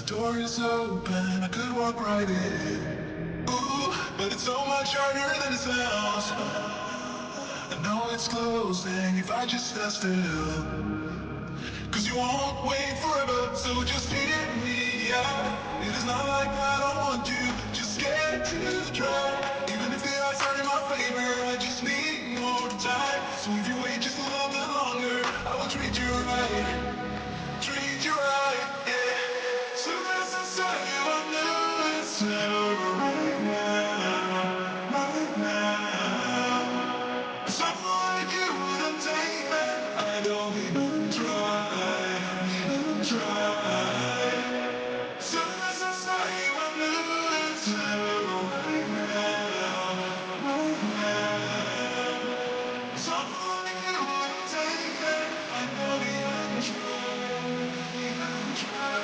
door is open, I could walk right in. Ooh, but it's so much harder than it sounds. I know it's closing if I just stand still. Cause you won't wait forever, so just hear me out. It is not like I don't want you, just scared to try. Even if the odds are in my favor, I just need more time. So if you wait just a little bit longer, I will treat you right. Treat you right, yeah. So as I saw you, I knew it's never right now, right now. Someone like you wouldn't take that. I don't even try, even try. So as I saw you, I knew it's never right now, right now. Someone like you wouldn't take that. I don't even try, even try.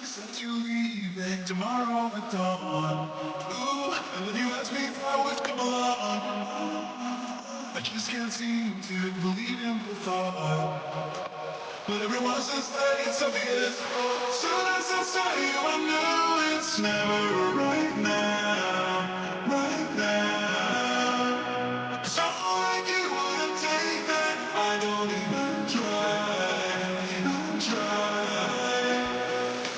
Since you leaving tomorrow at dawn. Ooh, and then you ask me if I would come along. I just can't seem to believe in the thought. But everyone says that it's obvious. Soon as I saw you, I knew it's never right now, right now. Someone like you wouldn't take that. I don't even try, even try.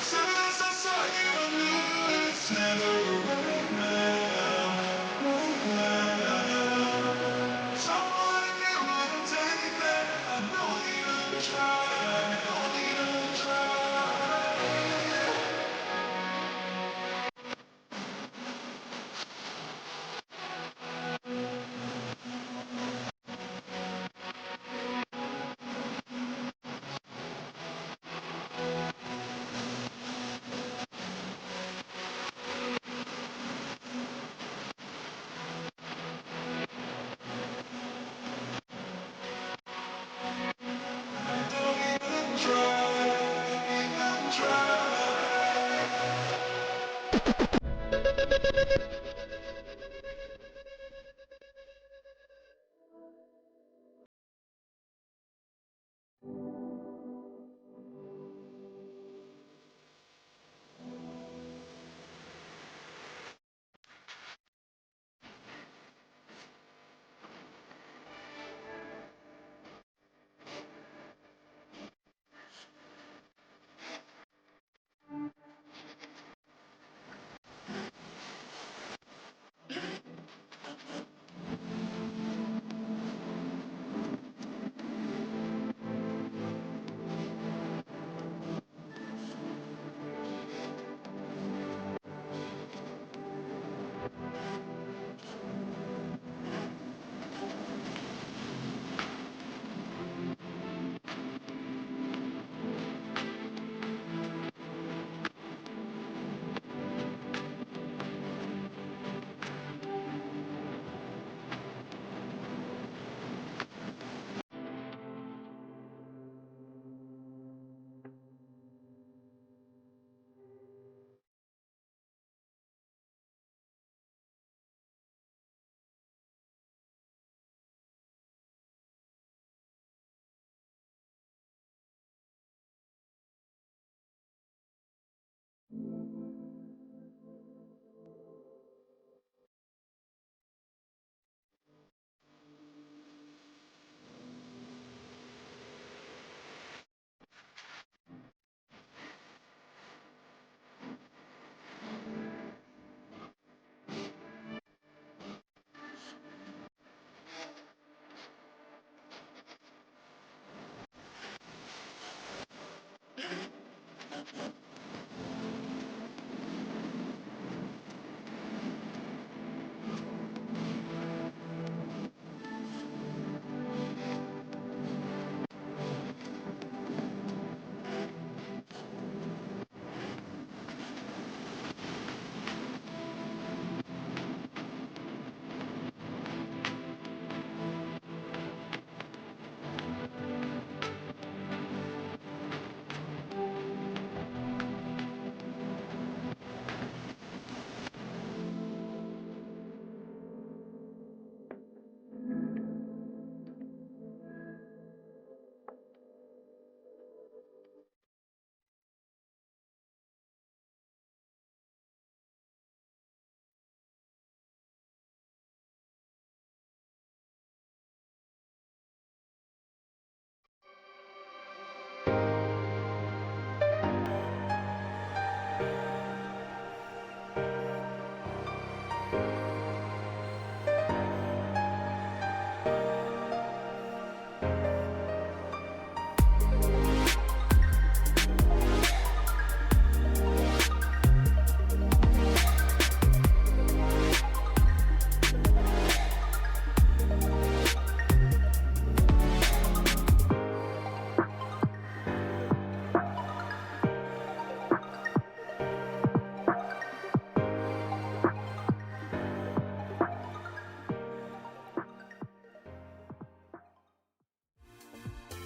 Soon as I saw you, I knew it's never right now, right now. Someone like you wouldn't take that. I don't even try, don't even try.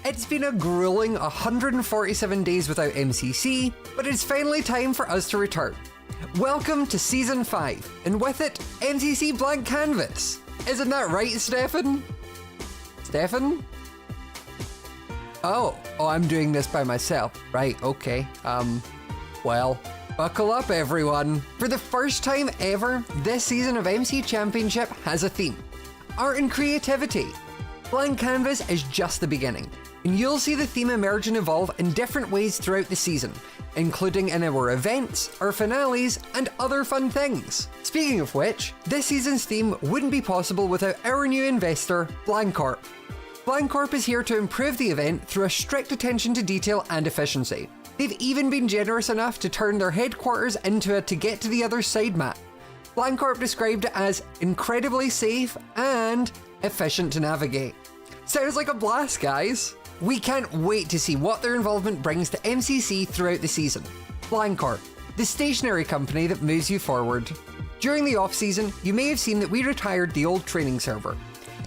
It's been a grueling 147 days without MCC, but it's finally time for us to return. Welcome to Season 5, and with it, MCC Blank Canvas. Isn't that right, Stefan? Stefan? Oh, I'm doing this by myself. Right, okay. Well, buckle up everyone. For the first time ever, this season of MC Championship has a theme. Art and creativity. Blank Canvas is just the beginning, and you'll see the theme emerge and evolve in different ways throughout the season, including in our events, our finales, and other fun things. Speaking of which, this season's theme wouldn't be possible without our new investor, Blankcorp. Blankcorp is here to improve the event through a strict attention to detail and efficiency. They've even been generous enough to turn their headquarters into a to get to the other side map. Blankcorp described it as incredibly safe and efficient to navigate. Sounds like a blast, guys! We can't wait to see what their involvement brings to MCC throughout the season. Blankcorp, the stationery company that moves you forward. During the off-season, you may have seen that we retired the old training server.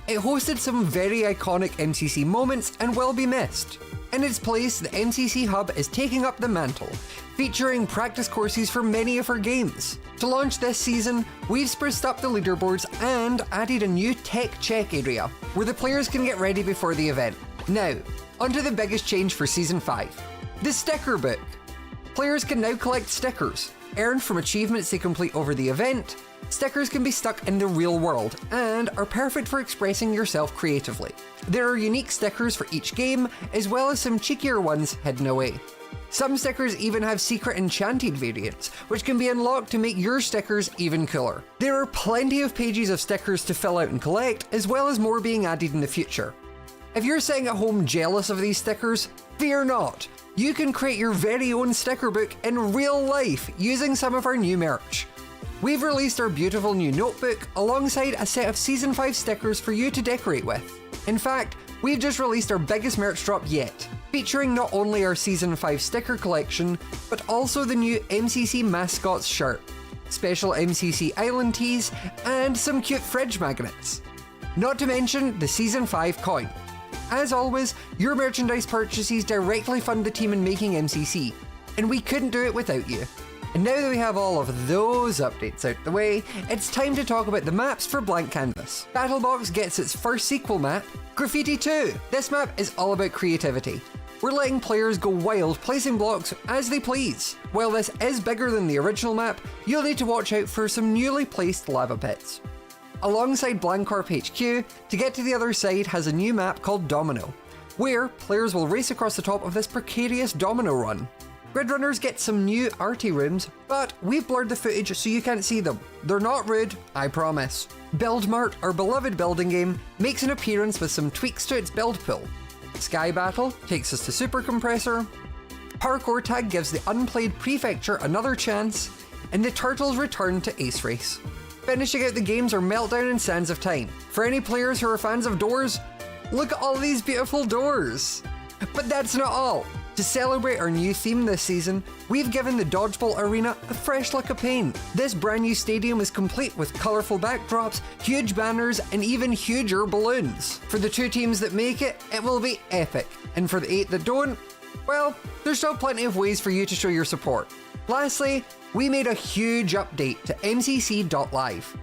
It hosted some very iconic MCC moments and will be missed. In its place, the MCC Hub is taking up the mantle, featuring practice courses for many of our games. To launch this season, we've spruced up the leaderboards and added a new tech check area, where the players can get ready before the event. Now, onto the biggest change for Season 5, the sticker book. Players can now collect stickers, earned from achievements they complete over the event. Stickers can be stuck in the real world and are perfect for expressing yourself creatively. There are unique stickers for each game, as well as some cheekier ones hidden away. Some stickers even have secret enchanted variants, which can be unlocked to make your stickers even cooler. There are plenty of pages of stickers to fill out and collect, as well as more being added in the future. If you're sitting at home jealous of these stickers, fear not. You can create your very own sticker book in real life using some of our new merch. We've released our beautiful new notebook alongside a set of Season 5 stickers for you to decorate with. In fact, we've just released our biggest merch drop yet, featuring not only our Season 5 sticker collection, but also the new MCC Mascots shirt, special MCC Island tees, and some cute fridge magnets. Not to mention the Season 5 coin. As always, your merchandise purchases directly fund the team in making MCC, and we couldn't do it without you. And now that we have all of those updates out the way, it's time to talk about the maps for Blank Canvas. Battlebox gets its first sequel map, Graffiti 2. This map is all about creativity. We're letting players go wild placing blocks as they please. While this is bigger than the original map, you'll need to watch out for some newly placed lava pits. Alongside Blankcorp HQ, To Get to the Other Side has a new map called Domino, where players will race across the top of this precarious domino run. Gridrunners get some new arty rooms, but we've blurred the footage so you can't see them. They're not rude, I promise. Buildmart, our beloved building game, makes an appearance with some tweaks to its build pool. Sky Battle takes us to Super Compressor. Parkour Tag gives the unplayed Prefecture another chance, and the Turtles return to Ace Race. Finishing out the games are Meltdown and Sands of Time. For any players who are fans of doors, look at all these beautiful doors! But that's not all. To celebrate our new theme this season, we've given the Dodgebolt Arena a fresh look of paint. This brand new stadium is complete with colourful backdrops, huge banners, and even huger balloons. For the 2 teams that make it, it will be epic. And for the 8 that don't, well, there's still plenty of ways for you to show your support. Lastly, we made a huge update to MCC.live.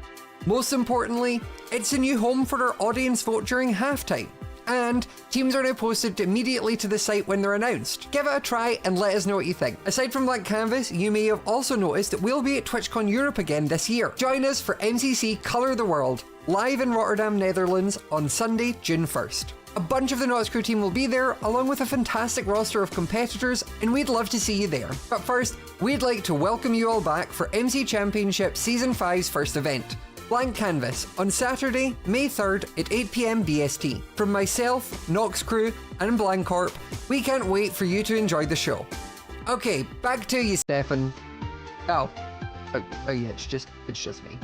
Most importantly, it's a new home for our audience vote during halftime. And teams are now posted immediately to the site when they're announced. Give it a try and let us know what you think. Aside from Blank Canvas, you may have also noticed that we'll be at TwitchCon Europe again this year. Join us for MCC Colour the World, live in Rotterdam, Netherlands on Sunday, June 1st. A bunch of the Knots Crew team will be there, along with a fantastic roster of competitors, and we'd love to see you there. But first, we'd like to welcome you all back for MC Championship Season 5's first event, Blank Canvas, on Saturday, May 3rd at 8 PM BST. From myself, Nox Crew, and Blankcorp, we can't wait for you to enjoy the show. Okay, back to you, Stefan. Oh yeah, it's just me.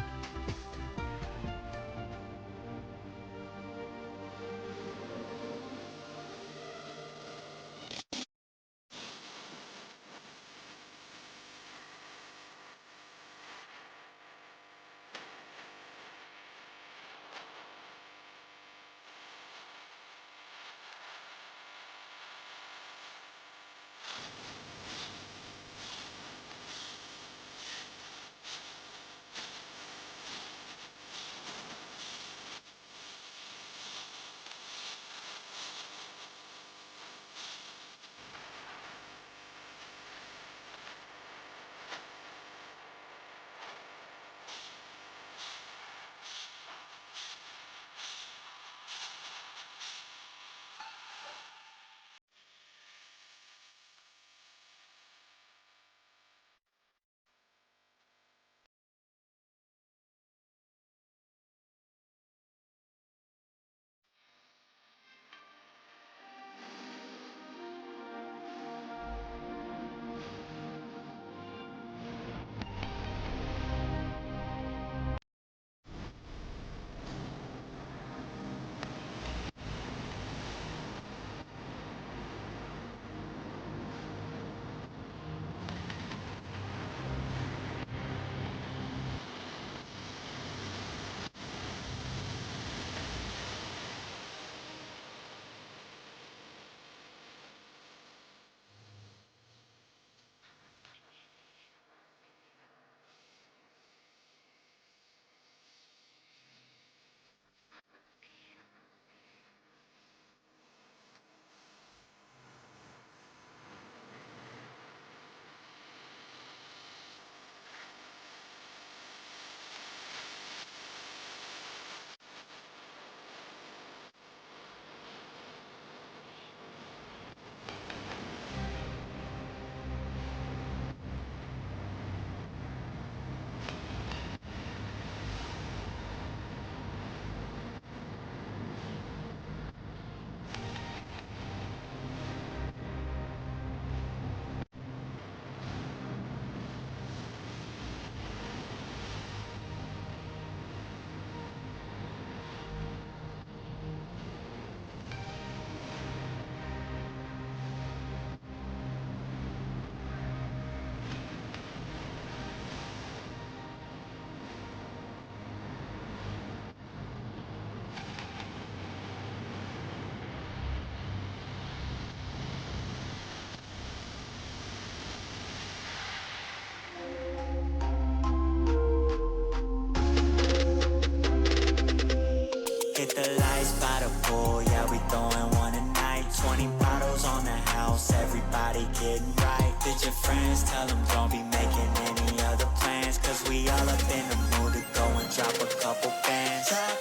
Hit the lights by the pool, yeah, we throwing one a night. 20 bottles on the house, everybody getting right. Did your friends tell them don't be making any other plans? Cause we all up in the mood to go and drop a couple bands. Drop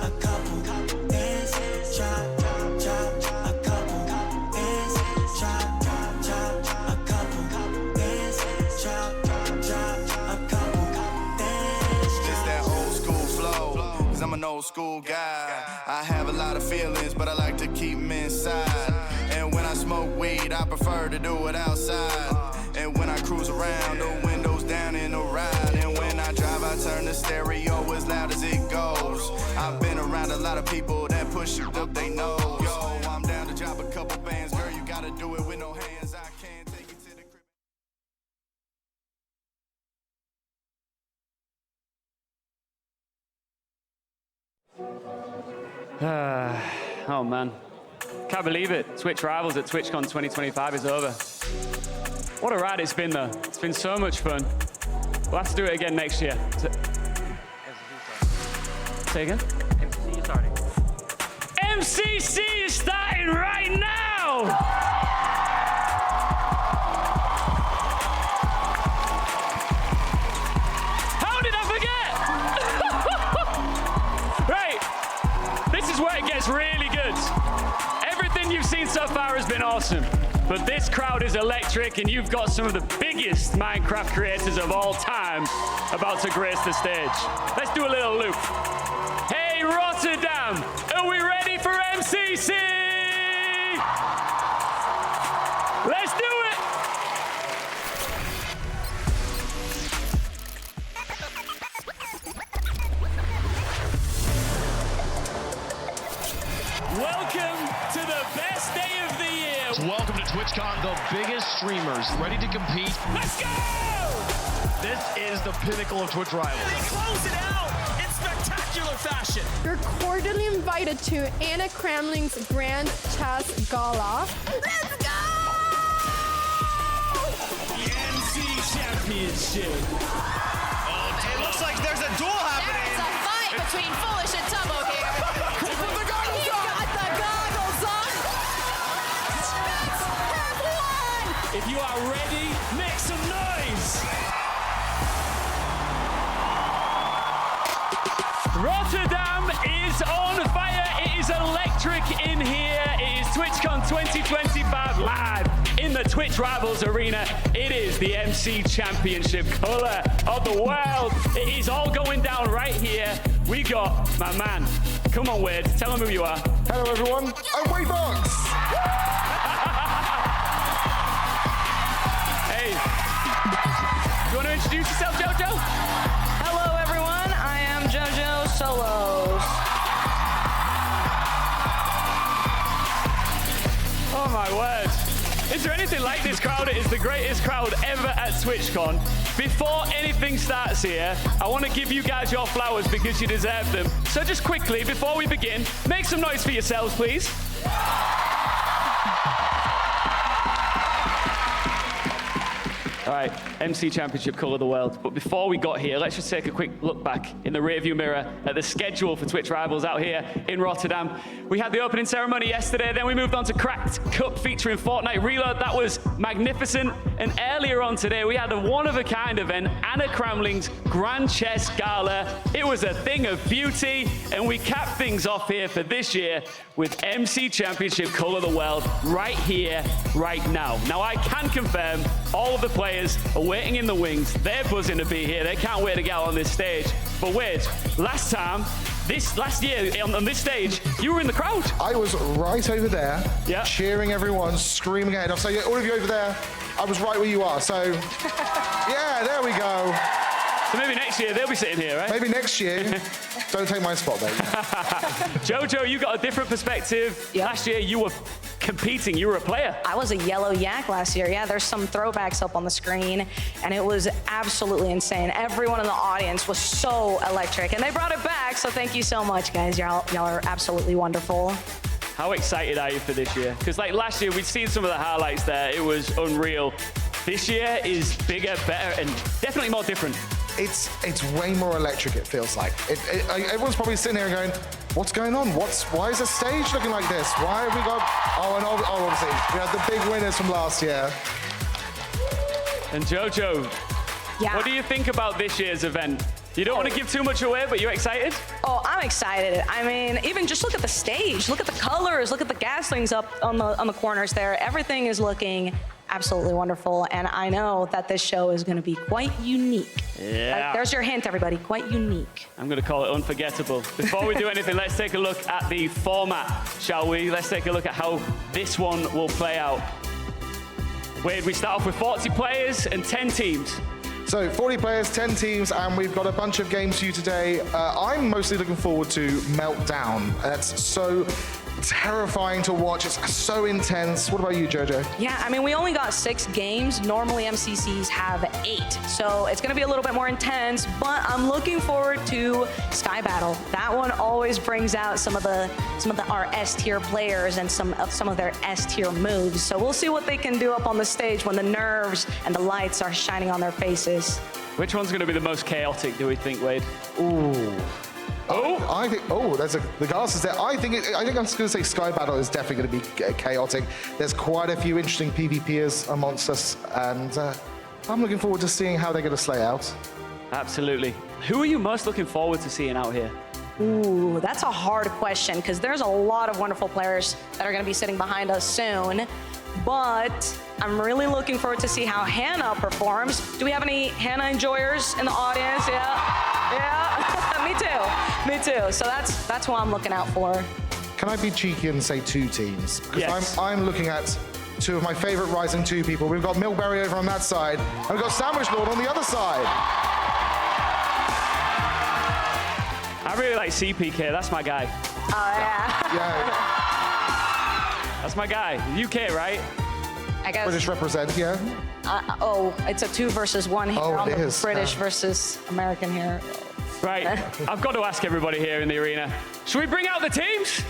a couple bands. Drop a couple bands. Drop a couple bands. Drop a couple bands. It's that old school flow, cause I'm an old school guy. I have a lot of feelings, but I like to keep them inside. And when I smoke weed, I prefer to do it outside. And when I cruise around, the windows down in the ride. And when I drive, I turn the stereo as loud as it goes. I've been around a lot of people that push it up they nose. Yo, I'm down to drop a couple bands. Girl, you gotta do it with no hands. I can't take it to the crib. Oh man, can't believe it. Twitch Rivals at TwitchCon 2025 is over. What a ride it's been though. It's been so much fun. We'll have to do it again next year. Say again? MCC is starting. MCC is starting right now! How did I forget? Right, this is where it gets really good. Everything you've seen so far has been awesome, but this crowd is electric and you've got some of the biggest Minecraft creators of all time about to grace the stage. Let's do a little loop. Hey Rotterdam, are we ready for MCC? Let's do it! Welcome to the best day of the year. Welcome to TwitchCon, the biggest streamers ready to compete. Let's go! This is the pinnacle of Twitch Rivals. They close it out in spectacular fashion. You're cordially invited to Anna Kramling's Grand Chess Gala. Let's go! The MC Championship. It looks like there's a duel happening. There's a fight between Foolish and Tubbo here. He got the goggles on! Let's have one! If you are ready, make some noise! Rotterdam is on fire. It is electric in here. It is TwitchCon 2025 live in the Twitch Rivals Arena. It is the MC Championship color of the world. It is all going down right here. We got my man. Come on, Wade. Tell them who you are. Hello everyone, I'm Wade Box. Hey. You want to introduce yourself, Jojo? Hello, everyone. I am JoJo Solos. Oh my word. Is there anything like this crowd? It is the greatest crowd ever at TwitchCon. Before anything starts here, I want to give you guys your flowers because you deserve them. So just quickly, before we begin, make some noise for yourselves, please. All right, MC Championship Colour of the World. But before we got here, let's just take a quick look back in the rearview mirror at the schedule for Twitch Rivals out here in Rotterdam. We had the opening ceremony yesterday, then we moved on to Cracked Cup featuring Fortnite Reload. That was magnificent. And earlier on today, we had a one-of-a-kind event, Anna Kramling's Grand Chess Gala. It was a thing of beauty, and we capped things off here for this year with MC Championship Colour of the World right here, right now. Now, I can confirm all of the players are waiting in the wings. They're buzzing to be here. They can't wait to get out on this stage. But wait, last year on this stage, you were in the crowd. I was right over there, Yeah. cheering everyone, screaming ahead. So yeah, all of you over there, I was right where you are. So yeah, there we go. So maybe next year they'll be sitting here, right? Maybe next year. Don't take my spot, though. Jojo, you got a different perspective. Yeah. Last year you were competing, you were a player. I was a yellow yak last year. Yeah, there's some throwbacks up on the screen, and it was absolutely insane. Everyone in the audience was so electric, and they brought it back, so thank you so much, guys. Y'all are absolutely wonderful. How excited are you for this year? Because like last year, we'd seen some of the highlights there. It was unreal. This year is bigger, better, and definitely more different. it's way more electric, it feels like. Everyone's probably sitting here going, what's going on? Why is the stage looking like this? Why have we got, obviously, we had the big winners from last year. And Jojo, Yeah. what do you think about this year's event? You don't want to give too much away, but you excited? Oh, I'm excited. I mean, even just look at the stage, look at the colors, look at the gaslings up on the corners there. Everything is looking absolutely wonderful, and I know that this show is going to be quite unique. Yeah. There's your hint, everybody, quite unique. I'm going to call it unforgettable. Before we do anything, let's take a look at the format, shall we? Let's take a look at how this one will play out. Wade, we start off with 40 players and 10 teams. So 40 players, 10 teams, and we've got a bunch of games for you today. I'm mostly looking forward to Meltdown. That's so terrifying to watch. It's so intense. What about you, Jojo? Yeah, I mean, we only got 6 games. Normally MCCs have 8, so it's gonna be a little bit more intense, but I'm looking forward to Sky Battle. That one always brings out some of our S tier players and some of their S tier moves. So we'll see what they can do up on the stage when the nerves and the lights are shining on their faces. Which one's going to be the most chaotic, do we think, Wade? Ooh. Oh! I think, the gas is there. I think I'm just going to say Sky Battle is definitely going to be chaotic. There's quite a few interesting PvPers amongst us, and I'm looking forward to seeing how they're going to slay out. Absolutely. Who are you most looking forward to seeing out here? Ooh, that's a hard question, because there's a lot of wonderful players that are going to be sitting behind us soon. But I'm really looking forward to see how Hannah performs. Do we have any Hannah enjoyers in the audience? Yeah, me too. So that's what I'm looking out for. Can I be cheeky and say 2 teams? Because Yes. I'm looking at 2 of my favorite Rising 2 people. We've got Milkberry over on that side, and we've got Sandwich Lord on the other side. I really like CPK, that's my guy. Oh, yeah. Yeah, That's my guy. UK, right? I guess. British represent, yeah. It's a 2 versus 1 here. Oh, on it the is. British versus American here. Right. I've got to ask everybody here in the arena, should we bring out the teams?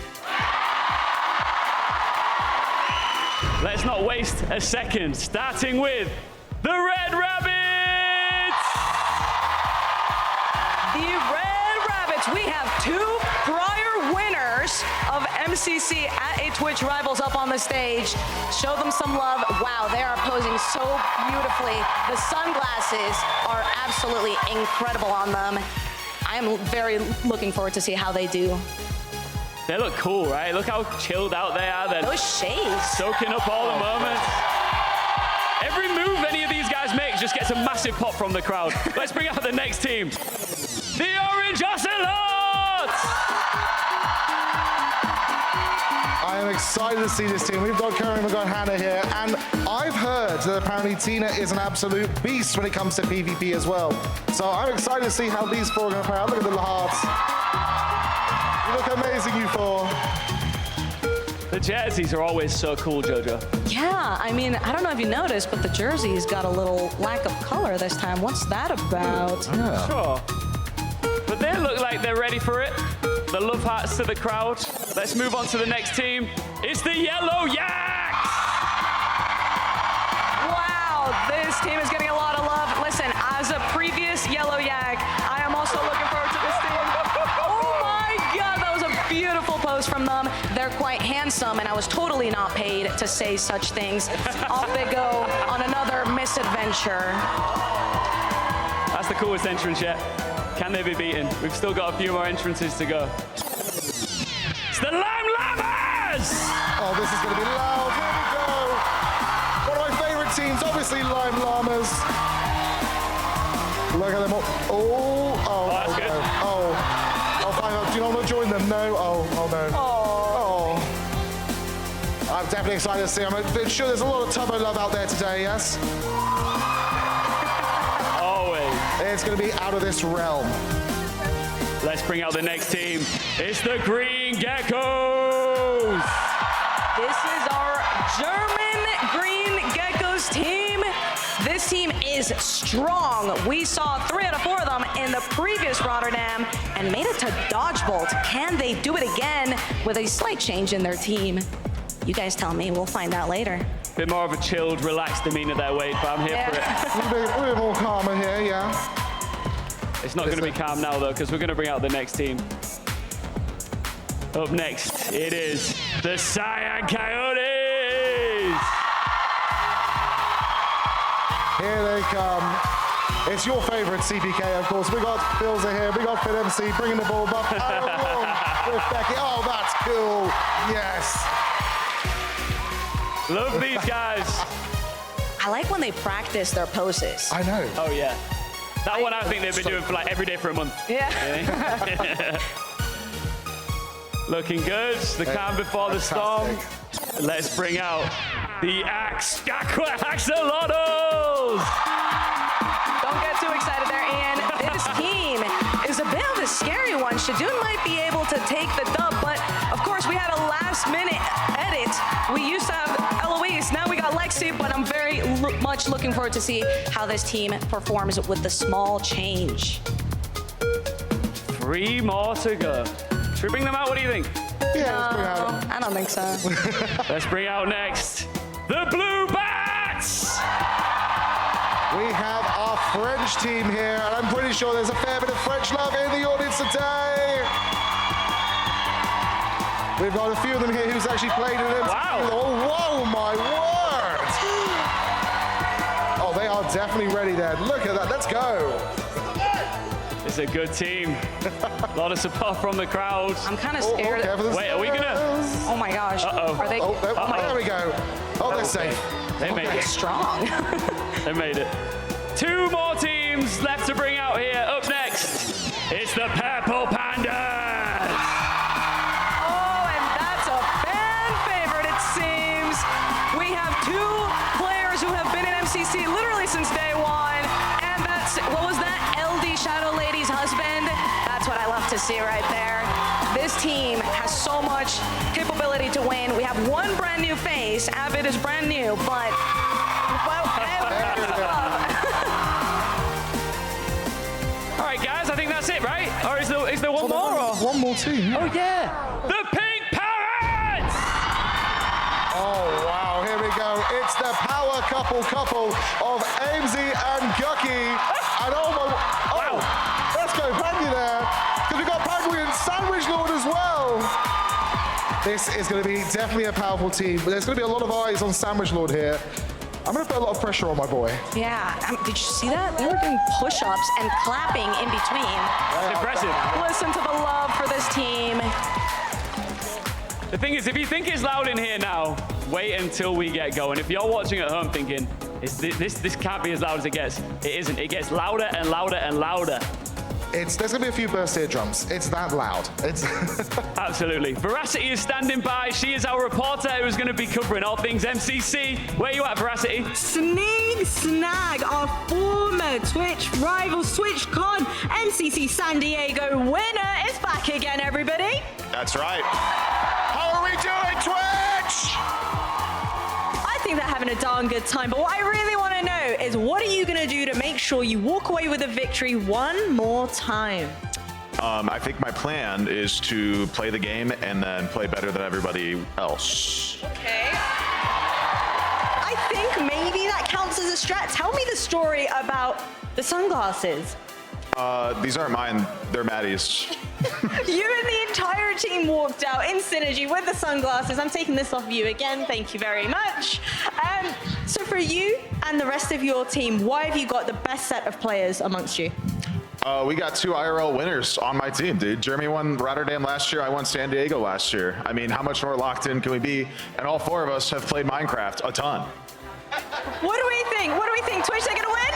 Let's not waste a second, starting with the Red Rabbits! The Red Rabbits, we have 2 prior winners of MCC at a Twitch Rivals up on the stage. Show them some love. Wow, they are posing so beautifully. The sunglasses are absolutely incredible on them. I am very looking forward to see how they do. They look cool, right? Look how chilled out they are. They're Those shades. soaking up all the moments. Every move any of these guys make just gets a massive pop from the crowd. Let's bring out the next team. The Orange Ocelots! I am excited to see this team. We've got Karen, we've got Hannah here, and I've heard that apparently Tina is an absolute beast when it comes to PvP as well. So I'm excited to see how these 4 are going to play out. Look at the little hearts. You look amazing, you 4. The jerseys are always so cool, Jojo. Yeah, I mean, I don't know if you noticed, but the jersey's got a little lack of color this time. What's that about? Yeah. Sure. But they look like they're ready for it. The love hearts to the crowd. Let's move on to the next team. It's the Yellow Yaks! Wow, this team is getting a lot of love. Listen, as a previous Yellow Yak, I am also looking forward to this team. Oh my God, that was a beautiful post from them. They're quite handsome, and I was totally not paid to say such things. Off they go on another misadventure. That's the coolest entrance yet. Can they be beaten? We've still got a few more entrances to go. It's the Lime Llamas! Oh, this is going to be loud. Here we go. One of my favorite teams, obviously Lime Llamas. Look at them all. Oh, that's good. No. Oh, fine. Do you not want to join them? No. Oh, no. Oh. I'm definitely excited to see. I'm sure there's a lot of Tubbo love out there today, yes? Always. It's going to be out of this realm. Let's bring out the next team. It's the Green Geckos! This is our German Green Geckos team. This team is strong. We saw 3 out of 4 of them in the previous Rotterdam and made it to Dodgebolt. Can they do it again with a slight change in their team? You guys tell me. We'll find out later. Bit more of a chilled, relaxed demeanor there, Wade, but I'm here for it. A little bit more calmer here, yeah. It's not going to be calm now, though, because we're going to bring out the next team. Up next, it is the Cyan Coyotes! Here they come. It's your favorite CPK, of course. We got Philza here. We got Fit MC bringing the ball back. With Becky. Oh, that's cool. Yes. Love these guys. I like when they practice their poses. I know. Oh, yeah. That one I think they've been doing for like every day for a month. Yeah. Looking good. The calm before the storm. Fantastic. Let's bring out the Axolotls! Don't get too excited there, Ian. This team is a bit of a scary one. Shadun might be able to take the dub, but of course we had a last-minute edit. We used to have Eloise, now we got Lexi, but I'm very much looking forward to see how this team performs with the small change. 3 more to go. Should we bring them out? What do you think? Yeah, let's bring out. I don't think so. Let's bring out next the Blue Bats! We have our French team here, and I'm pretty sure there's a fair bit of French love in the audience today. We've got a few of them here who's actually played in it. Wow. Oh, whoa, my word. Oh, they are definitely ready there. Look at that. Let's go. It's a good team. A lot of support from the crowd. I'm kind of scared. Wait, are we gonna? Oh my gosh. Uh-oh. Are they There we go. Oh, they're safe. They made it. strong? They made it. 2 more teams left to bring out here. Up next, it's the Purple Pandas. Oh, and that's a fan favorite, it seems. We have 2 players who have been in MCC literally since day 1. And that's, what was that? LD Shadow Lady's husband. That's what I love to see right there. This team has so much capability to win. We have 1 brand new face. Avid is brand new, but All right, guys, I think that's it, right? Or is there one more? Or? One more team. Oh, yeah. The Pink Parrots! Oh, wow, here we go. It's the power couple of Amesy and Gucky. And Wow. Let's go Pandy there. Because we've got Pandy and Sandwich Lord as well. This is going to be definitely a powerful team, but there's going to be a lot of eyes on Sandwich Lord here. I'm going to put a lot of pressure on my boy. yeah, did you see that? They were doing push-ups and clapping in between. Impressive. Listen to the love for this team. The thing is, if you think it's loud in here now, wait until we get going. If you're watching at home thinking, this can't be as loud as it gets, it isn't. It gets louder and louder and louder. There's going to be a few burst eardrums. It's that loud. It's Absolutely. Veracity is standing by. She is our reporter who's going to be covering all things MCC. Where you at, Veracity? Snag, our former Twitch rivals, TwitchCon MCC San Diego winner is back again, everybody. That's right. How are we doing, Twitch? I think they're having a darn good time, but what I really want to know is what are you going to do to make sure you walk away with a victory one more time? I think my plan is to play the game and then play better than everybody else. Okay. I think maybe that counts as a strat. Tell me the story about the sunglasses. These aren't mine. They're Maddie's. You and the entire team walked out in synergy with the sunglasses. I'm taking this off you again. Thank you very much. So for you and the rest of your team, why have you got the best set of players amongst you? We got 2 IRL winners on my team, dude. Jeremy won Rotterdam last year. I won San Diego last year. I mean, how much more locked in can we be? And all 4 of us have played Minecraft a ton. What do we think? What do we think? Twitch, they're gonna win?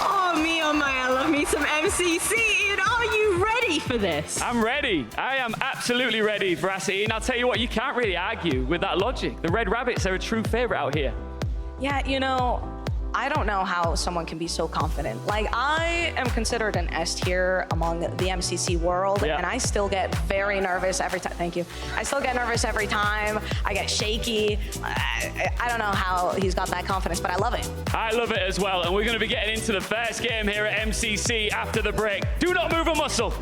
Oh, me, oh my, I love me some MCC. And are you ready for this? I'm ready. I am absolutely ready, Veracity. And I'll tell you what, you can't really argue with that logic. The Red Rabbits are a true favorite out here. Yeah, you know, I don't know how someone can be so confident. Like, I am considered an S tier among the MCC world, and I still get very nervous every time. Thank you. I still get nervous every time. I get shaky. I don't know how he's got that confidence, but I love it. I love it as well, and we're going to be getting into the first game here at MCC after the break. Do not move a muscle.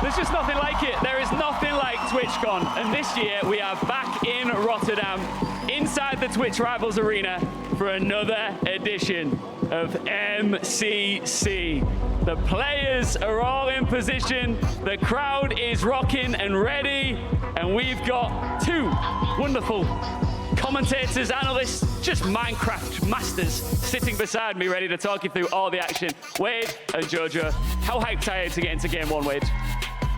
There's just nothing like it. There is nothing like TwitchCon. And this year, we are back in Rotterdam, inside the Twitch Rivals Arena, for another edition of MCC. The players are all in position, the crowd is rocking and ready, and we've got two wonderful commentators, analysts, just Minecraft masters sitting beside me ready to talk you through all the action. Wade and Jojo, how hyped are you to get into game one, Wade?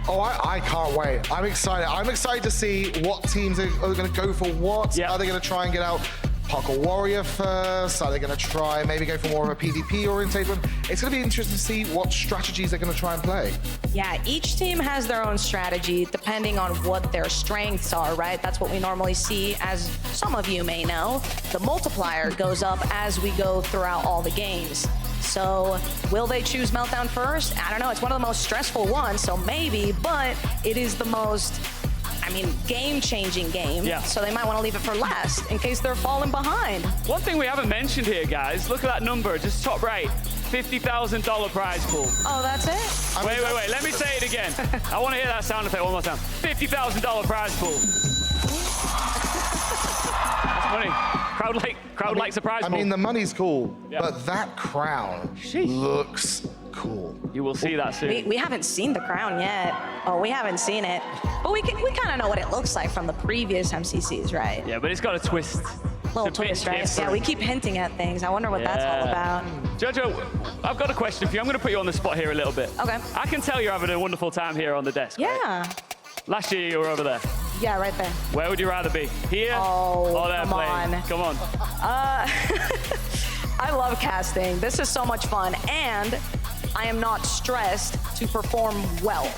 Oh, I can't wait. I'm excited. I'm excited to see what teams are going to go for what. Yep. Are they going to try and get out Parkour Warrior first? Are they going to try maybe go for more of a PvP oriented one? It's going to be interesting to see what strategies they're going to try and play. Yeah, each team has their own strategy depending on what their strengths are, right? That's what we normally see, as some of you may know. The multiplier goes up as we go throughout all the games. So will they choose Meltdown first? I don't know. It's one of the most stressful ones, so maybe, but it is the most, game-changing game. Yeah. So they might want to leave it for last in case they're falling behind. One thing we haven't mentioned here, guys, look at that number, just top right, $50,000 prize pool. Oh, that's it? Wait, let me say it again. I want to hear that sound effect one more time. $50,000 prize pool. That's money. Crowd likes a prize pool. The money's cool, Yeah. but that crown looks cool. You will see that soon. We haven't seen the crown yet. Oh, we haven't seen it. But we kind of know what it looks like from the previous MCCs, right? Yeah, but it's got a twist. Little It's a bit twist, right? different. Yeah, we keep hinting at things. I wonder what that's all about. Jojo, I've got a question for you. I'm going to put you on the spot here a little bit. Okay. I can tell you're having a wonderful time here on the desk. right? Yeah. Last year you were over there. Yeah, right there. Where would you rather be? Here Oh, or there come playing? on. Come on. I love casting. This is so much fun. And I am not stressed to perform well.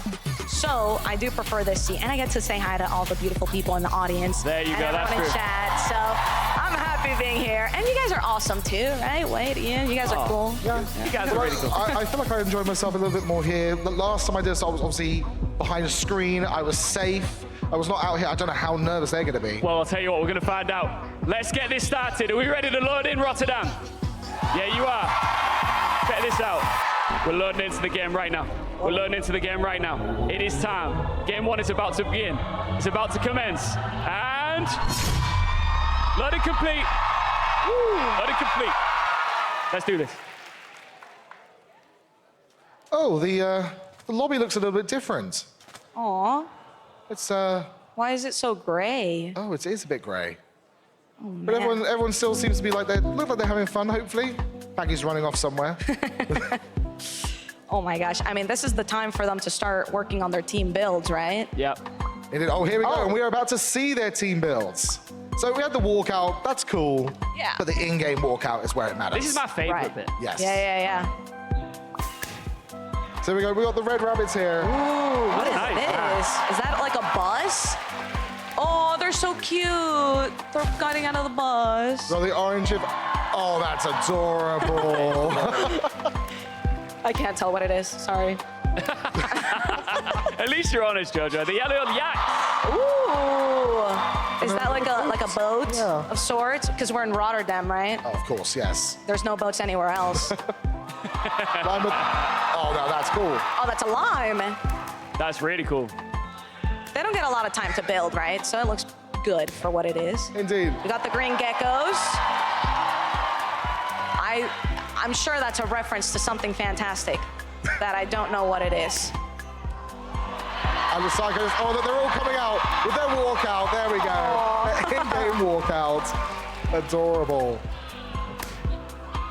So I do prefer this seat. And I get to say hi to all the beautiful people in the audience. There you and go, that's everyone in true. chat. So I'm happy being here. And you guys are awesome too, right? Wade, Ian, you guys are cool. Yeah. You guys are really cool. I feel like I enjoyed myself a little bit more here. The last time I did this, I was obviously behind a screen. I was safe. I was not out here. I don't know how nervous they're going to be. Well, I'll tell you what, we're going to find out. Let's get this started. Are we ready to load in Rotterdam? Yeah, you are. Check this out. We're loading into the game right now. We're loading into the game right now. It is time. Game one is about to begin. It's about to commence. And loading complete. Woo, loading complete. Let's do this. Oh, the lobby looks a little bit different. Aw. It's Why is it so gray? oh, it is a bit grey. Oh, man. But everyone still seems to be like look like they're having fun. Hopefully, Baggy's running off somewhere. Oh my gosh. This is the time for them to start working on their team builds, right? Yep. Oh, here we go, Oh. and we are about to see their team builds. So we had the walkout. That's cool. Yeah. But the in-game walkout is where it matters. This is my favorite Right. bit. Yes. Yeah. So we go. We got the red rabbits here. Ooh, what is Nice. this? Is that like a bus? Oh, they're so cute. They're getting out of the bus. So the orange chip. Oh, that's adorable. I can't tell what it is. Sorry. At least you're honest, Jojo. The yellow yak. Ooh. Is that like a boat Yeah. of sorts? Because we're in Rotterdam, right? Oh, of course, yes. There's no boats anywhere else. Oh, no, that's cool. Oh, that's a lime. That's really cool. They don't get a lot of time to build, right? So it looks good for what it is. Indeed. We got the green geckos. I'm sure that's a reference to something fantastic that I don't know what it is. And the psychos. Oh, they're all coming out with their walkout. There we go. Their in-game walkout. Adorable.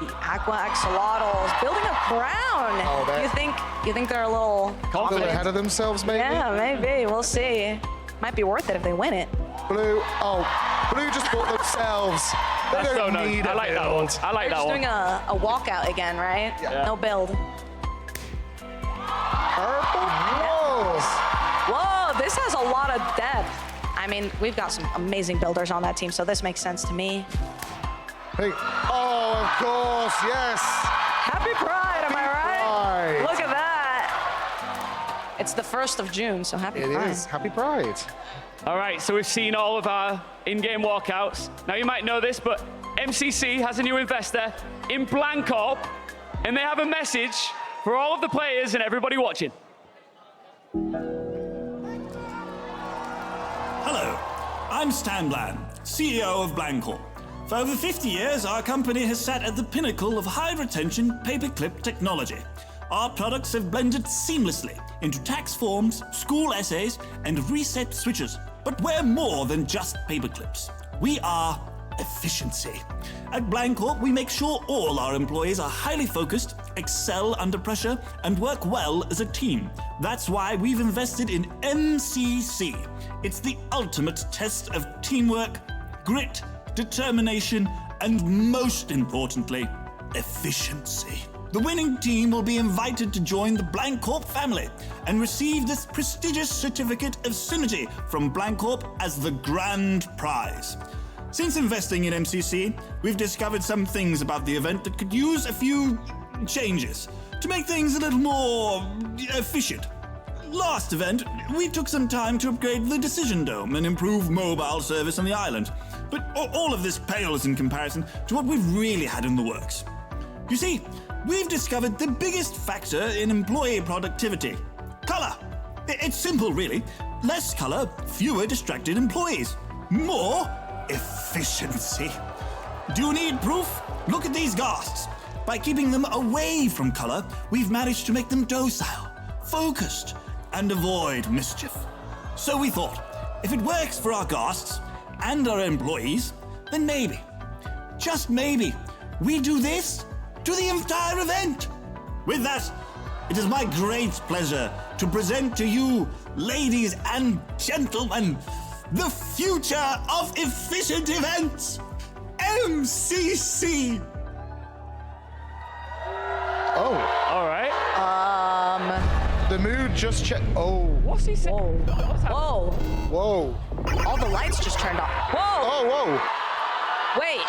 The aqua axolotls building a crown. Oh, you think they're a little A little Confident. ahead of themselves, maybe? Yeah, maybe. We'll see. Might be worth it if they win it. Blue. Oh, Blue just bought themselves. They That's so don't nice. need I a like that one. build. I like They're that just one. doing a walkout again, right? Yeah. No build. Purple. Whoa. Whoa, this has a lot of depth. We've got some amazing builders on that team, so this makes sense to me. Hey. Oh, of course, yes. Happy Pride, am I right? Pride. Look at that. It's the 1st of June, so happy It Pride. is. Happy Pride. All right, so we've seen all of our in-game walkouts. Now you might know this, but MCC has a new investor in Blancorp, and they have a message for all of the players and everybody watching. Hello, I'm Stan Bland, CEO of Blancorp. For over 50 years, our company has sat at the pinnacle of high-retention paperclip technology. Our products have blended seamlessly into tax forms, school essays, and reset switches. But we're more than just paperclips. We are efficiency. At Blancorp, we make sure all our employees are highly focused, excel under pressure, and work well as a team. That's why we've invested in MCC. It's the ultimate test of teamwork, grit, determination, and most importantly, efficiency. The winning team will be invited to join the Blancorp family and receive this prestigious certificate of synergy from Blancorp as the grand prize. Since investing in MCC, we've discovered some things about the event that could use a few changes to make things a little more efficient. Last event, we took some time to upgrade the Decision Dome and improve mobile service on the island. But all of this pales in comparison to what we've really had in the works. You see, we've discovered the biggest factor in employee productivity. Color. It's simple, really. Less color, fewer distracted employees. More efficiency. Do you need proof? Look at these ghasts. By keeping them away from color, we've managed to make them docile, focused, and avoid mischief. So we thought, if it works for our ghasts and our employees, then maybe, just maybe, we do this to the entire event. With that, it is my great pleasure to present to you, ladies and gentlemen, the future of efficient events, MCC. Oh. All right. The mood just checked. Oh. What's he saying? Whoa. Whoa. All the lights just turned off. Whoa. Oh, whoa. Wait.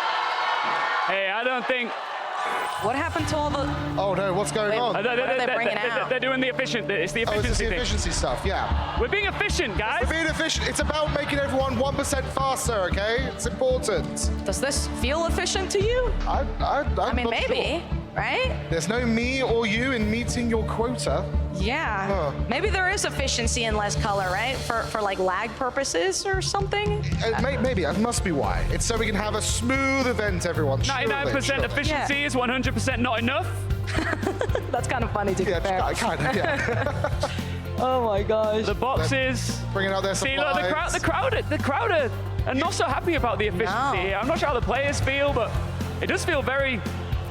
Hey, I don't think... What happened to all the... Oh, no, what's going on? What are they bringing out? They're doing the efficient... It's the Oh, it's efficiency the thing. efficiency stuff, yeah. We're being efficient, guys. We're being efficient. It's about making everyone 1% faster, okay? It's important. Does this feel efficient to you? I'm I mean, not maybe, sure. right? There's no me or you in meeting your quota. Yeah. Huh. Maybe there is efficiency in less color, right? For like lag purposes or something? Maybe, that must be why. It's so we can have a smooth event, everyone. 99% efficiency is 100% not enough. That's kind of funny to be fair. Yeah, kind of, yeah. Oh my gosh. The boxes. Bringing out their supplies. See, look, the crowd are not so happy about the efficiency here. I'm not sure how the players feel, but it does feel very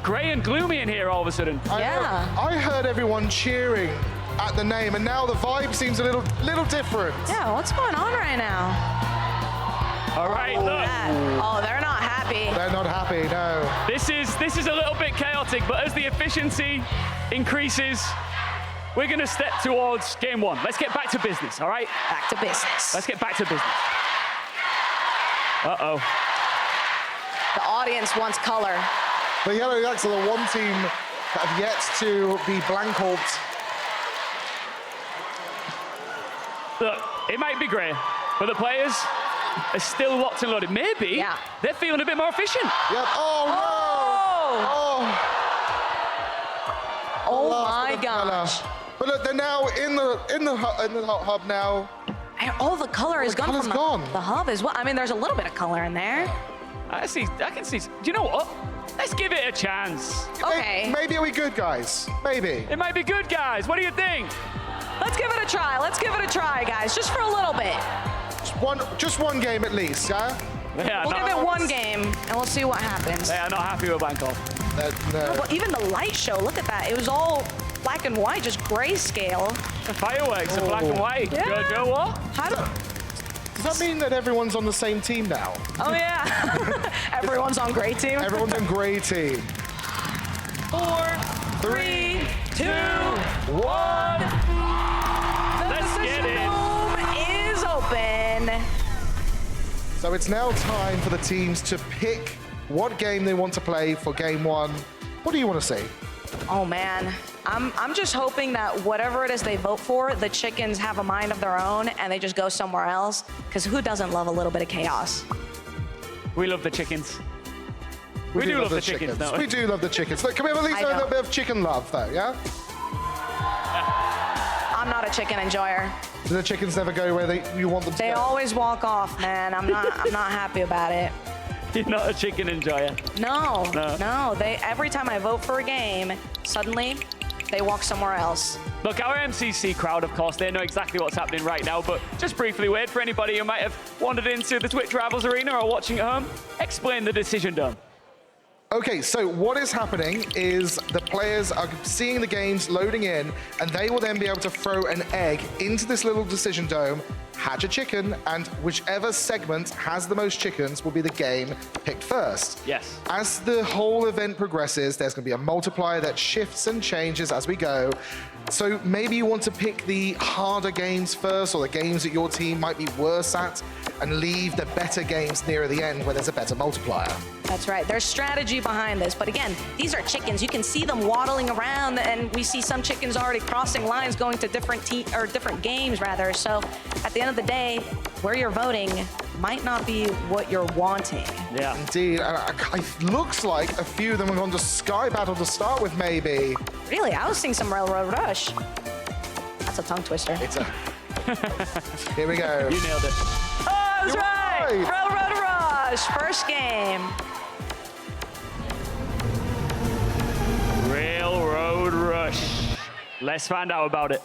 grey and gloomy in here all of a sudden. I heard everyone cheering at the name, and now the vibe seems a little different. Yeah, what's going on right now? All right, look. Oh, they're not happy. They're not happy, no. This is a little bit chaotic, but as the efficiency increases, we're going to step towards game one. Let's get back to business, all right? Back to business. Let's get back to business. Uh-oh. The audience wants color. The Yellow Ducks are the one team that have yet to be Blancorped. Look, it might be grey, but the players are still locked and loaded. Maybe they're feeling a bit more efficient. Yep. Oh, no! Oh Last my bit of gosh. colour. But look, they're now in the hub now. And all the color is gone color's from gone. the hub as well. I mean, there's a little bit of color in there. I can see. Do you know what? Let's give it a chance. Okay. Maybe we good, guys. Maybe. It might be good, guys. What do you think? Let's give it a try. Let's give it a try, guys, just for a little bit. Just one game at least, yeah? Yeah, We'll give it one game, and we'll see what happens. They are not happy with Blancorp. No. But even the light show, look at that. It was all black and white, just grayscale. The fireworks are black and white. Yeah. Jojo, what? Does that mean that everyone's on the same team now? Oh, yeah. Everyone's on gray team. Everyone's on gray team. 4, 3, 2, 1. Let's get it. Room is open. So it's now time for the teams to pick what game they want to play for game one. What do you want to see? Oh, man. I'm just hoping that whatever it is they vote for, the chickens have a mind of their own and they just go somewhere else. Because who doesn't love a little bit of chaos? We love the chickens. We do love the chickens, though. We do love the chickens. Look, can we have at least a little bit of chicken love, though, yeah? I'm not a chicken enjoyer. Do the chickens never go where you want them to They go? always walk off, man. I'm not happy about it. You're not a chicken enjoyer. No. They every time I vote for a game, suddenly they walk somewhere else. Look, our MCC crowd, of course, they know exactly what's happening right now, but just briefly, Wade, for anybody who might have wandered into the Twitch Rivals arena or watching at home, explain the decision dome. Okay, so what is happening is the players are seeing the games loading in, and they will then be able to throw an egg into this little decision dome, hatch a chicken, and whichever segment has the most chickens will be the game picked first. Yes. As the whole event progresses, there's going to be a multiplier that shifts and changes as we go. So maybe you want to pick the harder games first, or the games that your team might be worse at, and leave the better games nearer the end where there's a better multiplier. That's right. There's strategy behind this. But again, these are chickens. You can see them waddling around, and we see some chickens already crossing lines going to different games, rather. So at the end of the day, where you're voting might not be what you're wanting. Yeah. Indeed. It looks like a few of them have gone to Sky Battle to start with, maybe. Really? I was seeing some Railroad Rush. That's a tongue twister. It's a... Here we go. You nailed it. Oh, that's right. Railroad Rush. First game. Railroad Rush. Let's find out about it.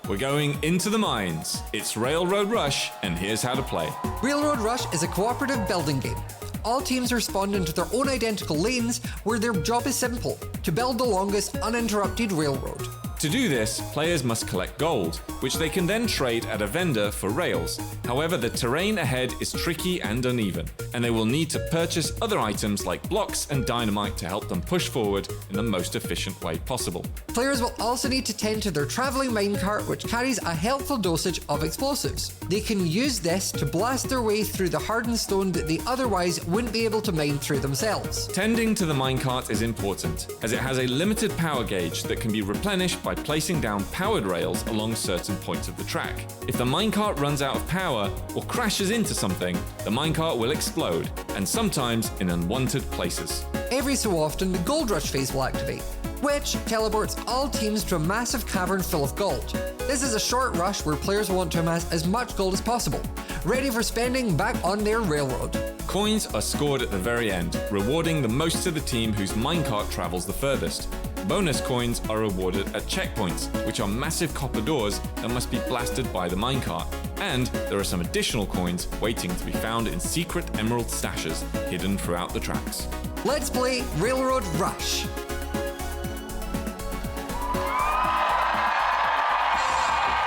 We're going into the mines. It's Railroad Rush, and here's how to play. Railroad Rush is a cooperative building game. All teams respond into their own identical lanes where their job is simple, to build the longest uninterrupted railroad. To do this, players must collect gold, which they can then trade at a vendor for rails. However, the terrain ahead is tricky and uneven, and they will need to purchase other items like blocks and dynamite to help them push forward in the most efficient way possible. Players will also need to tend to their travelling minecart, which carries a helpful dosage of explosives. They can use this to blast their way through the hardened stone that they otherwise wouldn't be able to mine through themselves. Tending to the minecart is important, as it has a limited power gauge that can be replenished by placing down powered rails along certain points of the track. If the minecart runs out of power or crashes into something, the minecart will explode, and sometimes in unwanted places. Every so often, the Gold Rush phase will activate, which teleports all teams to a massive cavern full of gold. This is a short rush where players want to amass as much gold as possible, ready for spending back on their railroad. Coins are scored at the very end, rewarding the most to the team whose minecart travels the furthest. Bonus coins are awarded at checkpoints, which are massive copper doors that must be blasted by the minecart. And there are some additional coins waiting to be found in secret emerald stashes hidden throughout the tracks. Let's play Railroad Rush.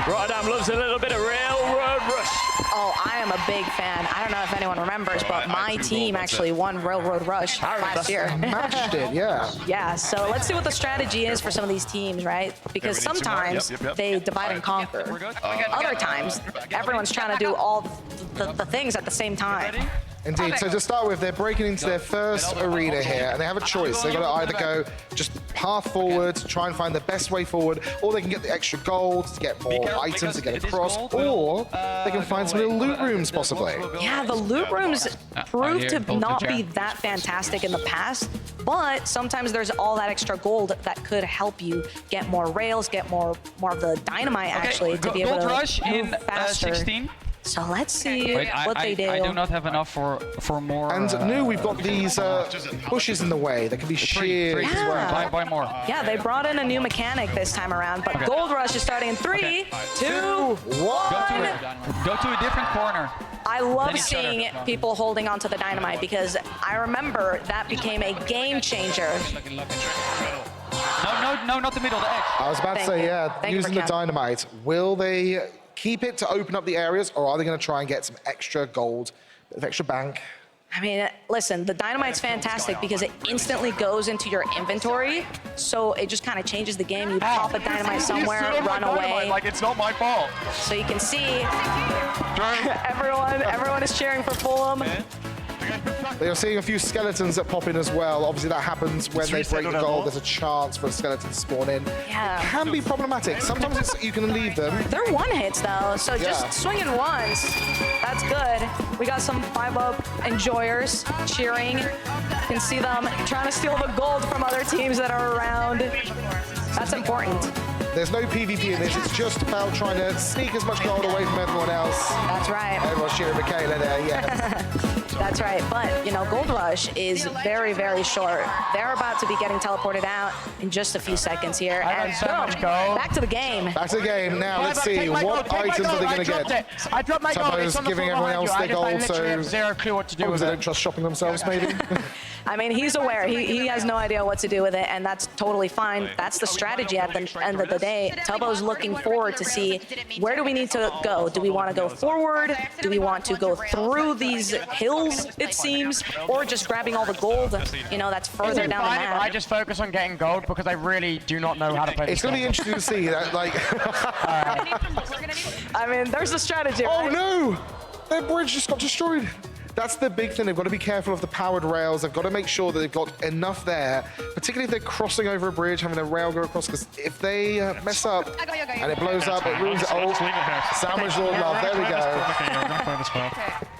Rotterdam loves a little bit of Railroad Rush. Oh, I am a big fan. I don't know if anyone remembers, but my team actually won Railroad Rush last year. Matched it, yeah. Yeah, so let's see what the strategy is for some of these teams, right? Because sometimes they divide and conquer. Other times, everyone's trying to do all the things at the same time. Indeed. So to start with, they're breaking into their first arena here, and they have a choice. They've got to either go just path forward, try and find the best way forward, or they can get the extra gold to get more items to get across, or they can find some little loot rooms, possibly. Yeah, the loot rooms proved to not be that fantastic in the past, but sometimes there's all that extra gold that could help you get more rails, get more of the dynamite, actually, to be able to rush move in faster. 16. So let's see what they do. I do not have enough for more. And new, we've got these bushes in the way that can be sheared as well. Buy more. Yeah, they brought in a new mechanic this time around, but Gold Rush is starting in 3, 2, 1. Go to a different corner. I love seeing people holding onto the dynamite because I remember that became a game changer. No, not the middle, the edge. I was about to say, yeah, using the dynamite. Will they keep it to open up the areas, or are they going to try and get some extra gold, extra bank? I mean, listen, the dynamite's fantastic because it instantly goes into your inventory, so it just kind of changes the game. You pop a dynamite somewhere, run away. Like it's not my fault. So you can see everyone is cheering for Fulham. They are seeing a few skeletons that pop in as well. Obviously, that happens when they break the gold. There's a chance for a skeleton to spawn in. Yeah. Can be problematic. Sometimes you can leave them. They're one-hits, though, so just swinging once. That's good. We got some 5-up enjoyers cheering. You can see them trying to steal the gold from other teams that are around. That's important. There's no PvP in this. It's just about trying to sneak as much gold away from everyone else. That's right. Everyone's cheering Michaela there, yes. That's right, but you know, Gold Rush is very, very short. They're about to be getting teleported out in just a few seconds here. And so much gold. back to the game. Back to the game. Now, let's see. What items are they going to get? I dropped my gold. It's on the giving floor everyone behind else you. their gold, I literally so... have zero clue what to do with they it. don't trust shopping themselves, maybe? I mean, he's aware. He has no idea what to do with it, and that's totally fine. That's the strategy at the end of the day. Tubbo's looking forward to see where do we need to go. Do we want to go forward? Do we want to go through these hills, it seems, or just grabbing all the gold, you know, that's further down the map? I just focus on getting gold because I really do not know how to play this. It's going to be interesting to see that, like... I mean, there's a strategy, right? Oh, no! Their bridge just got destroyed. That's the big thing. They've got to be careful of the powered rails. They've got to make sure that they've got enough there, particularly if they're crossing over a bridge, having a rail go across, because if they mess up and it blows up, it ruins it. Oh, Sandwich Lord Love. There we go.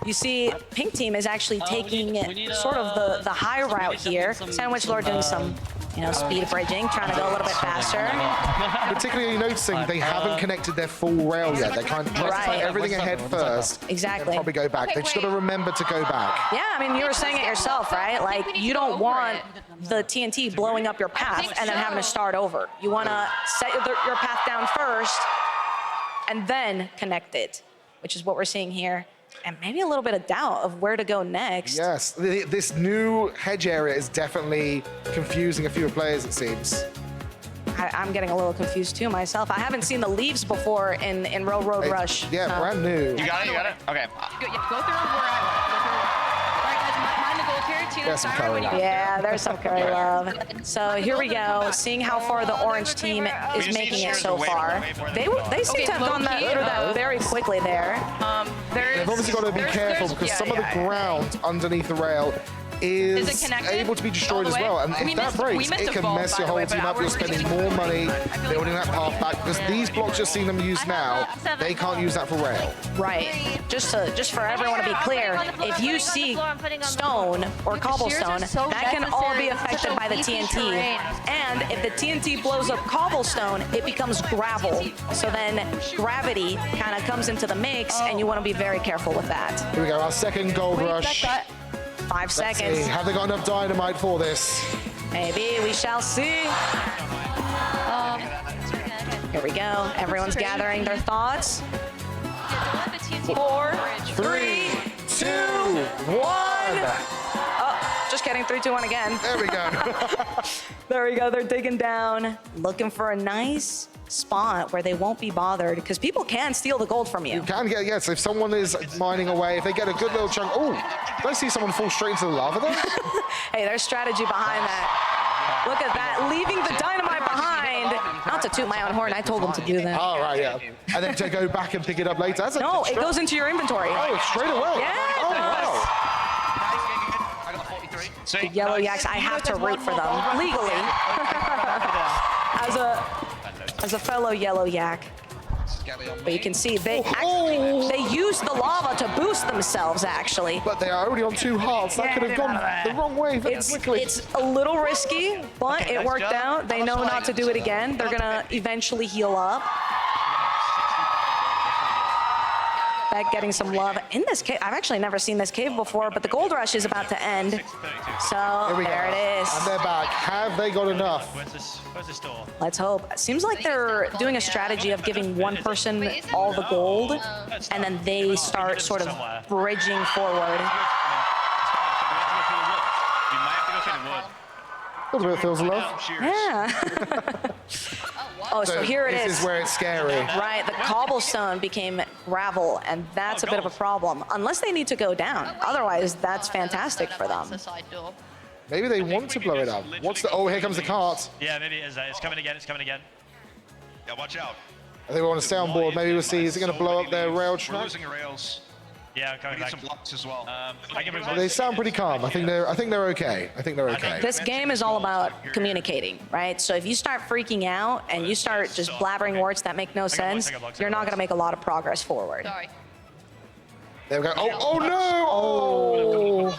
You see, Pink Team is actually taking sort of the high route here. Sandwich Lord doing some, you know, speed bridging, trying to go a little bit faster. Particularly noticing they haven't connected their full rail yet. They're trying to put everything ahead first. Exactly. And probably go back. They've just got to remember to go back. Yeah, I mean, you were saying it yourself, right? Like, you don't want the TNT blowing up your path and then having to start over. You want to set your path down first and then connect it, which is what we're seeing here. And maybe a little bit of doubt of where to go next. Yes, this new hedge area is definitely confusing a few players, it seems. I'm getting a little confused too myself. I haven't seen the leaves before in Road Rush. Yeah, brand new. You got it? Okay. Go through where I was. All right, guys, mind the gold here. There's some curry love. Yeah, there's some curry love. So here we go, seeing how far the orange team is making it so far. They seem to have gone through that very quickly there. They've obviously got to be careful because some of the ground underneath the rail is able to be destroyed as well. And if that breaks, it can mess your whole team up. You're spending more money building that path back because these blocks you're seeing them use now, they can't use that for rail. Right. Just for everyone to be clear, if you see stone or cobblestone, that can all be affected by the TNT. And if the TNT blows up cobblestone, it becomes gravel. So then gravity kind of comes into the mix, and you want to be very careful with that. Here we go, our second gold rush. 5 seconds. Have they got enough dynamite for this? Maybe, we shall see. Here we go. Everyone's gathering their thoughts. 4, 3, 2, 1. Oh, just kidding. 3, 2, 1 again. There we go. There we go. They're digging down, looking for a nice spot where they won't be bothered, because people can steal the gold from you. You can get, yes, if someone is mining away, if they get a good little chunk. Oh, did I see someone fall straight into the lava there? Hey, there's strategy behind that. Look at that, leaving the dynamite behind. Not to toot my own horn, I told them to do that. Oh, right, yeah. And then to go back and pick it up later. That's no, it goes into your inventory. Oh, straight away. Yeah. Oh, wow. The yellow yaks, I have to root for them legally. As a fellow yellow yak. But you can see they use the lava to boost themselves, actually. But they are only on 2 hearts. That could have gone the wrong way very quickly. It's a little risky, but it worked out. They know not to do it again. They're gonna eventually heal up. Beck getting some love in this cave. I've actually never seen this cave before, but the gold rush is about to end. So there it is. And they're back. Have they got enough? Where's this door? Let's hope. Seems like they're doing a strategy of giving one person all the gold, and then they start sort of bridging forward. A little bit feels of love. Yeah. Oh, so here it is. This is where it's scary. Right, the cobblestone became gravel, and that's a bit of a problem. Unless they need to go down. Otherwise, that's fantastic for them. Maybe they want to blow it up. What's the... Oh, here comes the cart. Yeah, maybe it is. It's coming again. It's coming again. Yeah, watch out. I think we want to stay on board. Maybe we'll see. Is it going to blow up their rail track? We're losing rails. Yeah, I'm coming back. Some blocks as well. They sound pretty calm. I think they're okay. I think they're okay. This game is all about communicating, right? So if you start freaking out and you start just blabbering words that make no sense, you're not going to make a lot of progress forward. There we go. Oh no! Oh!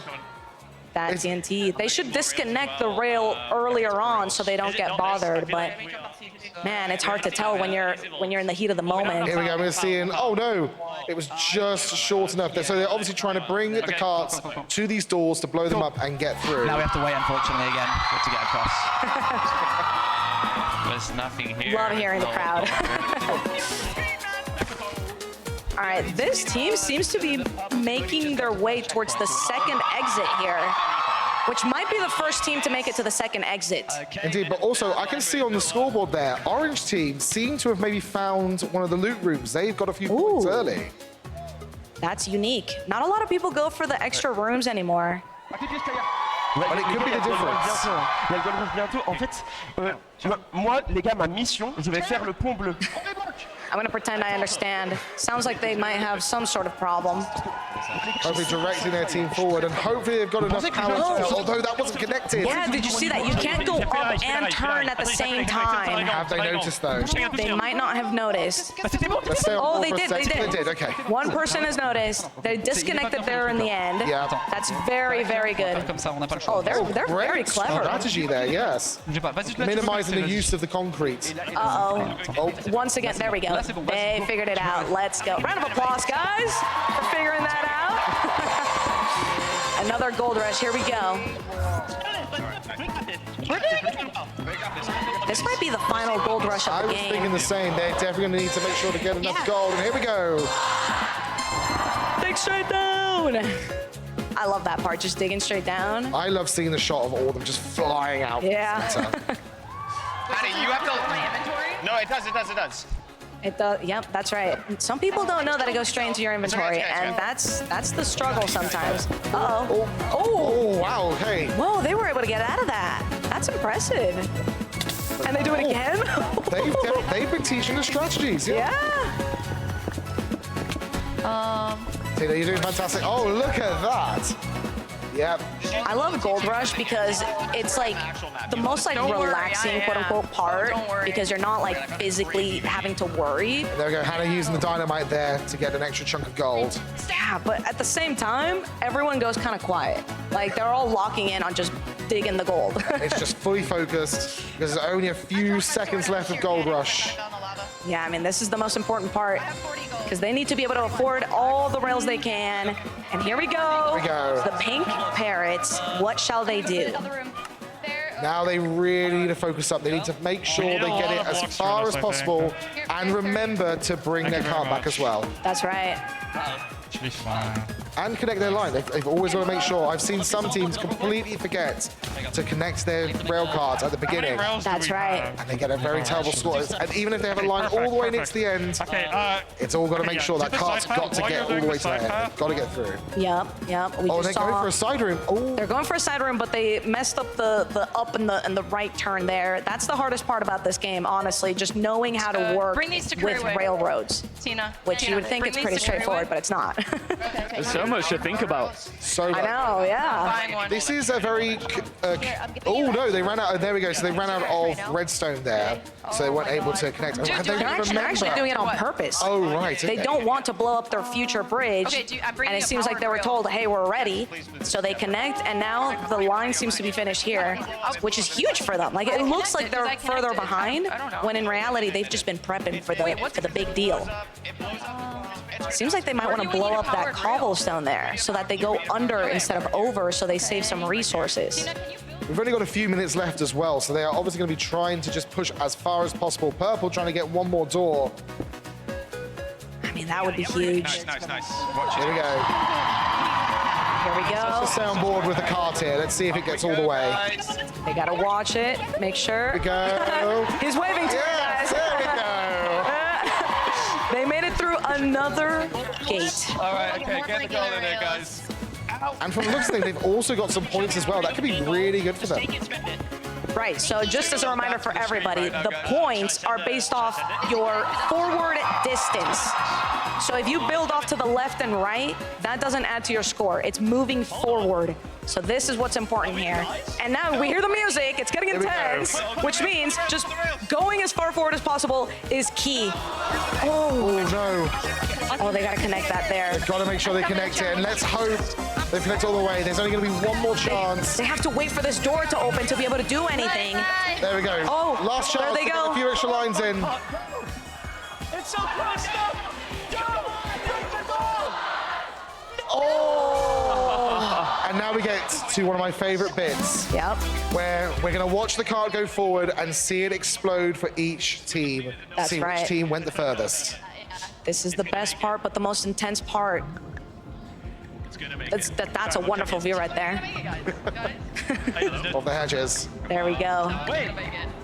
that TNT. They should disconnect the rail earlier on so they don't get bothered, but man, it's hard to tell when you're in the heat of the moment. Here we go, we're seeing, oh no, it was just short enough. So they're obviously trying to bring the carts to these doors to blow them up and get through. Now we have to wait, unfortunately, again, to get across. There's nothing here. Love hearing the crowd. All right, this team seems to be making their way towards the second exit here, which might be the first team to make it to the second exit. Indeed, but also I can see on the scoreboard there, Orange team seem to have maybe found one of the loot rooms. They've got a few points early. That's unique. Not a lot of people go for the extra rooms anymore. But it could be the difference. En fait, moi, les gars, ma mission, je vais faire le pont bleu. I'm gonna pretend I understand. Sounds like they might have some sort of problem. Hopefully directing their team forward, and hopefully they've got enough power, although that wasn't connected. Yeah, did you see that? You can't go up and turn at the same time. Have they noticed though? They might not have noticed. Let's stay on Oh, board they for a did, they second. did. Okay. One person has noticed. They disconnected there in the end. Yeah. That's very, very good. Oh, they're very Great clever. strategy there, yes. Minimizing the use of the concrete. Uh-oh. Once again, there we go. They figured it out. Let's go. Round of applause, guys, for figuring that out. Another gold rush. Here we go. This might be the final gold rush of the game. I was thinking the same. They're definitely going to need to make sure to get enough gold. And here we go. Dig straight down. I love that part, just digging straight down. I love seeing the shot of all of them just flying out. Yeah. Honey, you have to... No, it does. It does. Yep, that's right. Some people don't know that it goes straight into your inventory, and that's the struggle sometimes. Uh-oh. Oh, wow, okay. Whoa, they were able to get out of that. That's impressive. And they do it again? They've been teaching the strategies. Yeah. Tina, you're doing fantastic. Oh, look at that. Yep. I love Gold Rush because it's like the most like relaxing quote unquote part because you're not like physically having to worry. There we go, Hannah using the dynamite there to get an extra chunk of gold. Yeah, but at the same time, everyone goes kind of quiet. Like they're all locking in on just digging the gold. It's just fully focused because there's only a few seconds left of Gold Rush. Yeah, I mean, this is the most important part because they need to be able to afford all the rails they can. And here we go. Here we go. The pink parrots, what shall they do? Now they really need to focus up. They need to make sure they get it as far as possible and remember to bring their cart back as well. That's right. Should be fine. And connect their line. They've always got to make sure. I've seen some teams completely forget to connect their rail cards at the beginning. That's right. And they get a very terrible score. And even if they have a line all the way near to the end, it's all got to make sure that cart's got to get all the way to the end. They've got to get through. Yep. We Oh, just they're saw going for a side room. Oh. They're going for a side room, but they messed up the up and the right turn there. That's the hardest part about this game, honestly, just knowing how to work with railroads. Tina. Which you would think it's pretty straightforward, but it's not. There's so much to think about. So I know, yeah. This is a very... oh, no, they ran out... There we go. So they ran out of redstone there, so they weren't able to connect. They're actually doing it on purpose. Oh, right. They don't want to blow up their future bridge. And it seems like they were told, hey, we're ready. So they connect, and now the line seems to be finished here, which is huge for them. Like, it looks like they're further behind, when in reality, they've just been prepping for the big deal. Seems like they might want to blow up that cobblestone there so that they go under instead of over so they save some resources. We've only got a few minutes left as well, so they are obviously going to be trying to just push as far as possible. Purple trying to get one more door. I mean, that would be huge. Nice. Here we go. Here we go. Let's stay on board with the cart here. Let's see if it gets all the way. They got to watch it, make sure. Here we go. He's waving to you guys. There we go. They made it through another gate. All right, okay, get the goal in there, guys. And from the looks of things, they've also got some points as well. That could be really good for them. Right, so just as a reminder for everybody, the points are based off your forward distance. So if you build off to the left and right, that doesn't add to your score. It's moving forward So this is what's important here. And now we hear the music, it's getting intense, which means just going as far forward as possible is key. Oh no. Oh, they gotta connect that there. They've got to make sure they connect it, and let's hope they connect all the way. There's only going to be one more chance. They have to wait for this door to open to be able to do anything. There we go. Oh, last chance there they to go. get a few extra lines in. It's so close. Oh! And now we get to one of my favorite bits. Yep. Where we're going to watch the card go forward and see it explode for each team. That's see right. which team went the furthest. This is the best part, but the most intense part. That's a wonderful view right there. Of the hedges. There we go. Wait,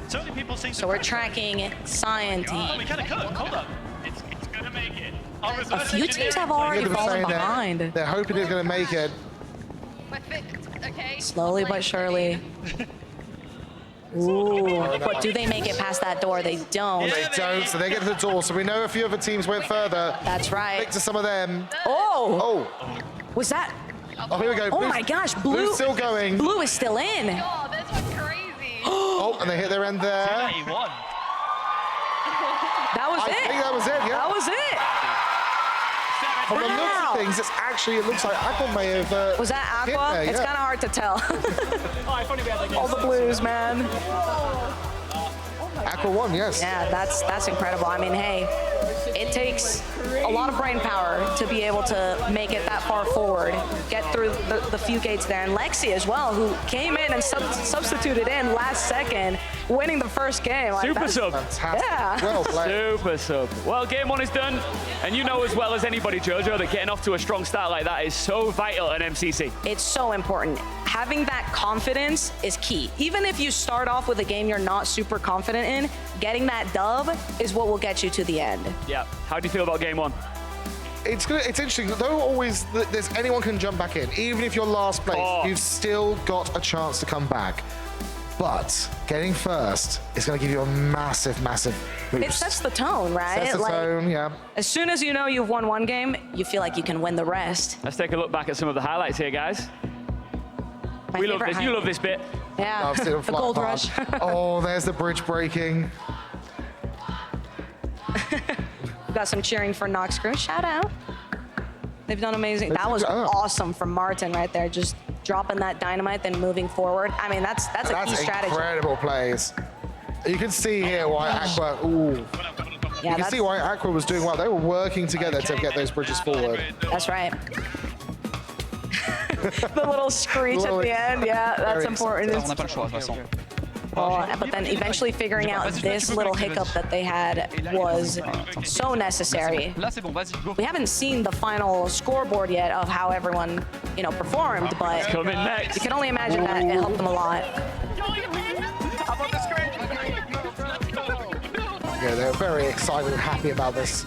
so many people think So we're tracking Cyan team. we kind of could. Hold up. It's going to make it. A few teams have already Look at them fallen saying that behind. They're hoping it's going to make it. Slowly but surely. Ooh, but do they make it past that door? They don't. They don't, so they get to the door. So we know a few other teams went further. That's right. Stick to some of them. Oh! Oh! Was that? Oh, here we go. Oh Blue's- my gosh, Blue. Blue's still going. Blue is still in. Oh, this one's crazy. Oh, and they hit their end there. Yeah, he won. That was I it. think that was it, yeah. That was it. From the looks Wow. of things, it looks like Aqua may have. Was that hit Aqua? there, It's yeah. kind of hard to tell. All the blues, man. Aqua won, yes. Yeah, that's incredible. I mean, hey, it takes a lot of brain power to be able to make it that far forward, get through the few gates there. And Lexi as well, who came in and substituted in last second, winning the first game. Like, Super that's- sub. Fantastic. Yeah. Well played. Super sub. Well, game one is done. And you know as well as anybody, Jojo, that getting off to a strong start like that is so vital at MCC. It's so important. Having that confidence is key. Even if you start off with a game you're not super confident in, getting that dub is what will get you to the end. Yeah. How do you feel about game one? It's interesting. Though always, there's anyone can jump back in. Even if you're last place, you've still got a chance to come back. But getting first is going to give you a massive, massive boost. It sets the tone, right? Sets the tone, yeah. As soon as you know you've won one game, you feel like you can win the rest. Let's take a look back at some of the highlights here, guys. We love this. You love this bit. Yeah, I've seen them the fly gold past. rush. Oh, there's the bridge breaking. We've got some cheering for Nox Crew. Shout out. They've done amazing. That was awesome from Martin right there. Just dropping that dynamite, then moving forward. I mean, that's a key strategy. Incredible plays. You can see here why Aqua. Ooh. Yeah, you can see why Aqua was doing well. They were working together to get those bridges forward. That's right. The little screech at the end. Yeah, that's important. Oh, but then eventually figuring out this little hiccup that they had was so necessary. We haven't seen the final scoreboard yet of how everyone, performed, but coming next. You can only imagine that it helped them a lot. Yeah, they're very excited and happy about this.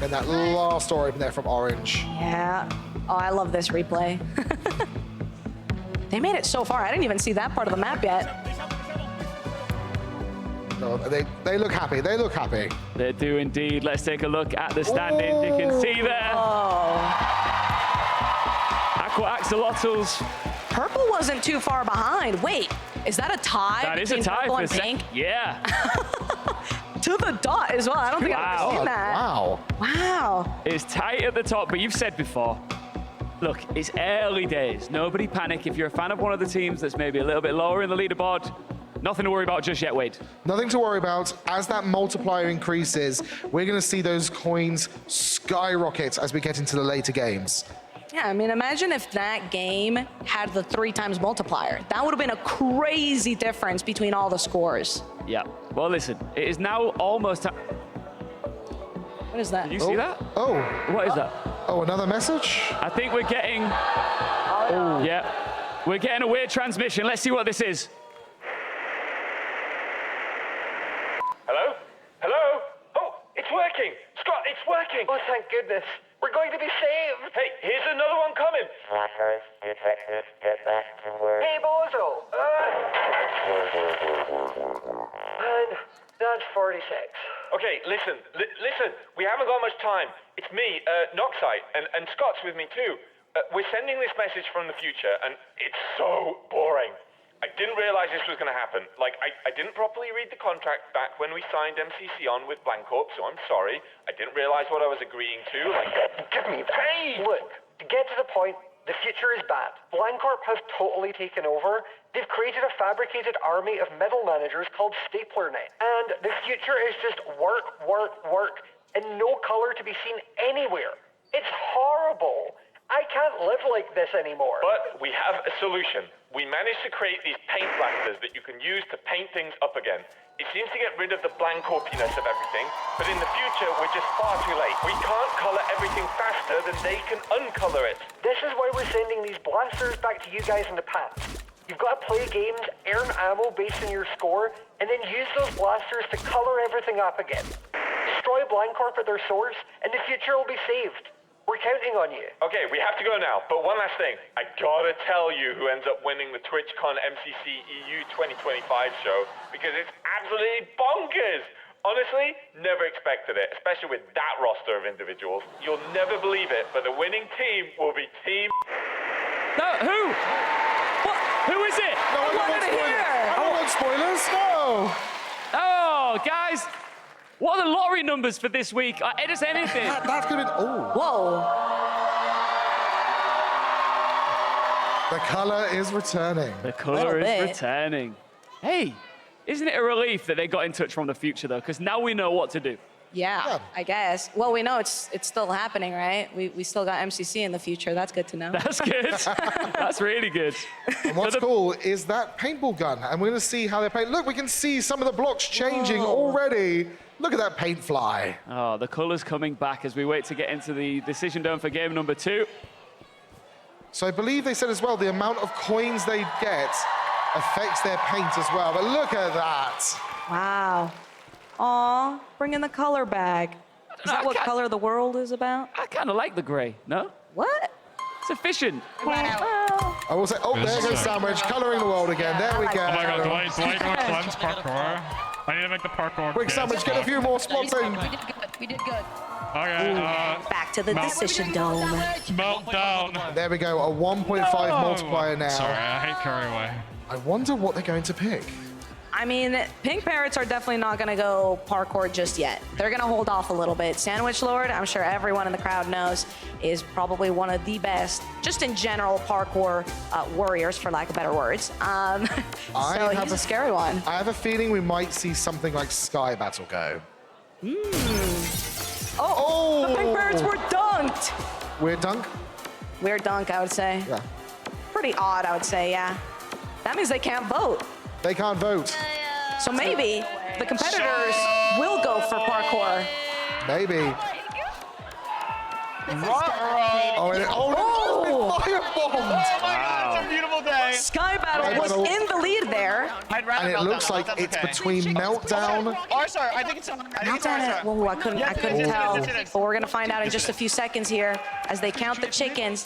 And that last story open there from Orange. Yeah. Oh, I love this replay. They made it so far. I didn't even see that part of the map yet. No, they look happy. They look happy. They do indeed. Let's take a look at the standings. You can see there. Aqua Axolotls. Purple wasn't too far behind. Wait, is that a tie? That is a between tie purple for and pink? Yeah. To the dot as well. I don't think I've ever seen that. Wow. Wow. It's tight at the top, but you've said before, look, it's early days. Nobody panic. If you're a fan of one of the teams that's maybe a little bit lower in the leaderboard, nothing to worry about just yet, Wade. Nothing to worry about. As that multiplier increases, we're going to see those coins skyrocket as we get into the later games. Yeah, I mean, imagine if that game had the 3 times multiplier. That would have been a crazy difference between all the scores. Yeah. Well, listen, it is now almost time. What is that? Did you see that? Oh. What is that? Oh, another message? I think we're getting... Oh, yeah. We're getting a weird transmission. Let's see what this is. Hello? Hello? Oh, it's working! Scott, it's working! Oh, thank goodness. We're going to be saved! Hey, here's another one coming! Hey, Bozo! And that's 46. Okay, listen, listen. We haven't got much time. It's me, Noxite, and Scott's with me too. We're sending this message from the future, and it's so boring. I didn't realize this was going to happen. Like, I didn't properly read the contract back when we signed MCC on with Blancorp, so I'm sorry. I didn't realize what I was agreeing to. Like, give me pain! Look, to get to the point, the future is bad. Blancorp has totally taken over. They've created a fabricated army of middle managers called StaplerNet. And the future is just work, work, work, and no color to be seen anywhere. It's horrible. I can't live like this anymore. But we have a solution. We managed to create these paint blasters that you can use to paint things up again. It seems to get rid of the Blancorpiness of everything, but in the future, we're just far too late. We can't color everything faster than they can uncolor it. This is why we're sending these blasters back to you guys in the past. You've got to play games, earn ammo based on your score, and then use those blasters to color everything up again. Destroy Blancorp at their source, and the future will be saved. We're counting on you. Okay, we have to go now, but one last thing. I gotta tell you who ends up winning the TwitchCon MCC EU 2025 show, because it's absolutely bonkers. Honestly, never expected it, especially with that roster of individuals. You'll never believe it, but the winning team will be Team... No, who? What? Who is it? No, I wanted to hear. I don't want spoilers. No. Oh, guys. What are the lottery numbers for this week? Just anything. That's good. Oh. Whoa. The color is returning. The color is returning. Hey, isn't it a relief that they got in touch from the future, though? Because now we know what to do. Yeah, I guess. Well, we know it's still happening, right? We still got MCC in the future. That's good to know. That's good. That's really good. And what's cool is that paintball gun, and we're going to see how they paint. Look, we can see some of the blocks changing already. Look at that paint fly. Oh, the color's coming back as we wait to get into the decision dome for game number 2. So I believe they said as well the amount of coins they get affects their paint as well. But look at that. Wow. Aw, bring in the color bag. Is that what color the world is about? I kind of like the gray, no? What? It's efficient. I will say, oh, there goes Sandwich, coloring the world again. There we go. Oh my god, do I go cleanse parkour? I need to make the parkour. Quick, Sandwich, get a few more spots in. We did good. Okay, back to the decision dome. Meltdown. There we go, a 1.5 multiplier now. Sorry, I hate carry away. I wonder what they're going to pick. I mean, Pink Parrots are definitely not going to go parkour just yet. They're going to hold off a little bit. Sandwich Lord, I'm sure everyone in the crowd knows, is probably one of the best, just in general, parkour warriors, for lack of better words. So he's a scary one. I have a feeling we might see something like Sky Battle go. Oh, the Pink Parrots were dunked. Weird dunk? Weird dunk, I would say. Yeah. Pretty odd, I would say, yeah. That means they can't vote. They can't vote. So maybe the competitors will go for parkour. Maybe. Oh, firebombed. Oh my god, it's a beautiful day. Sky Battle was in the lead there. And it looks like it's between Meltdown. Oh, sorry, I think it's Meltdown. Whoa, I couldn't tell. But we're gonna find out in just a few seconds here as they count the chickens.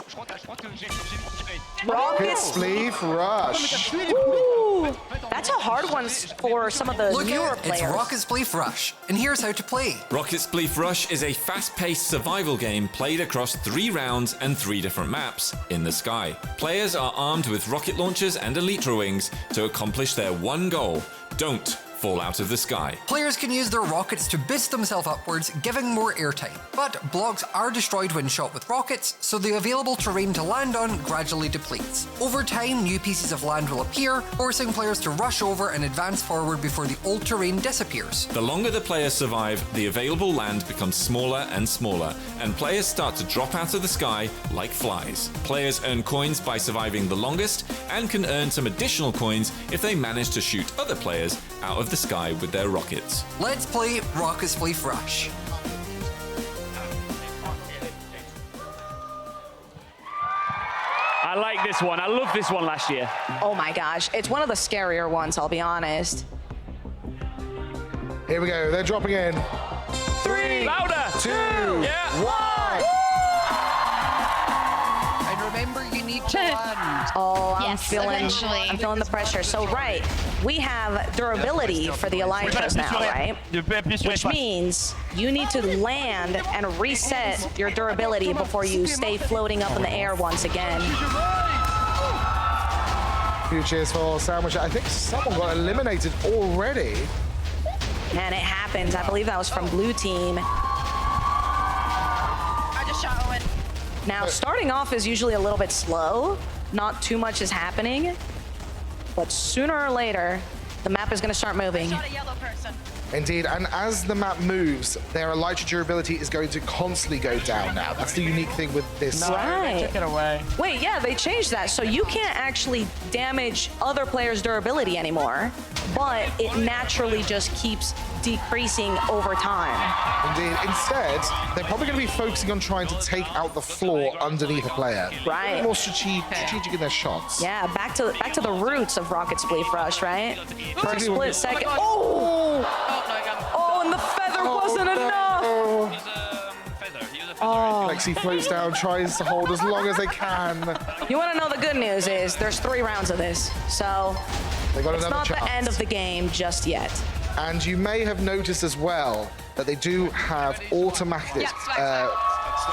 Rocket Spleef Rush. Ooh, that's a hard one for some of the newer players. It's Rocket Spleef Rush, and here's how to play. Rocket Spleef Rush is a fast-paced survival game played across 3 rounds and 3 different maps in the sky. Players are armed with rocket launchers and elytra wings to accomplish their one goal: don't fall out of the sky. Players can use their rockets to boost themselves upwards, giving more airtime. But blocks are destroyed when shot with rockets, so the available terrain to land on gradually depletes. Over time, new pieces of land will appear, forcing players to rush over and advance forward before the old terrain disappears. The longer the players survive, the available land becomes smaller and smaller, and players start to drop out of the sky like flies. Players earn coins by surviving the longest, and can earn some additional coins if they manage to shoot other players out of the sky with their rockets. Let's play Rocket Spleef Rush. I like this one. I love this one last year. Oh my gosh, it's one of the scarier ones, I'll be honest. Here we go, they're dropping in. 3, louder, 2, yeah. 1. And remember, you need to land. Oh, Yes, eventually. I'm feeling the pressure. So, right, we have durability for the Elytras now, right? Which means you need to land and reset your durability before you stay floating up in the air once again. Few cheers for Sandwich. I think someone got eliminated already. And it happens. I believe that was from blue team. I just shot Owen. Now, starting off is usually a little bit slow. Not too much is happening. But sooner or later, the map is going to start moving. Shot a yellow person. Indeed, and as the map moves, their Elytra durability is going to constantly go down now. That's the unique thing with this. Right. They took it away. Wait, yeah, they changed that. So you can't actually damage other players' durability anymore, but it naturally just keeps decreasing over time. Indeed. Instead, they're probably going to be focusing on trying to take out the floor underneath a player. Right. More strategic in their shots. Yeah, back to the roots of Rocket Spleef Rush, right? For a split second. Oh! Oh, and the feather wasn't enough! Oh. Lexi floats down, tries to hold as long as they can. You want to know the good news is there's 3 rounds of this, so They got it's another not chance. the end of the game just yet. And you may have noticed as well that they do have automatic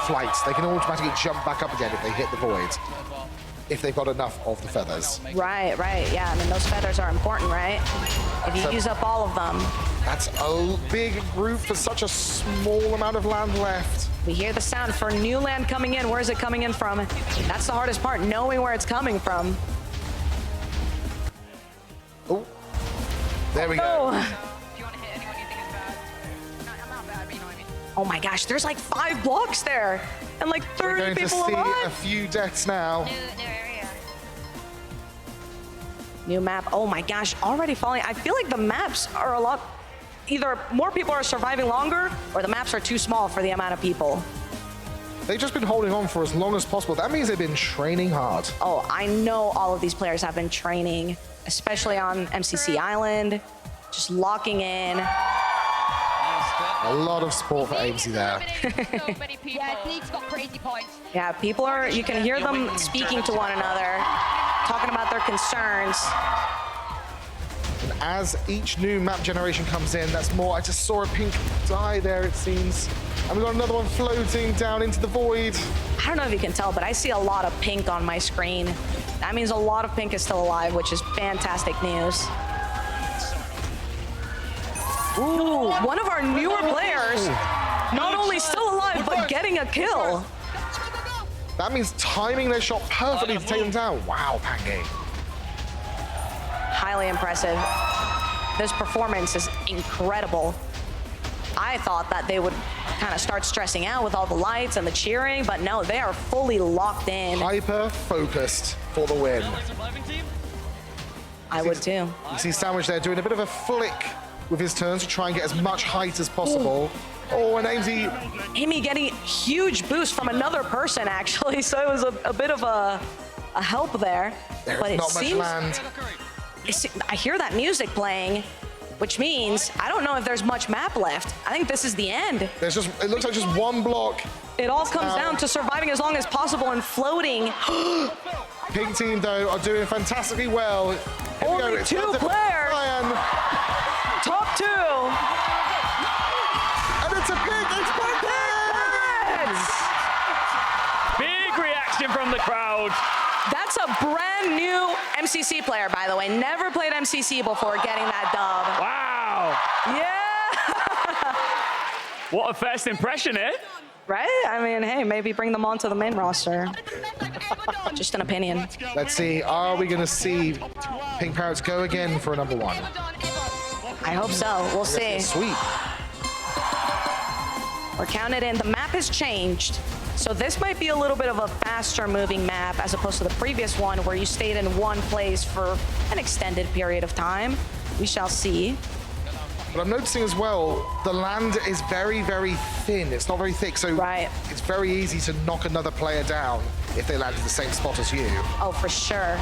flights. They can automatically jump back up again if they hit the void, if they've got enough of the feathers. Right, yeah. I mean, those feathers are important, right? If you use up all of them. That's a big group for such a small amount of land left. We hear the sound for new land coming in. Where is it coming in from? That's the hardest part, knowing where it's coming from. Oh, there we go. Oh my gosh, there's like 5 blocks there, and like 30 We're going to people see alive. a few deaths now. New map. Oh my gosh, already falling. I feel like the maps are a lot. Either more people are surviving longer, or the maps are too small for the amount of people. They've just been holding on for as long as possible. That means they've been training hard. Oh, I know all of these players have been training, especially on MCC Island, just locking in. A lot of support for AMC there. Yeah, Deek's got crazy points. Yeah, people are, you can hear them speaking to one another, talking about their concerns. And as each new map generation comes in, that's more. I just saw a pink dye there, it seems. And we've got another one floating down into the void. I don't know if you can tell, but I see a lot of pink on my screen. That means a lot of pink is still alive, which is fantastic news. Ooh, one of our newer players, not only still alive, but getting a kill. That means timing their shot perfectly to take them down. Wow, Pange. Highly impressive. This performance is incredible. I thought that they would kind of start stressing out with all the lights and the cheering, but no, they are fully locked in. Hyper-focused for the win. I would too. You see Sandwich there doing a bit of a flick with his turns to try and get as much height as possible. Oh, and Amy getting huge boost from another person, actually, so it was a bit of a help there. There's but it not much seems, land. I hear that music playing, which means I don't know if there's much map left. I think this is the end. There's just, it looks like just one block. It all comes down to surviving as long as possible and floating. Pink team, though, are doing fantastically well. Only 2 players. Top 2. And it's a pink. It's Big reaction from the crowd. That's a brand new MCC player, by the way. Never played MCC before getting that dub. Wow. Yeah. What a first impression, eh? Right? I mean, hey, maybe bring them onto the main roster. Just an opinion. Let's see. Are we going to see Pink Parrots go again for a number 1? I hope so. We'll see. Sweet. We're counted in. The map has changed. So this might be a little bit of a faster moving map as opposed to the previous one where you stayed in one place for an extended period of time. We shall see. But I'm noticing as well, the land is very, very thin. It's not very thick, so it's very easy to knock another player down if they land in the same spot as you. Oh, for sure.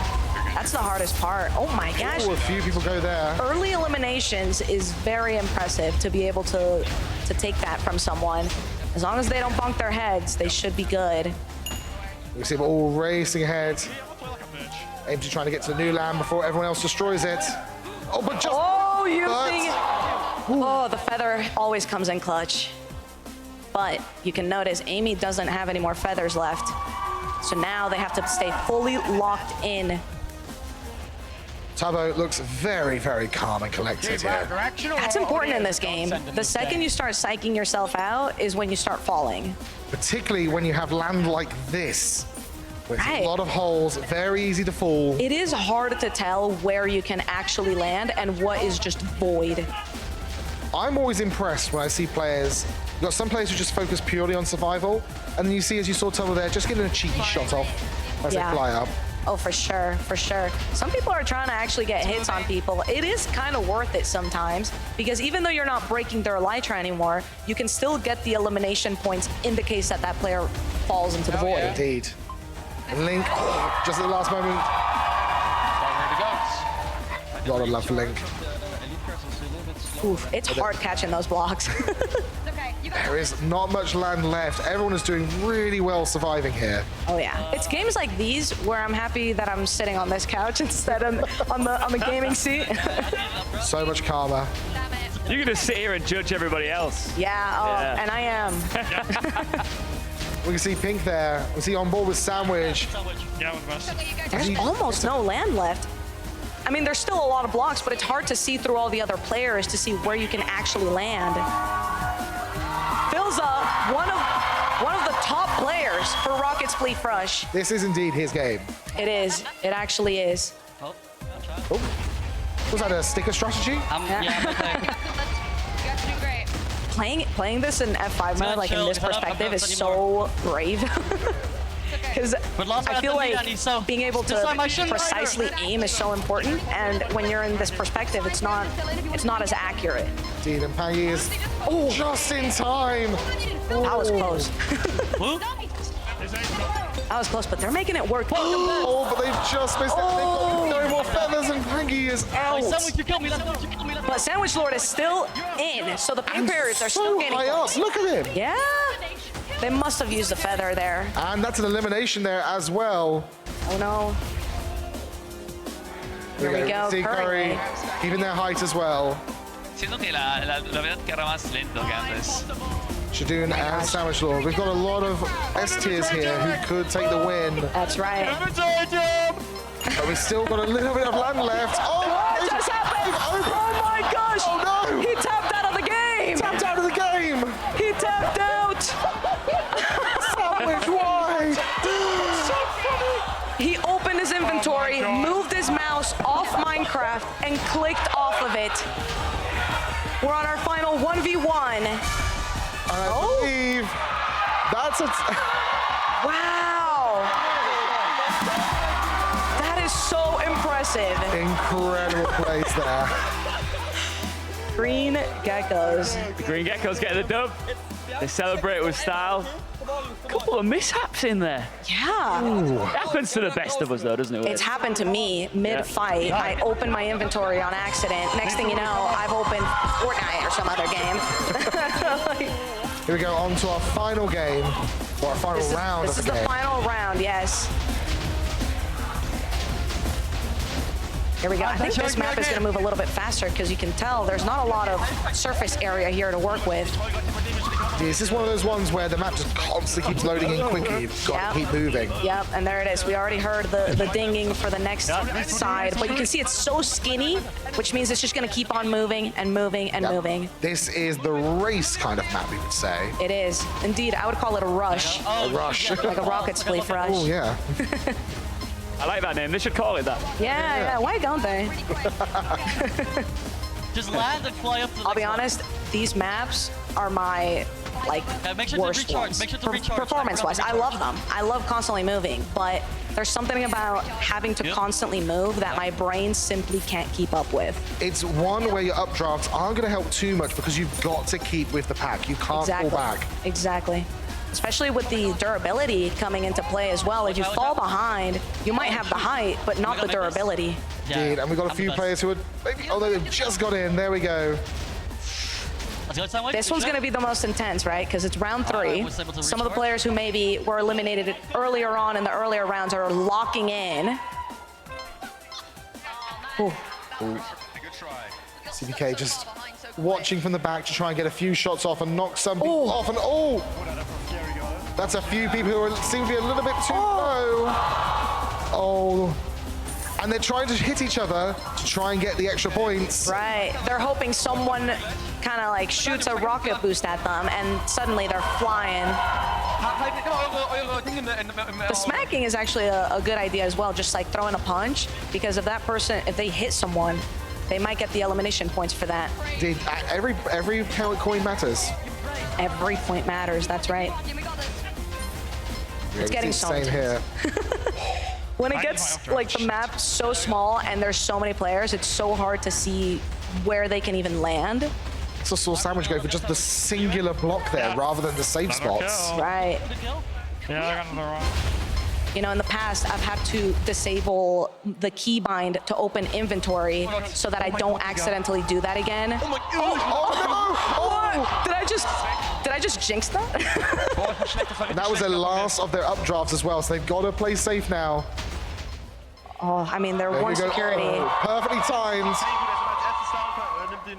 That's the hardest part. Oh my gosh. Oh, a few people go there. Early eliminations is very impressive to be able to take that from someone. As long as they don't bonk their heads, they should be good. We see them all racing ahead. MG trying to get to the new land before everyone else destroys it. Oh, but just... Oh, oh, the feather always comes in clutch. But you can notice Amy doesn't have any more feathers left. So now they have to stay fully locked in. Tubbo looks very, very calm and collected here. That's important in this game. The second you start psyching yourself out is when you start falling. Particularly when you have land like this. With a lot of holes, very easy to fall. It is hard to tell where you can actually land and what is just void. I'm always impressed when I see players. You've got some players who just focus purely on survival, and then you see, as you saw Tubbo there, just getting a cheeky shot off as they fly up. Oh, for sure, for sure. Some people are trying to actually get hits on people. It is kind of worth it sometimes, because even though you're not breaking their elytra anymore, you can still get the elimination points in the case that that player falls into the void. Indeed. Link, just at the last moment. Gotta love Link. Oof, it's hard catching those blocks. There is not much land left. Everyone is doing really well surviving here. Oh yeah, it's games like these where I'm happy that I'm sitting on this couch instead of on the gaming seat. So much karma. You're gonna sit here and judge everybody else. Yeah, and I am. We can see Pink there. We see on board with Sandwich. There's almost no land left. I mean, there's still a lot of blocks, but it's hard to see through all the other players to see where you can actually land. Philza, one of the top players for Rocket Spleef Rush. This is indeed his game. It is. It actually is. Oh. Was that a sticker strategy? Playing this in F5 mode, like in this perspective, is so brave. Because I feel like being able to precisely aim is so important, and when you're in this perspective, it's not as accurate. Indeed, and Pangy is just in time. That was close. That was close, but they're making it work. Oh, but they've just missed it. They've got no more feathers, and Pangy is out. But Sandwich Lord is still in, so the pink barriers are still getting high up. Look at him. Yeah. They must have used the feather there. And that's an elimination there as well. Oh no. Here we go. See Curry keeping their height as well. Siento que la verdad que era más lento que antes. Shadoon and Sandwich Lord. We've got a lot of S tiers here who could take the win. That's right. But we've still got a little bit of land left. Oh, what just happened? Oh my gosh! Oh no! He tapped out of the game! Tapped out of the game! He tapped out! Sandwich wide! He opened his inventory, moved his mouse off Minecraft, and clicked off of it. We're on our final 1v1. I believe that's a... Wow! That is so impressive. Incredible plays there. Green Geckos. The Green Geckos get the dub. They celebrate with style. A couple of mishaps in there. Yeah. It happens to the best of us, though, doesn't it? It's happened to me mid-fight. Yeah. I opened my inventory on accident. Next thing you know, I've opened Fortnite or some other game. Here we go, on to our final game, or our final round of the game. This is the final round, yes. Here we go. I think this map is going to move a little bit faster because you can tell there's not a lot of surface area here to work with. This is one of those ones where the map just constantly keeps loading in quickly. You've got to keep moving. Yep, and there it is. We already heard the dinging for the next side, but you can see it's so skinny, which means it's just going to keep on moving and moving and moving. This is the race kind of map, we would say. It is. Indeed, I would call it a rush. A rush. Like a Rocket Spleef rush. Oh, yeah. I like that name. They should call it that. Yeah. Why don't they? Just land and fly up to the I'll be honest, these maps are my worst ones. Performance-wise, I love them. I love constantly moving, but there's something about having to constantly move that my brain simply can't keep up with. It's one where your updrafts aren't going to help too much because you've got to keep with the pack. You can't fall back. Exactly. Especially with the durability coming into play as well. If you fall behind, you might have the height, but not the durability. Indeed, and we've got a few players who are maybe, although they've just got in. There we go. This one's going to be the most intense, right? Because it's round 3. Some of the players who maybe were eliminated earlier on in the earlier rounds are locking in. Ooh. CBK just watching from the back to try and get a few shots off and knock some people off. And that's a few people who seem to be a little bit too low. Oh. And they're trying to hit each other to try and get the extra points. Right. They're hoping someone kind of like shoots a rocket boost at them and suddenly they're flying. The smacking is actually a good idea as well, just like throwing a punch, because if that person, if they hit someone, they might get the elimination points for that. Dude, every coin matters. Every point matters, that's right. It's getting same here. When it gets like the map so small and there's so many players, it's so hard to see where they can even land. So saw Sandwich go for just the singular block there rather than the safe spots. Right. Yeah, I got another one. You know, in the past, I've had to disable the keybind to open inventory so that I don't accidentally do that again. Oh no! Did I just jinx that? And that was the last of their updrafts as well, so they've got to play safe now. Oh, I mean, they're one security. Perfectly timed.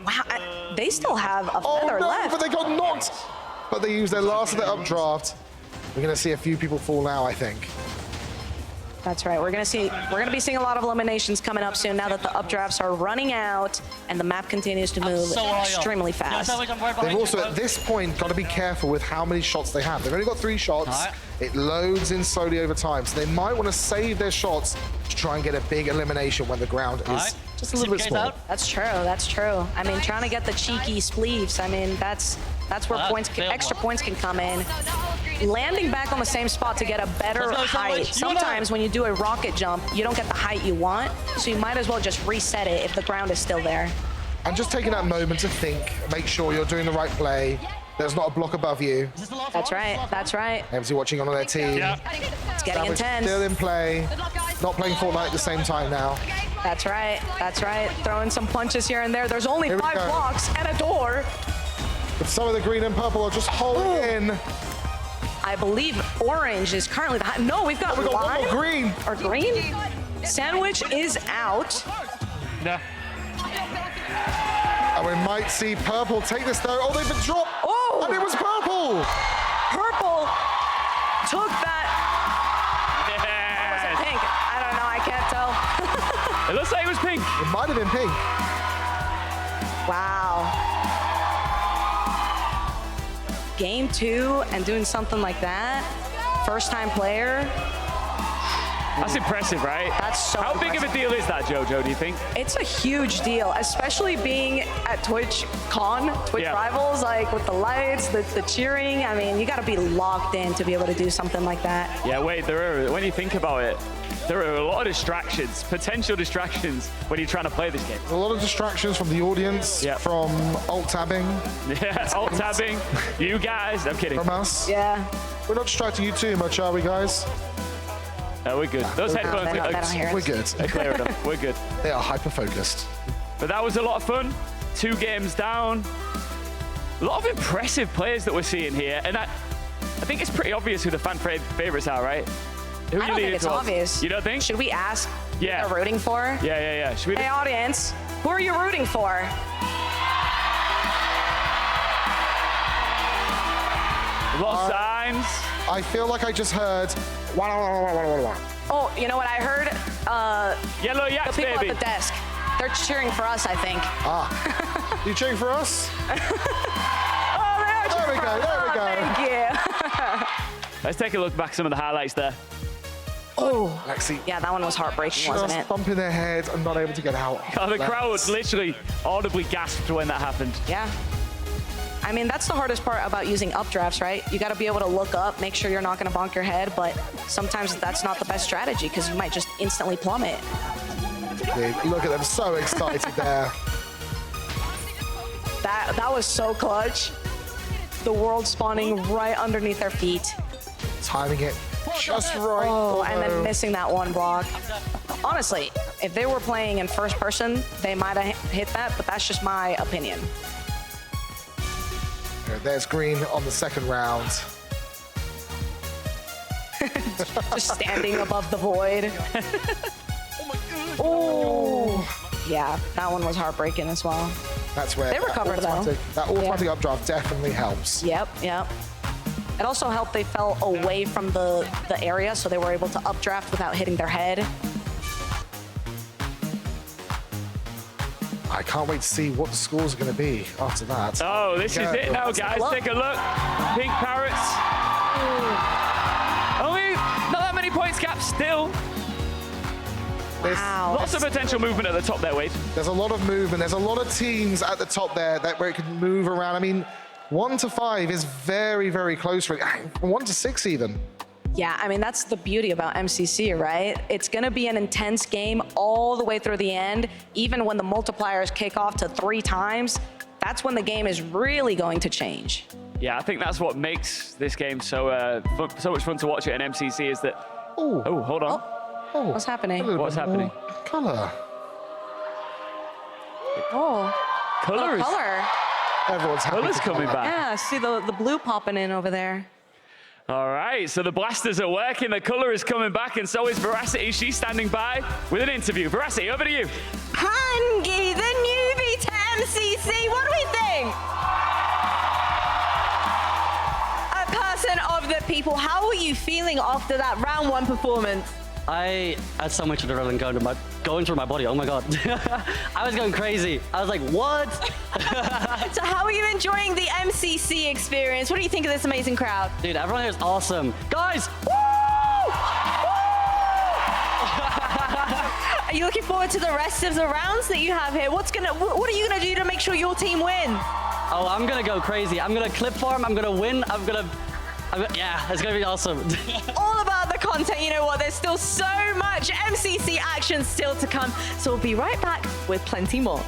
Wow, they still have a feather left. But they got knocked. But they used their last of their updraft. We're going to see a few people fall now, I think. That's right. We're gonna be seeing a lot of eliminations coming up soon now that the updrafts are running out and the map continues to move extremely fast. They've also at this point got to be careful with how many shots they have. They've only got 3 shots. It loads in slowly over time, so they might want to save their shots to try and get a big elimination when the ground is just a little bit small. That's true. That's true. I mean, trying to get the cheeky spleefs. I mean, that's where extra points can come in. Landing back on the same spot to get a better height. Sometimes when you do a rocket jump, you don't get the height you want, so you might as well just reset it if the ground is still there. And just taking that moment to think, make sure you're doing the right play. There's not a block above you. That's right. That's right. MC watching on their team. It's getting intense. Still in play. Not playing Fortnite at the same time now. That's right. That's right. Throwing some punches here and there. There's only 5 blocks and a door. But some of the green and purple are just holding in. I believe orange is currently the high. No, we've got one lime. more green. Or green. Sandwich is out. No. And we might see purple take this though. Oh, they've been dropped. Oh! And it was purple. Purple took that. Or was it pink? I don't know. I can't tell. It looks like it was pink. It might have been pink. Wow. Game 2 and doing something like that. First time player. That's impressive, right? That's so How big of a deal is that, Jojo, do you think? It's a huge deal, especially being at TwitchCon, Twitch Rivals, like with the lights, the cheering. I mean, you got to be locked in to be able to do something like that. Yeah, wait, when you think about it, there are a lot of distractions, potential distractions when you're trying to play this game. A lot of distractions from the audience, from alt-tabbing. Yeah, alt-tabbing. You guys, I'm kidding. From us. Yeah. We're not distracting you too much, are we, guys? We're good. Those headphones we're good. They're clear enough. We're good. They are hyper-focused. But that was a lot of fun. 2 games down. A lot of impressive players that we're seeing here. And I think it's pretty obvious who the fan favorites are, right? Who I don't think it's obvious. You don't think? Should we ask who they're rooting for? Yeah. Should we Hey, audience, who are you rooting for? A lot of signs. I feel like I just heard. Oh, you know what I heard? Yellow Yaks, the people baby. at the desk. They're cheering for us, I think. Ah. You cheering for us? Oh, they are cheering There we go. There we go. Thank you. Let's take a look back at some of the highlights there. Oh, Lexi. Yeah, that one was heartbreaking, wasn't Just it? bumping their head and not able to get out. Oh, the crowd literally audibly gasped when that happened. Yeah. I mean, that's the hardest part about using updrafts, right? You got to be able to look up, make sure you're not going to bonk your head, but sometimes that's not the best strategy because you might just instantly plummet. Dude, look at them, so excited there. That was so clutch. The world spawning right underneath their feet. Timing it just right. Oh, and then missing that one block. Honestly, if they were playing in first person, they might have hit that, but that's just my opinion. there's green on the second round. Just standing above the void. Oh, yeah, that one was heartbreaking as well. That's where they recovered though. That automatic updraft definitely helps. Yep. It also helped they fell away from the area, so they were able to updraft without hitting their head. I can't wait to see what the scores are going to be after that. Oh, this is it now, guys. Take a look. Pink Parrots. Only not that many points gap still. Wow. Lots of potential movement at the top there, Wade. There's a lot of movement. There's a lot of teams at the top there where it can move around. I mean, 1 to 5 is very, very close. 1 to 6 even. Yeah, I mean, that's the beauty about MCC, right? It's going to be an intense game all the way through the end. Even when the multipliers kick off to 3 times, that's when the game is really going to change. Yeah, I think that's what makes this game so much fun to watch at an MCC is that... Oh, hold on. Oh, what's happening? What's happening? Color. Oh. Color. Everyone's happy. Color's coming back. Yeah, see the blue popping in over there. All right, so the blasters are working, the color is coming back, and so is Veracity. She's standing by with an interview. Veracity, over to you. Hangi, the newbie to MCC, what do we think? A person of the people, how are you feeling after that round 1 performance? I had so much adrenaline going through my body. Oh my God. I was going crazy. I was like, what? So how are you enjoying the MCC experience? What do you think of this amazing crowd? Dude, everyone here is awesome. Guys, woo! Are you looking forward to the rest of the rounds that you have here? What are you gonna do to make sure your team wins? Oh, I'm gonna go crazy. I'm gonna clip farm, I'm gonna win, yeah, it's gonna be awesome. All about the content, you know what? There's still so much MCC action still to come. So we'll be right back with plenty more.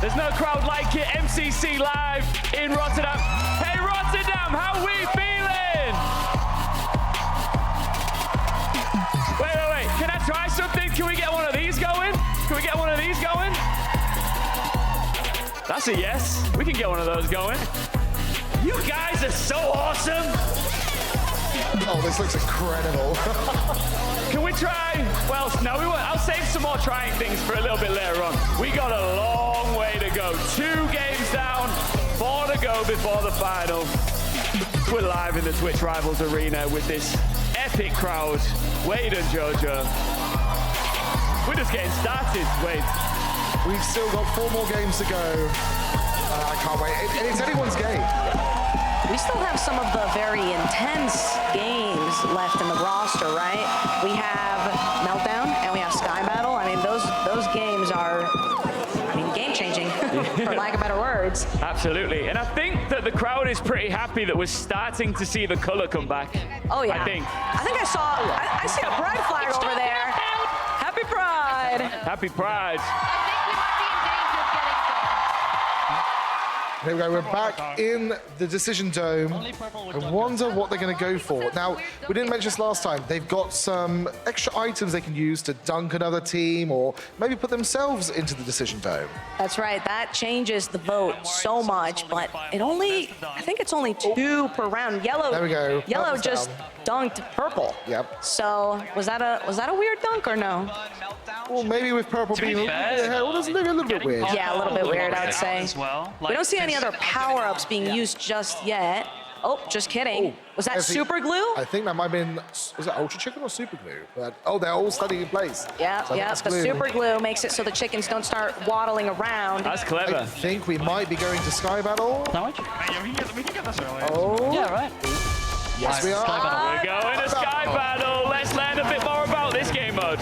There's no crowd like it. MCC live in Rotterdam. Hey, Rotterdam, how we feeling? Wait. Can I try something? Can we get one of these going? Can we get one of these going? That's a yes. We can get one of those going. You guys are so awesome. Oh, this looks incredible. Can we try? Well, no, we won't. I'll save some more trying things for a little bit later on. We got a long way to go. 2 games down, 4 to go before the final. We're live in the Twitch Rivals Arena with this epic crowd. Wade and Jojo. We're just getting started, Wade. We've still got 4 more games to go. I can't wait. It's anyone's game. We still have some of the very intense games left in the roster, right? We have Meltdown and we have Sky Battle. I mean, those games are, game-changing, for lack of better words. Absolutely. And I think that the crowd is pretty happy that we're starting to see the color come back. Oh, yeah. I think I see a pride flag over there. Happy Pride. Happy Pride. There we go, we're back in the Decision Dome. I wonder what they're going to go for. Now, we didn't mention this last time. They've got some extra items they can use to dunk another team or maybe put themselves into the Decision Dome. That's right. That changes the vote so much, but I think it's only 2 per round. Yellow. There we go. Yellow Purple's just down. dunked purple. Yep. So was that a weird dunk or no? Well, maybe with purple being a little bit weird. Yeah, a little bit weird, I'd say. As well. We don't see any other power-ups being used just yet. Oh, just kidding. Was that super glue? I think that might have been, was it Ultra Chicken or Super Glue? But, they're all studying in place. Yeah, so the super glue makes it so the chickens don't start waddling around. That's clever. I think we might be going to Sky Battle. Sandwich? We can get this early. Oh. Yeah, right. Yes, we are. We're going to Sky Battle. Let's learn a bit more about this game mode.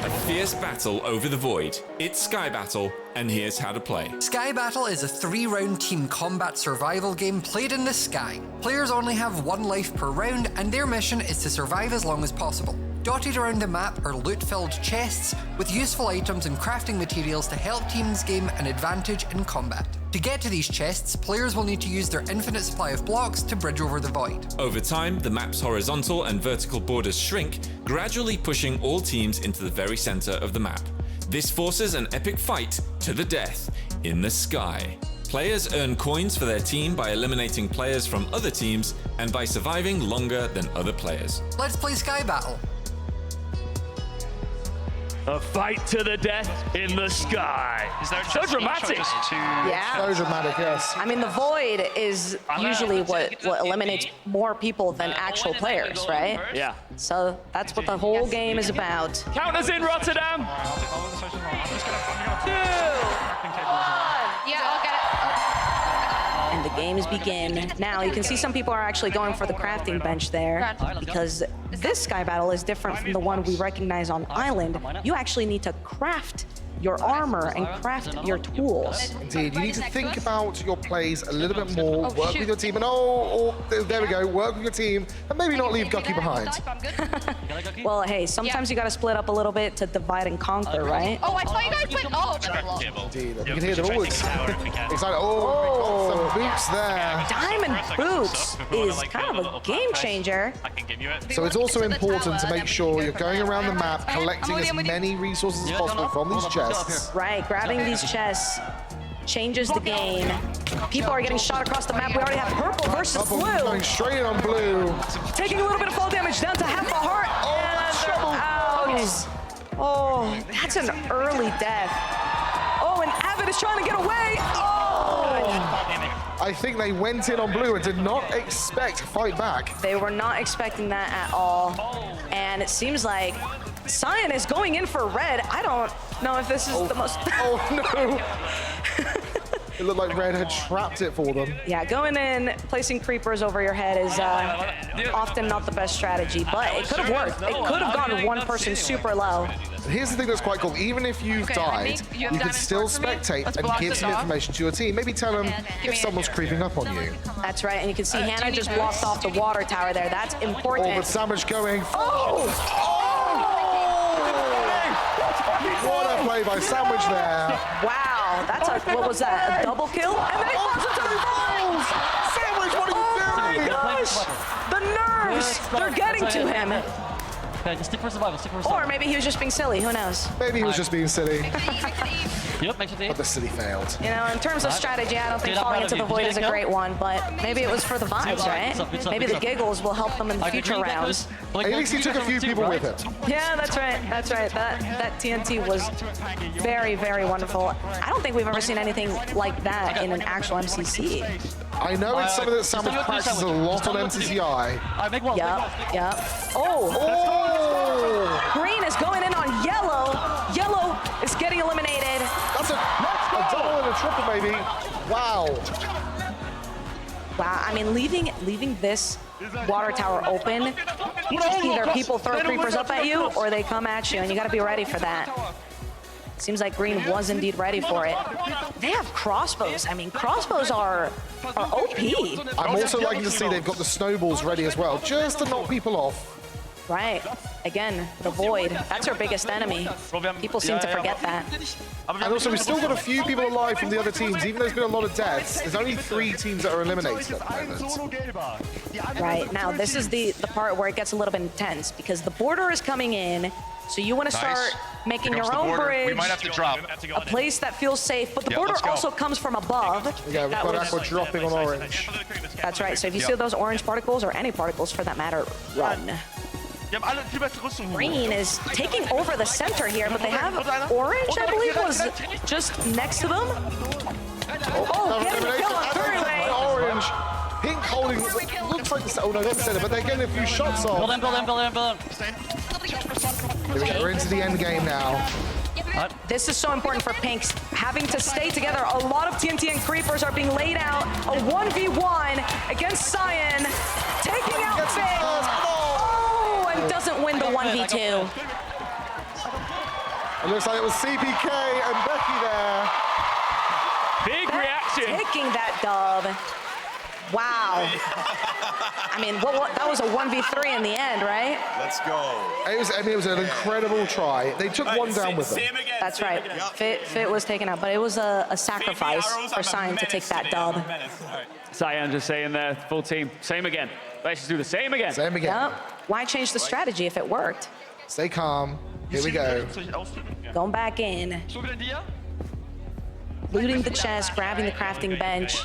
A fierce battle over the void. It's Sky Battle, and here's how to play. Sky Battle is a 3-round team combat survival game played in the sky. Players only have 1 life per round, and their mission is to survive as long as possible. Dotted around the map are loot-filled chests with useful items and crafting materials to help teams gain an advantage in combat. To get to these chests, players will need to use their infinite supply of blocks to bridge over the void. Over time, the map's horizontal and vertical borders shrink, gradually pushing all teams into the very center of the map. This forces an epic fight to the death in the sky. Players earn coins for their team by eliminating players from other teams and by surviving longer than other players. Let's play Sky Battle. A fight to the death in the sky. Is there so dramatic. Yeah. So dramatic, yes. I mean, the void is usually what eliminates more people than actual players, right? Yeah. So that's what the whole game is about. Count us in, Rotterdam. 2, 1. Yeah, I'll get it. And the games begin. Now, you can see some people are actually going for the crafting bench there because this Sky Battle is different from the one we recognize on Island. You actually need to craft your armor and craft your tools. Indeed, you need to think about your plays a little bit more, work with your team, and there we go, work with your team, and maybe not leave Gucky behind. Well, hey, sometimes you gotta split up a little bit to divide and conquer, right? Oh, I thought you guys went. Oh, Indeed, you can hear them all excited. Oh, we got some boots there. Diamond boots is kind of a game changer. So it's also important to make sure you're going around the map, collecting as many resources as possible from these chests. Right, grabbing these chests changes the game. People are getting shot across the map. We already have purple versus blue. Going straight in on blue. Taking a little bit of fall damage down to half a heart. Oh, that's an early death. Oh, and Avid is trying to get away. Oh! I think they went in on blue and did not expect to fight back. They were not expecting that at all. And it seems like Cyan is going in for red. I don't know if this is the most... Oh, no. It looked like Red had trapped it for them. Yeah, going in, placing creepers over your head is often not the best strategy, but it could have worked. It could have gone one person super low. Here's the thing that's quite cool. Even if you've died, you can still spectate and give some information to your team. Maybe tell them if someone's creeping up on you. That's right, and you can see Hannah just blocked off the water tower there. That's important. Oh, with Sandwich going. What a play by Sandwich there. Wow, that's what was that, a double kill? And then he falls into the balls! Sandwich, what are you doing? Oh my gosh! The nerves, they're getting to him. Okay, just stick for survival, Or maybe he was just being silly, who knows? Maybe he was just being silly. Yep, makes it. But the city failed. You know, in terms of strategy, I don't think falling into the void is a great one, but maybe it was for the vibes, right? Maybe the giggles will help them in the future rounds. At least he took a few people with it. Yeah, that's right. That's right. That TNT was very, very wonderful. I don't think we've ever seen anything like that in an actual MCC. I know it's something that Sandwich practices a lot on MCCI. Yep. Oh! Green is going in on yellow. Yellow is getting eliminated. That's a double and a triple, baby. Wow. Wow, I mean, leaving this water tower open, either people throw creepers up at you or they come at you, and you got to be ready for that. Seems like Green was indeed ready for it. They have crossbows. I mean, crossbows are OP. I'm also liking to see they've got the snowballs ready as well, just to knock people off. Right. Again, the void. That's our biggest enemy. People seem to forget that. And also, we've still got a few people alive from the other teams. Even though there's been a lot of deaths, there's only 3 teams that are eliminated at the moment. Right. Now, this is the part where it gets a little bit intense, because the border is coming in. So you want to start making your own bridge. We might have to drop. A place that feels safe, but the border also comes from above. Yeah, we've got Aqua dropping on orange. That's right. So if you see those orange particles, or any particles for that matter, run. Green is taking over the center here, but they have orange, I believe, was just next to them. Oh, getting the kill on three-way. Orange. Pink holding, looks like the, oh no, not the center, but they're getting a few shots off. Build in. Here we go, we're into the end game now. This is so important for Pinks, having to stay together. A lot of TNT and Creepers are being laid out. A 1v1 against Cyan, taking out Big. Oh, and doesn't win the 1v2. It looks like it was CPK and Becky there. Big reaction. Taking that dub. Wow. I mean, that was a 1v3 in the end, right? Let's go. It was an incredible try. They took one down with them. That's right. Fit was taken out, but it was a sacrifice for Cyan to take that dub. Cyan just saying there, full team, same again. Let's just do the same again. Same again. Yep. Why change the strategy if it worked? Stay calm. Here we go. Going back in. Looting the chest, grabbing the crafting bench.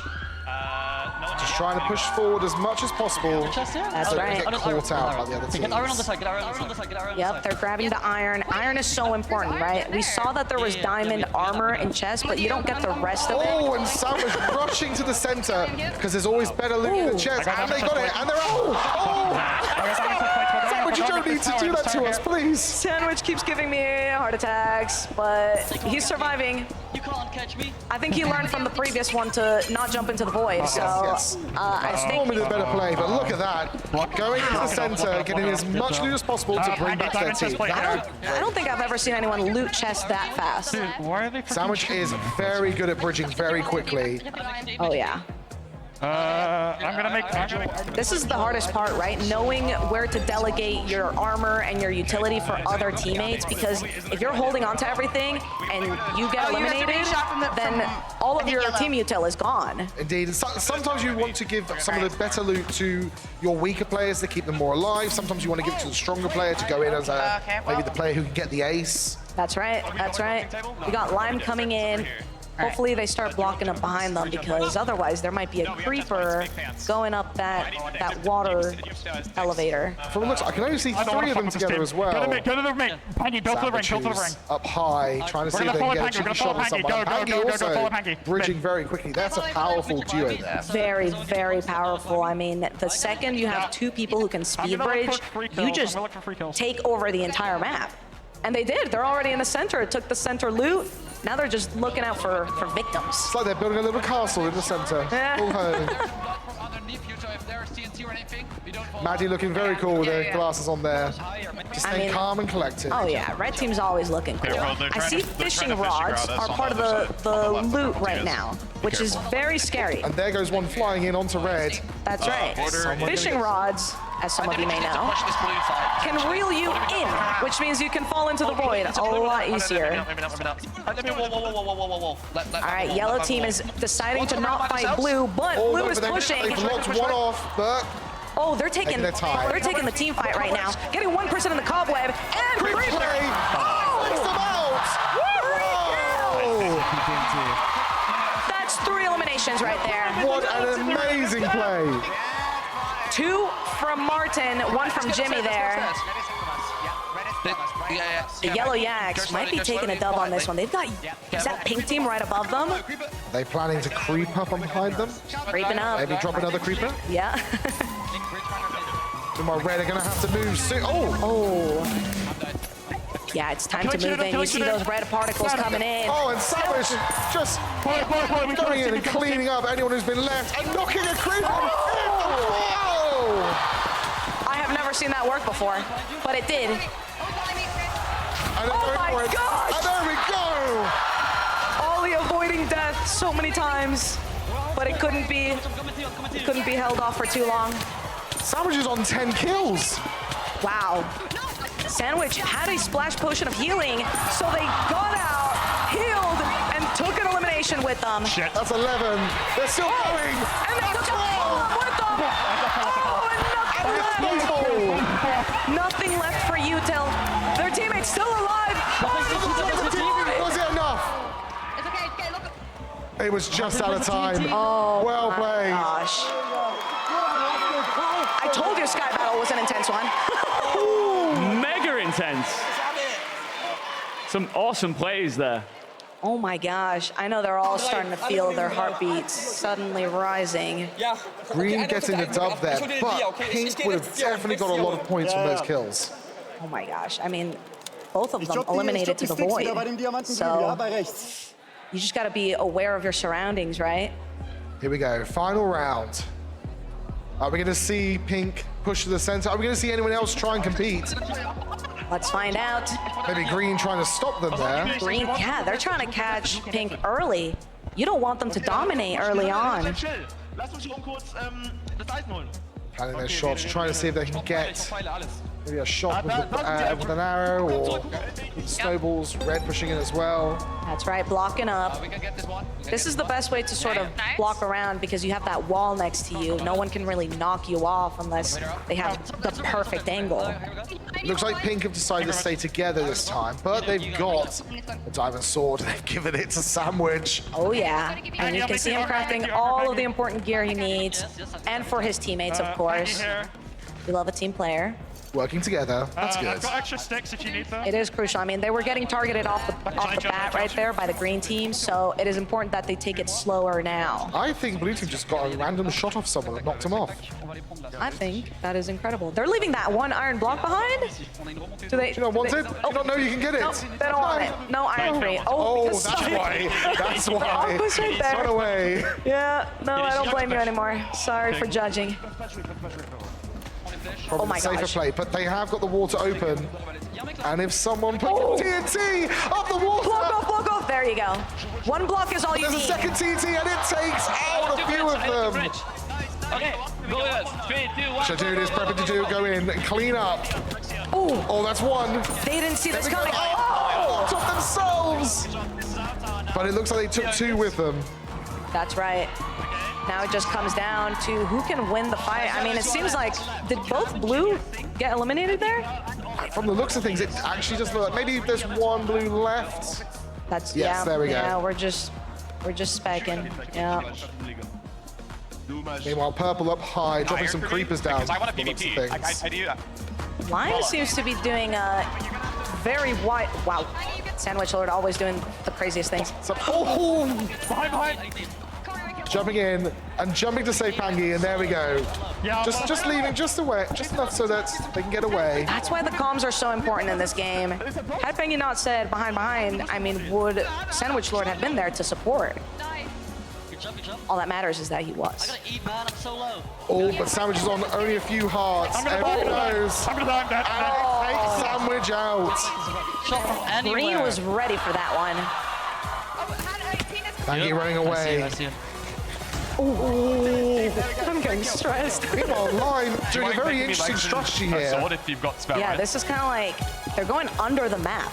Just trying to push forward as much as possible. That's right. Get caught out by the other teams. Get iron on the side, get iron on the side. Yep, they're grabbing the iron. Iron is so important, right? We saw that there was diamond armor and chest, but you don't get the rest of it. Oh, and Sam was rushing to the center because there's always better loot in the chest. And they got it, and they're out. Oh! Sandwich, you don't need to do that to us, please. Sandwich keeps giving me heart attacks, but he's surviving. You can't catch me. I think he learned from the previous one to not jump into the void, so I think... Normally the better play, but look at that. Going into the center, getting as much loot as possible to bring back their team. I don't think I've ever seen anyone loot chest that fast. Sandwich is very good at bridging very quickly. Oh, yeah. I'm gonna make. This is the hardest part, right? Knowing where to delegate your armor and your utility for other teammates, because if you're holding on to everything and you get eliminated, then all of your team util is gone. Indeed. Sometimes you want to give some of the better loot to your weaker players to keep them more alive. Sometimes you want to give it to the stronger player to go in as maybe the player who can get the ace. That's right. That's right. We got Lime coming in. Hopefully they start blocking up behind them, because otherwise there might be a creeper going up that water elevator. From the looks, I can only see 3 of them together as well. Go to the ring. Panky, go to the ring. Go to the ring. Up high, trying to see if they can get a cheeky shot on someone. Panky also bridging very quickly. That's a powerful duo there. Very, very powerful. I mean, the second you have 2 people who can speed bridge, you just take over the entire map. And they did. They're already in the center. It took the center loot. Now they're just looking out for victims. It's like they're building a little castle in the center. Maddie looking very cool with their glasses on there. Just staying calm and collected. Oh yeah, red team's always looking cool. I see fishing rods are part of the loot right now, which is very scary. And there goes one flying in onto red. That's right. Fishing rods, as some of you may know, can reel you in, which means you can fall into the void a lot easier. All right, yellow team is deciding to not fight blue, but blue is pushing. They've locked one off, but... Oh, they're taking the team fight right now. Getting 1% in the cobweb, and Creeper! Oh, takes them out! That's 3 eliminations right there. What an amazing play. 2 from Martin, 1 from Jimmy there. The Yellow Yaks might be taking a dub on this one. They've got, is that pink team right above them? Are they planning to creep up and behind them? Creeping up. Maybe drop another creeper? Yeah. My red are gonna have to move soon. Oh. Yeah, it's time to move in. You see those red particles coming in. Oh, and Savage just going in and cleaning up anyone who's been left and knocking a creeper. Oh! I have never seen that work before, but it did. Oh my gosh! And there we go! Ollie avoiding death so many times, but it couldn't be held off for too long. Sandwich is on 10 kills. Wow. Sandwich had a splash potion of healing, so they got out, healed, and took an elimination with them. Shit. That's 11. They're still going. And they took a follow-up with them. Oh, and nothing left for you till their teammates still alive. Was it enough? It was just out of time. Oh, well played. Gosh. I told you Sky Battle was an intense one. Mega intense. Some awesome plays there. Oh my gosh. I know they're all starting to feel their heartbeats suddenly rising. Green getting the dub there, but Pink would have definitely got a lot of points from those kills. Oh my gosh. I mean, both of them eliminated to the void. So you just got to be aware of your surroundings, right? Here we go. Final round. Are we going to see Pink push to the center? Are we going to see anyone else try and compete? Let's find out. Maybe Green trying to stop them there. Green, yeah, they're trying to catch Pink early. You don't want them to dominate early on. Planning their shots, trying to see if they can get maybe a shot with an arrow or snowballs. Red pushing in as well. That's right, blocking up. This is the best way to sort of block around because you have that wall next to you. No one can really knock you off unless they have the perfect angle. Looks like Pink have decided to stay together this time, but they've got a diamond sword and they've given it to Sandwich. Oh yeah, and you can see him crafting all of the important gear he needs, and for his teammates, of course. We love a team player. Working together, that's good. I've got extra sticks if you need them. It is crucial. I mean, they were getting targeted off the bat right there by the green team, so it is important that they take it slower now. I think blue team just got a random shot off someone and knocked him off. I think that is incredible. They're leaving that one iron block behind? Do they? Do you not want it? Oh. Do you not know you can get it? No, they don't want it. No iron free. Oh, that's why. That's why. It's right there. Run away. Yeah, no, I don't blame you anymore. Sorry for judging. Probably oh my safer gosh. play, but they have got the water open. And if someone puts TNT up the water. Block off. There you go. One block is all you need. There's a second TNT and it takes out a few of them. Okay, go in. 3, 2, 1. Shadood is prepping to go in and clean up. Oh, that's one. They didn't see this coming. Oh, took themselves. But it looks like they took 2 with them. That's right. Now it just comes down to who can win the fight. I mean, it seems like, did both blue get eliminated there? From the looks of things, it actually just looks like maybe there's one blue left. That's, yes, there we go. Yeah, we're just specking. Yeah. Meanwhile, purple up high, dropping some creepers down. I want a PvP. I do that. Lion seems to be doing a very wide. Wow. Sandwich Lord always doing the craziest things. So, behind. Jumping in and jumping to save Pangy, and there we go. Yeah, just leaving just enough so that they can get away. That's why the comms are so important in this game. Had Pangy not said behind, I mean, would Sandwich Lord have been there to support? All that matters is that he was. Oh, but Sandwich is on only a few hearts. Everyone knows. And it takes Sandwich out. Green was ready for that one. Pangy running away. Ooh, I'm getting stressed. Meanwhile, Lime doing a very interesting strategy here. If you've got spell, yeah, right? this is kind of like they're going under the map.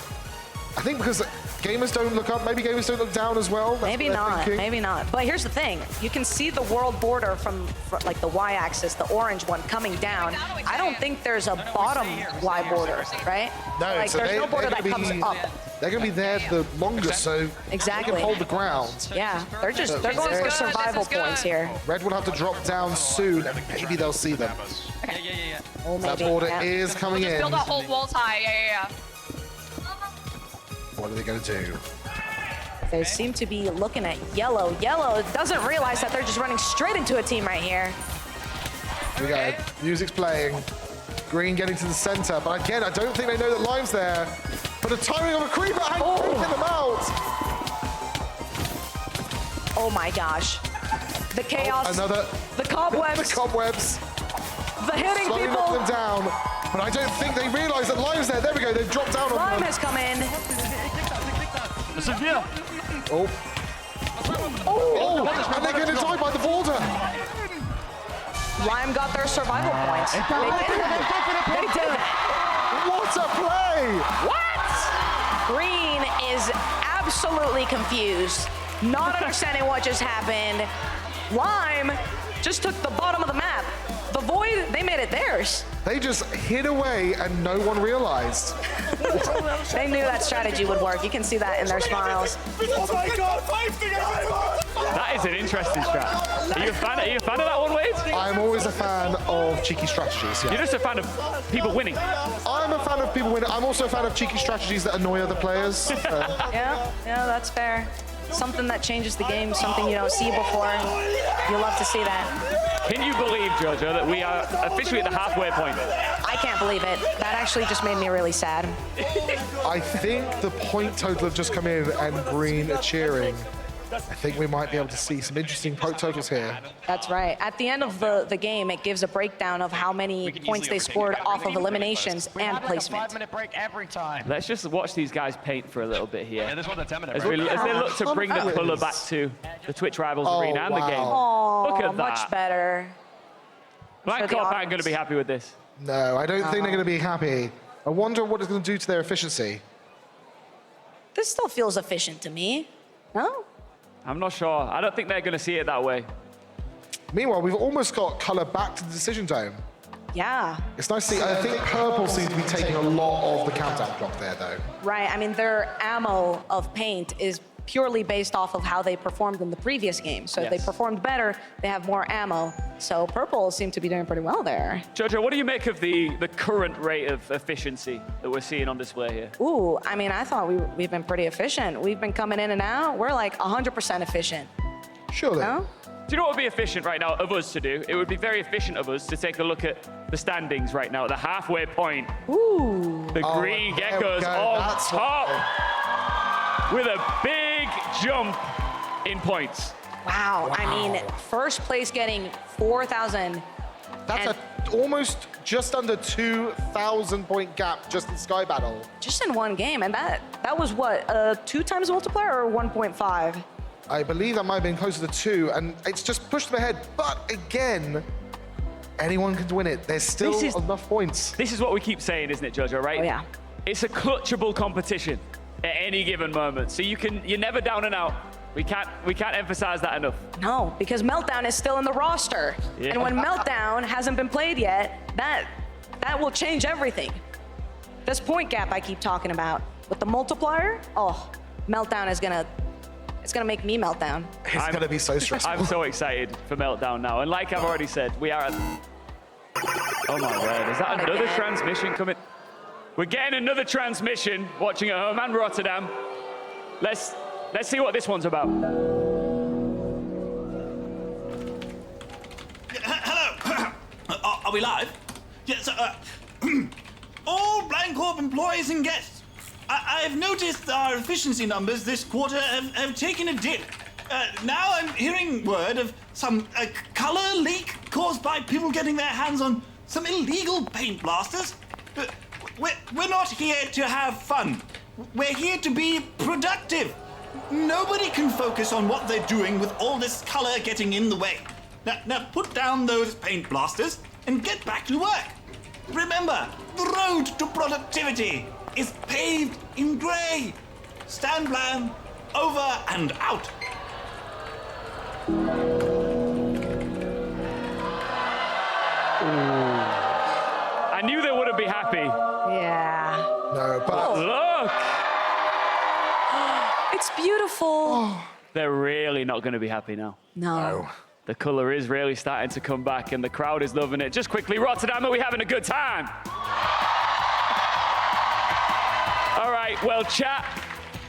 I think because Gamers don't look up. Maybe gamers don't look down as well. That's Maybe what they're not. thinking. Maybe not. But here's the thing: you can see the world border from like the y-axis, the orange one coming down. I don't think there's a bottom y border, right? No, like so there's no border that gonna comes be, up. They're going to be there the longest, so Exactly. they can hold the ground. Yeah, they're going for survival points here. Red will have to drop down soon, and maybe they'll see them. Oh, That maybe, border yeah. is coming in. Build a hold walls high. Yeah. What are they going to do? They seem to be looking at yellow. Yellow doesn't realize that they're just running straight into a team right here. Here we go. Music's playing. Green getting to the center, but again, I don't think they know that Lime's there. But the timing of a creeper and taking them out. Oh my gosh. The chaos. The cobwebs. The cobwebs. The hitting Slowly people. knock them down. But I don't think they realize that Lime's there. There we go. They've dropped down on Lime them. has come in. Oh. Oh, and they're going to die by the border. Lime got their survival points. They did. What a play! What? Green is absolutely confused, not understanding what just happened. Lime just took the bottom of the map. The void, they made it theirs. They just hid away and no one realized. They knew that strategy would work. You can see that in their smiles. Oh my God! That is an interesting strat. Are you a fan of that one, Wade? I'm always a fan of cheeky strategies, yeah. You're just a fan of people winning. I'm a fan of people winning. I'm also a fan of cheeky strategies that annoy other players. Yeah, that's fair. Something that changes the game, something you don't see before. You'll love to see that. Can you believe, Jojo, that we are officially at the halfway point? I can't believe it. That actually just made me really sad. I think the point total have just come in and Green are cheering. I think we might be able to see some interesting point totals here. That's right. At the end of the game, it gives a breakdown of how many points they scored off of eliminations and placement. 5-minute break every time. Let's just watch these guys paint for a little bit here. Yeah, this one's a 10-minute As, break. as they look to bring the colour back to the Twitch Rivals arena and the game. Oh, Look at that. much better. Blackcorp aren't going to be happy with this. No, I don't think they're going to be happy. I wonder what it's going to do to their efficiency. This still feels efficient to me. No? I'm not sure. I don't think they're going to see it that way. Meanwhile, we've almost got colour back to the decision dome. Yeah. It's nice to see. I think purple seems to be taking a lot of the countdown clock there, though. Right. I mean, their ammo of paint is purely based off of how they performed in the previous game. So if they performed better, they have more ammo. So purple seem to be doing pretty well there. Jojo, what do you make of the current rate of efficiency that we're seeing on display here? Ooh, I mean, I thought we've been pretty efficient. We've been coming in and out. We're like 100% efficient. Surely. No? Do you know what would be efficient right now of us to do? It would be very efficient of us to take a look at the standings right now at the halfway point. Ooh. The green there we geckos go. on That's top with a big jump in points. Wow. I mean, first place getting 4,000. That's almost just under 2,000 point gap just in Sky Battle. Just in one game. And that was what, 2 times multiplier or 1.5? I believe that might have been closer to 2, and it's just pushed them ahead. But again, anyone can win it. There's still enough points. This is what we keep saying, isn't it, Jojo, right? Oh, yeah. It's a clutchable competition at any given moment. So you're never down and out. We can't emphasize that enough. No, because Meltdown is still in the roster. Yeah. And when Meltdown hasn't been played yet, that will change everything. This point gap I keep talking about with the multiplier, Meltdown is gonna make me melt down. It's gonna be so stressful. I'm so excited for Meltdown now. And like I've already said, we are at... Oh my word, is that another transmission coming? We're getting another transmission, watching at home and Rotterdam. Let's see what this one's about. Hello. Are we live? Yes. All Blankcorp employees and guests. I've noticed our efficiency numbers this quarter have taken a dip. Now I'm hearing word of some color leak caused by people getting their hands on some illegal paint blasters. We're not here to have fun. We're here to be productive. Nobody can focus on what they're doing with all this color getting in the way. Now put down those paint blasters and get back to work. Remember, the road to productivity is paved in grey. Stan Blan, over and out. I knew they wouldn't be happy. Yeah. No, but... Look! It's beautiful. They're really not going to be happy now. No. The colour is really starting to come back and the crowd is loving it. Just quickly, Rotterdam, are we having a good time? All right, well, chat,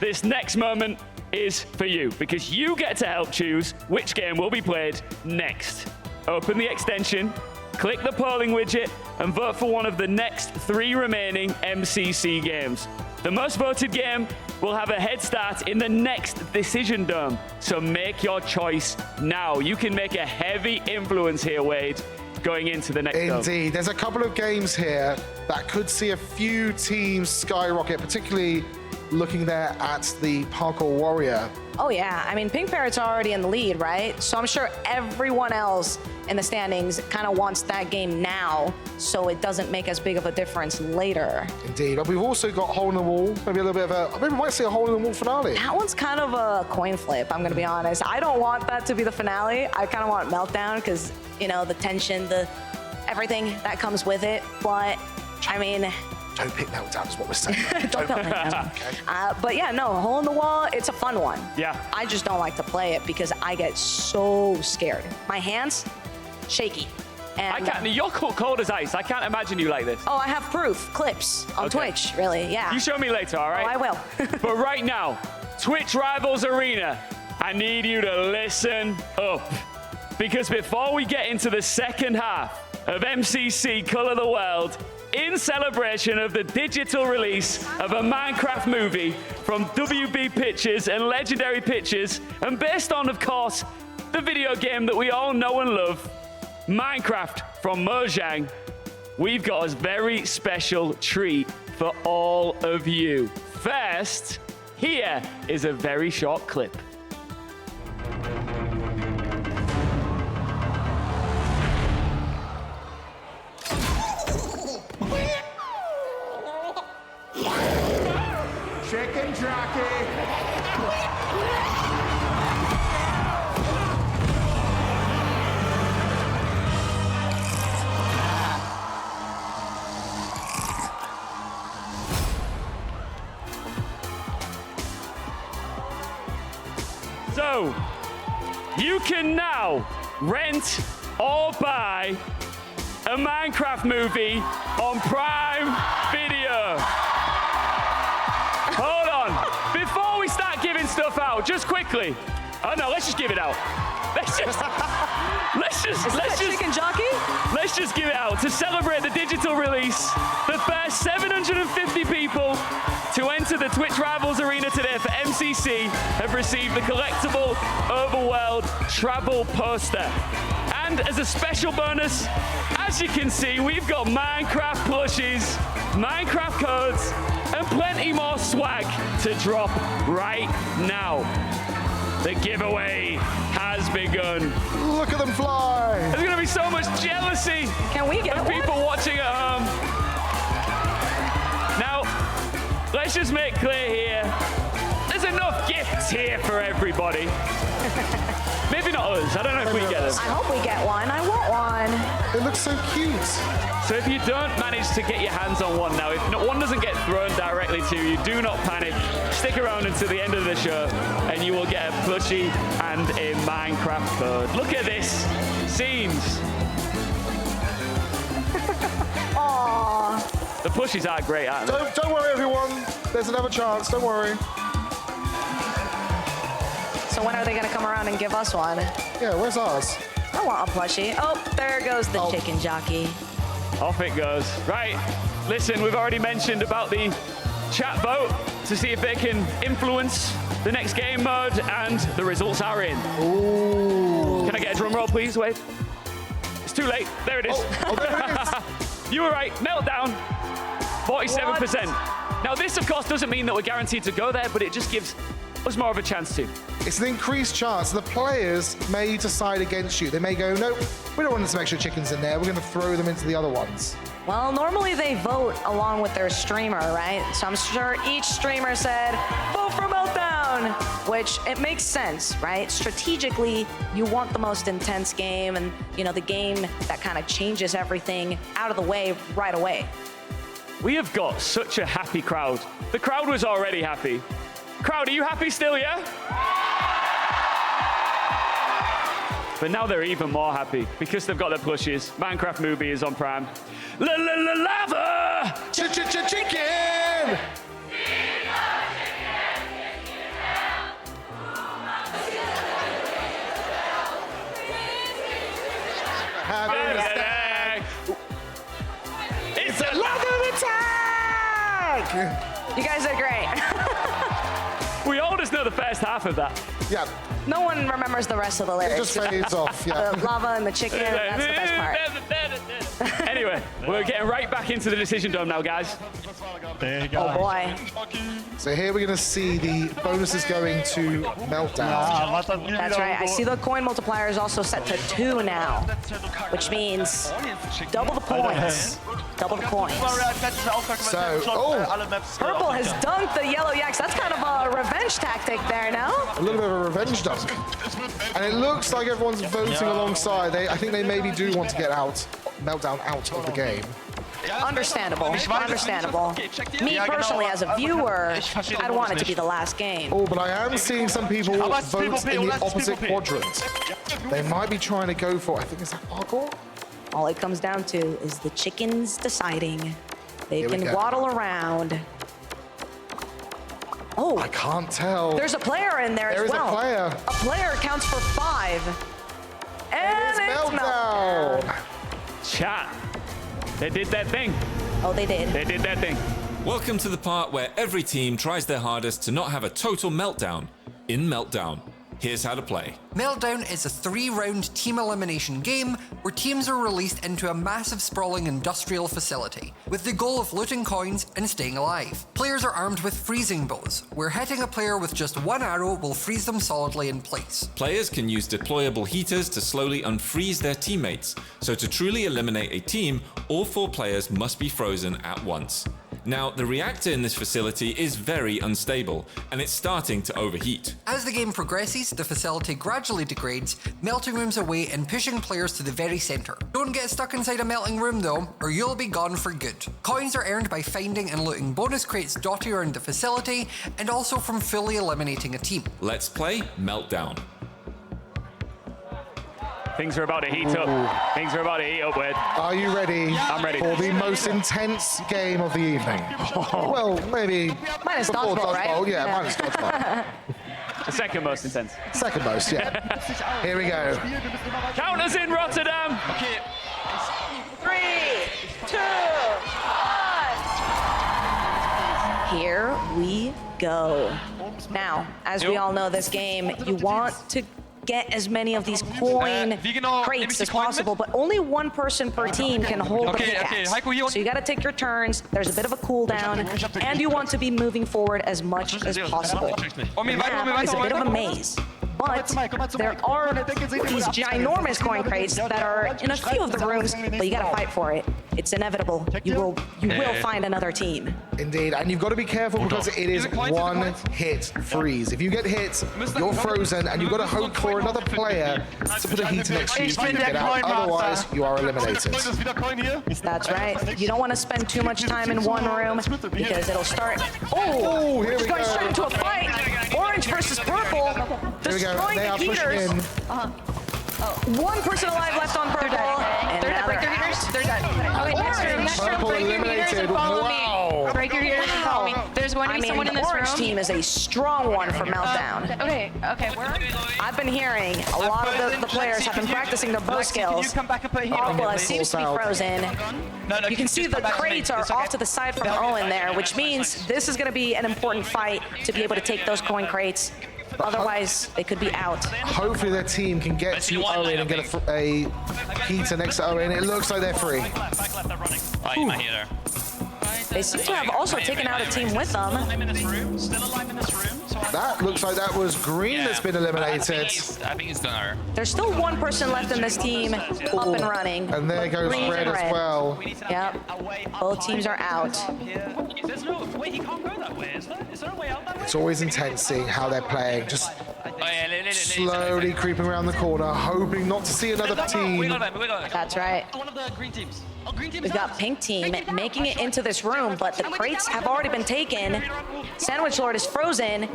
this next moment is for you because you get to help choose which game will be played next. Open the extension, click the polling widget, and vote for one of the next 3 remaining MCC games. The most voted game will have a head start in the next Decision Dome. So make your choice now. You can make a heavy influence here, Wade, going into the next dome. Indeed. There's a couple of games here that could see a few teams skyrocket, particularly looking there at the Parkour Warrior. Oh, yeah. I mean, Pink Parrot's already in the lead, right? So I'm sure everyone else in the standings kind of wants that game now, so it doesn't make as big of a difference later. Indeed. But we've also got Hole in the Wall, maybe a little bit of a, maybe we might see a Hole in the Wall finale. That one's kind of a coin flip, I'm going to be honest. I don't want that to be the finale. I kind of want Meltdown because, you know, the tension, the everything that comes with it. But, I mean... Don't pick Meltdown is what we're saying. Don't pick Meltdown. Okay. But yeah, no, Hole in the Wall, it's a fun one. Yeah. I just don't like to play it because I get so scared. My hands, shaky. And I can't, you're cold as ice. I can't imagine you like this. Oh, I have proof, clips on Twitch, really, yeah. You show me later, all right? Oh, I will. But right now, Twitch Rivals Arena, I need you to listen up. Because before we get into the second half of MCC Color the World, in celebration of the digital release of a Minecraft movie from WB Pictures and Legendary Pictures, and based on, of course, the video game that we all know and love, Minecraft from Mojang, we've got a very special treat for all of you. First, here is a very short clip. Chicken jockey. So, you can now rent or buy a Minecraft movie on Prime Video. Hold on. Before we start giving stuff out, just quickly. Oh no, let's just give it out. Let's just give it out to celebrate the digital release. The first 750 people to enter the Twitch Rivals Arena today for MCC have received the collectible Overworld travel poster. And as a special bonus, as you can see, we've got Minecraft plushies, Minecraft codes, and plenty more swag to drop right now. The giveaway has begun. Look at them fly. There's going to be so much jealousy of people watching at home. Now, let's just make clear here, there's enough gifts here for everybody. Maybe not us. I don't know if we get them. I hope we get one. I want one. It looks so cute. So if you don't manage to get your hands on one now, if one doesn't get thrown directly to you, do not panic. Stick around until the end of the show and you will get a plushie and a Minecraft code. Look at this. Scenes. Aww. The plushies are great, aren't they? Don't worry, everyone. There's another chance. Don't worry. So when are they going to come around and give us one? Yeah, where's ours? I want a plushie. Oh, there goes the chicken jockey. Off it goes. Right. Listen, we've already mentioned about the chat vote to see if they can influence the next game mode, and the results are in. Ooh. Can I get a drum roll, please, Wade? It's too late. There it is. Oh, there it is. You were right. Meltdown, 47%. Now, this, of course, doesn't mean that we're guaranteed to go there, but it just gives us more of a chance to. It's an increased chance. The players may decide against you. They may go, nope, we don't want some extra chickens in there. We're going to throw them into the other ones. Well, normally they vote along with their streamer, right? So I'm sure each streamer said, vote for Meltdown. zone, which it makes sense, right? Strategically, you want the most intense game and, you know, the game that kind of changes everything out of the way right away. We have got such a happy crowd. The crowd was already happy. Crowd, are you happy still, yeah? But now they're even more happy because they've got their plushies. Minecraft Movie is on Prime. Lava! Chicken! It's a lava attack! You guys are great. We all just know the first half of that. Yeah. No one remembers the rest of the lyrics. It just fades off, yeah. The lava and the chicken, that's the best part. Anyway, we're getting right back into the Decision Dome now, guys. There you go. Oh boy. So here we're going to see the bonuses going to Meltdown. That's right. I see the coin multiplier is also set to 2 now, which means double the points. Double the coins. So, Purple has dunked the yellow yaks. That's kind of a revenge tactic there now. a little bit of a revenge dunk. And it looks like everyone's voting alongside. I think they maybe do want to get Meltdown out of the game. Understandable. Understandable. Me personally, as a viewer, I'd want it to be the last game. Oh, but I am seeing some people vote in the opposite quadrant. They might be trying to go for, I think, is that Parkour? All it comes down to is the chickens deciding. They Here we can go. waddle around. Oh. I can't tell. There's a player in there as well. There is a player. A player counts for 5. And it's Meltdown. Chat. They did their thing. Oh, they did. They did their thing. Welcome to the part where every team tries their hardest to not have a total meltdown. In Meltdown, here's how to play. Meltdown is a 3-round team elimination game where teams are released into a massive sprawling industrial facility with the goal of looting coins and staying alive. Players are armed with freezing bows, where hitting a player with just 1 arrow will freeze them solidly in place. Players can use deployable heaters to slowly unfreeze their teammates, so to truly eliminate a team, all 4 players must be frozen at once. Now, the reactor in this facility is very unstable, and it's starting to overheat. As the game progresses, the facility gradually degrades, melting rooms away and pushing players to the very centre. Don't get stuck inside a melting room though, or you'll be gone for good. Coins are earned by finding and looting bonus crates dotted around the facility, and also from fully eliminating a team. Let's play Meltdown. Things are about to heat up. Things are about to heat up, Wade. Are you ready? I'm ready. For the most intense game of the evening? Well, maybe minus before Dodgebolt, right? Dodgebolt. Yeah, minus Dodgebolt. The second most intense. Second most, yeah. Here we go. Counters in Rotterdam. Okay. 3, 2, 1. Here we go. Now, as we all know, this game, you want to get as many of these coin crates as possible, but only 1 person per team can hold the pickaxe. So you got to take your turns. There's a bit of a cooldown, and you want to be moving forward as much as possible. The map is a bit of a maze, but there are these ginormous coin crates that are in a few of the rooms, but you got to fight for it. It's inevitable. You will find another team. Indeed, and you've got to be careful because it is 1-hit freeze. If you get hit, you're frozen, and you've got to hope for another player to put a heater next to you so you can get out. Otherwise, you are eliminated. That's right. You don't want to spend too much time in one room because it'll start. Oh, here we going go. straight into a fight. Orange versus purple. Destroying the heaters. 1 person alive left on purple. And now break their heaters. They're done. Purple eliminated. Wow. Break your heaters and follow me. There's going to be someone in the this orange room. team is a strong one for Meltdown. Okay, where are you? I've been hearing a lot of the players have been practicing their bow skills. Oculus seems to be frozen. You can see the crates are off to the side from Owen there, which means this is going to be an important fight to be able to take those coin crates. Otherwise, they could be out. Hopefully their team can get to Owen and get a heater next to Owen. It looks like they're free. My heater. They seem to have also taken out a team with them. That looks like that was Green that's been eliminated. I think it's gonna. There's still one person left in this team up and running. And there goes Green Red and as well. Yep. Both teams are out. There's no way, he can't go that way, is there? Is there a way out that way? It's always intense seeing how they're playing. Just slowly creeping around the corner, hoping not to see another team. That's right. One of the green teams. We've got Pink Team making it into this room, but the crates have already been taken. Sandwich Lord is frozen.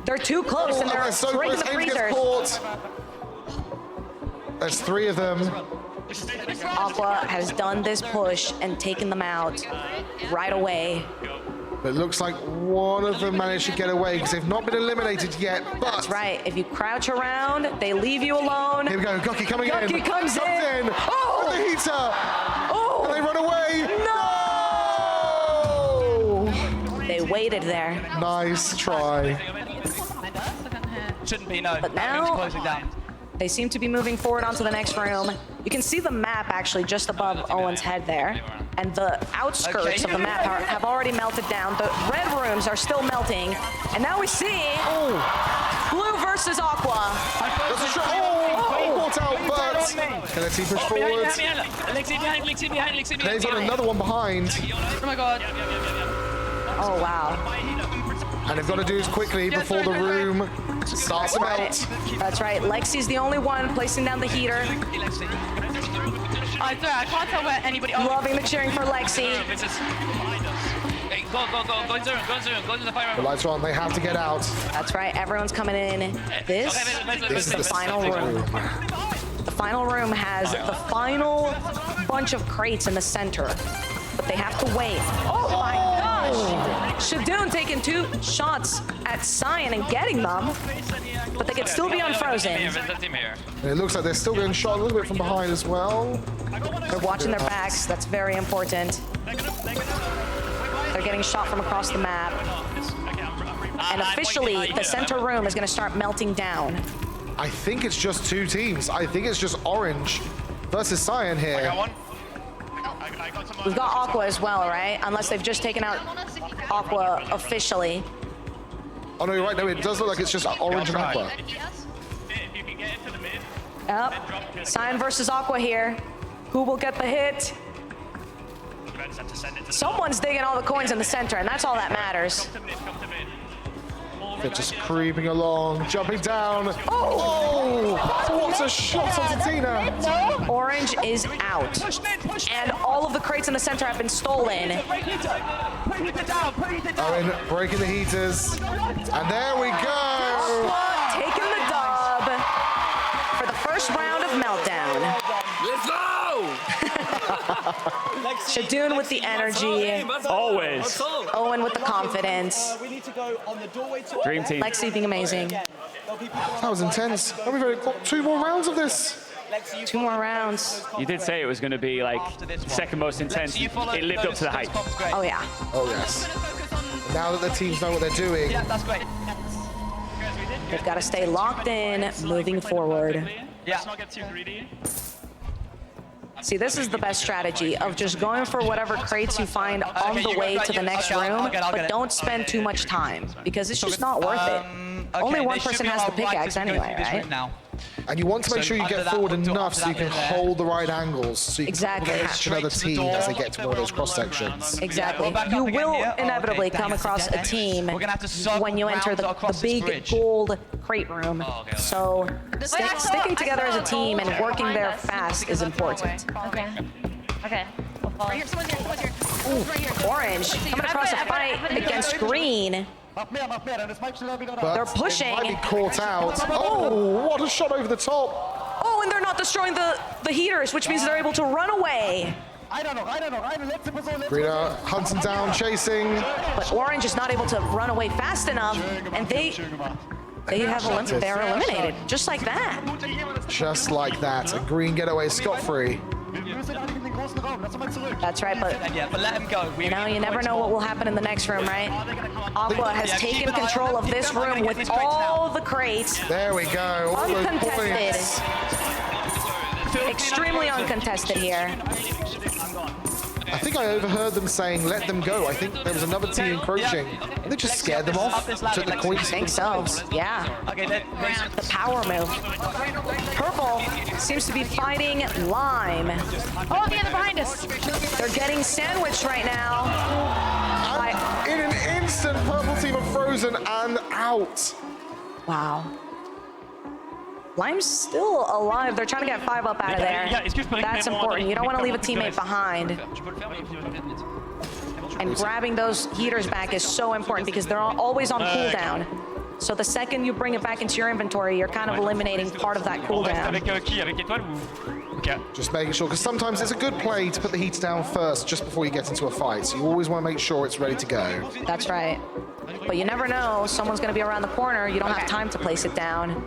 They're too close, and they're breaking the freezers. There's 3 of them. Aqua has done this push and taken them out right away. But it looks like one of them managed to get away because they've not been eliminated yet. But that's right. If you crouch around, they leave you alone. Here we go. Goki coming in. Goki comes in. Oh! The heater. Oh! And they run away. No! They waited there. Nice try. Shouldn't be, no. But now closing down. They seem to be moving forward onto the next room. You can see the map actually just above Owen's head there. And the outskirts of the map have already melted down. The red rooms are still melting. And now we see Blue versus Aqua. That's a shot. Oh, caught out, but can the team push forward? They've got another one behind. Oh my god. Oh, wow. And they've got to do this quickly before the room starts to melt. That's right. Lexi's the only one placing down the heater. I can't tell where anybody... Oh. Loving the cheering for Lexi. Go to the fire. The lights are on. They have to get out. That's right. Everyone's coming in. This is the final room. The final room has the final bunch of crates in the center. But they have to wait. Oh my gosh! Shadoon taking 2 shots at Cyan and getting them, but they could still be unfrozen. And it looks like they're still getting shot a little bit from behind as well. They're watching their backs. That's very important. They're getting shot from across the map. And officially, the center room is going to start melting down. I think it's just 2 teams. I think it's just Orange versus Cyan here. I got one. We've got Aqua as well, right? Unless they've just taken out Aqua officially. Oh no, you're right. No, it does look like it's just Orange and Aqua. Yep. Cyan versus Aqua here. Who will get the hit? Someone's digging all the coins in the center, and that's all that matters. They're just creeping along, jumping down. Oh! What a shot onto Tina! Orange is out. And all of the crates in the center have been stolen. Owen breaking the heaters. And there we go! Taking the dub for the first round of Meltdown. Let's go! Shadoon with the energy. Always. Owen with the confidence. Dream team. Lexi being amazing. That was intense. And we've only got 2 more rounds of this. 2 more rounds. You did say it was going to be like second most intense. It lived up to the hype. Oh yeah. Oh yes. Now that the teams know what they're doing. Yeah, that's great. They've got to stay locked in, moving forward. Yeah. See, this is the best strategy of just going for whatever crates you find on the way to the next room, but don't spend too much time because it's just not worth it. Only one person has the pickaxe anyway, right? And you want to make sure you get forward enough so you can hold the right angles so you can catch another team as they get to one of those cross sections. Exactly. You will inevitably come across a team when you enter the big gold crate room. So sticking together as a team and working there fast is important. Okay. Okay. Ooh, Orange coming across a fight against Green. But they're pushing. They might be caught out. Oh, what a shot over the top. Oh, and they're not destroying the heaters, which means they're able to run away. Green hunting down, chasing. But Orange is not able to run away fast enough, and they're eliminated, just like that. Just like that. A Green getaway scot-free. That's right, but let him go. You know, you never know what will happen in the next room, right? Aqua has taken control of this room with all the crates. There we go. Uncontested. Extremely uncontested here. I think I overheard them saying, let them go. I think there was another team encroaching. And they just scared them off, took the coins. I think so, yeah. The power move. Purple seems to be fighting Lime. Oh, yeah, they're behind us. They're getting sandwiched right now. In an instant, purple team are frozen and out. Wow. Lime's still alive. They're trying to get 5 up out of there. That's important. You don't want to leave a teammate behind. And grabbing those heaters back is so important because they're always on cooldown. So the second you bring it back into your inventory, you're kind of eliminating part of that cooldown. Just making sure, because sometimes it's a good play to put the heater down first just before you get into a fight. So you always want to make sure it's ready to go. That's right. But you never know. Someone's going to be around the corner. You don't have time to place it down.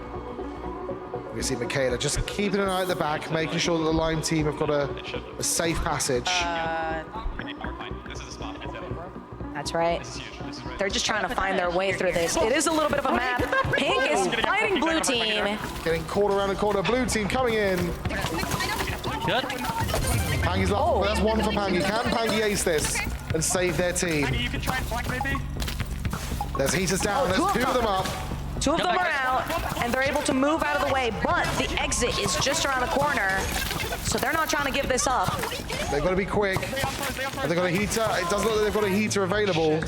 We see Michaela just keeping an eye at the back, making sure that the Lime team have got a safe passage. That's right. They're just trying to find their way through this. It is a little bit of a map. Pink is fighting blue team. Getting caught around the corner. Blue team coming in. Good. Pangy's left. Well, that's one for Pangy. Can Pangy ace this and save their team? There's heaters down. There's 2 of them up. 2 of them are out, and they're able to move out of the way, but the exit is just around the corner, so they're not trying to give this up. They've got to be quick. Have they got a heater? It does look like they've got a heater available.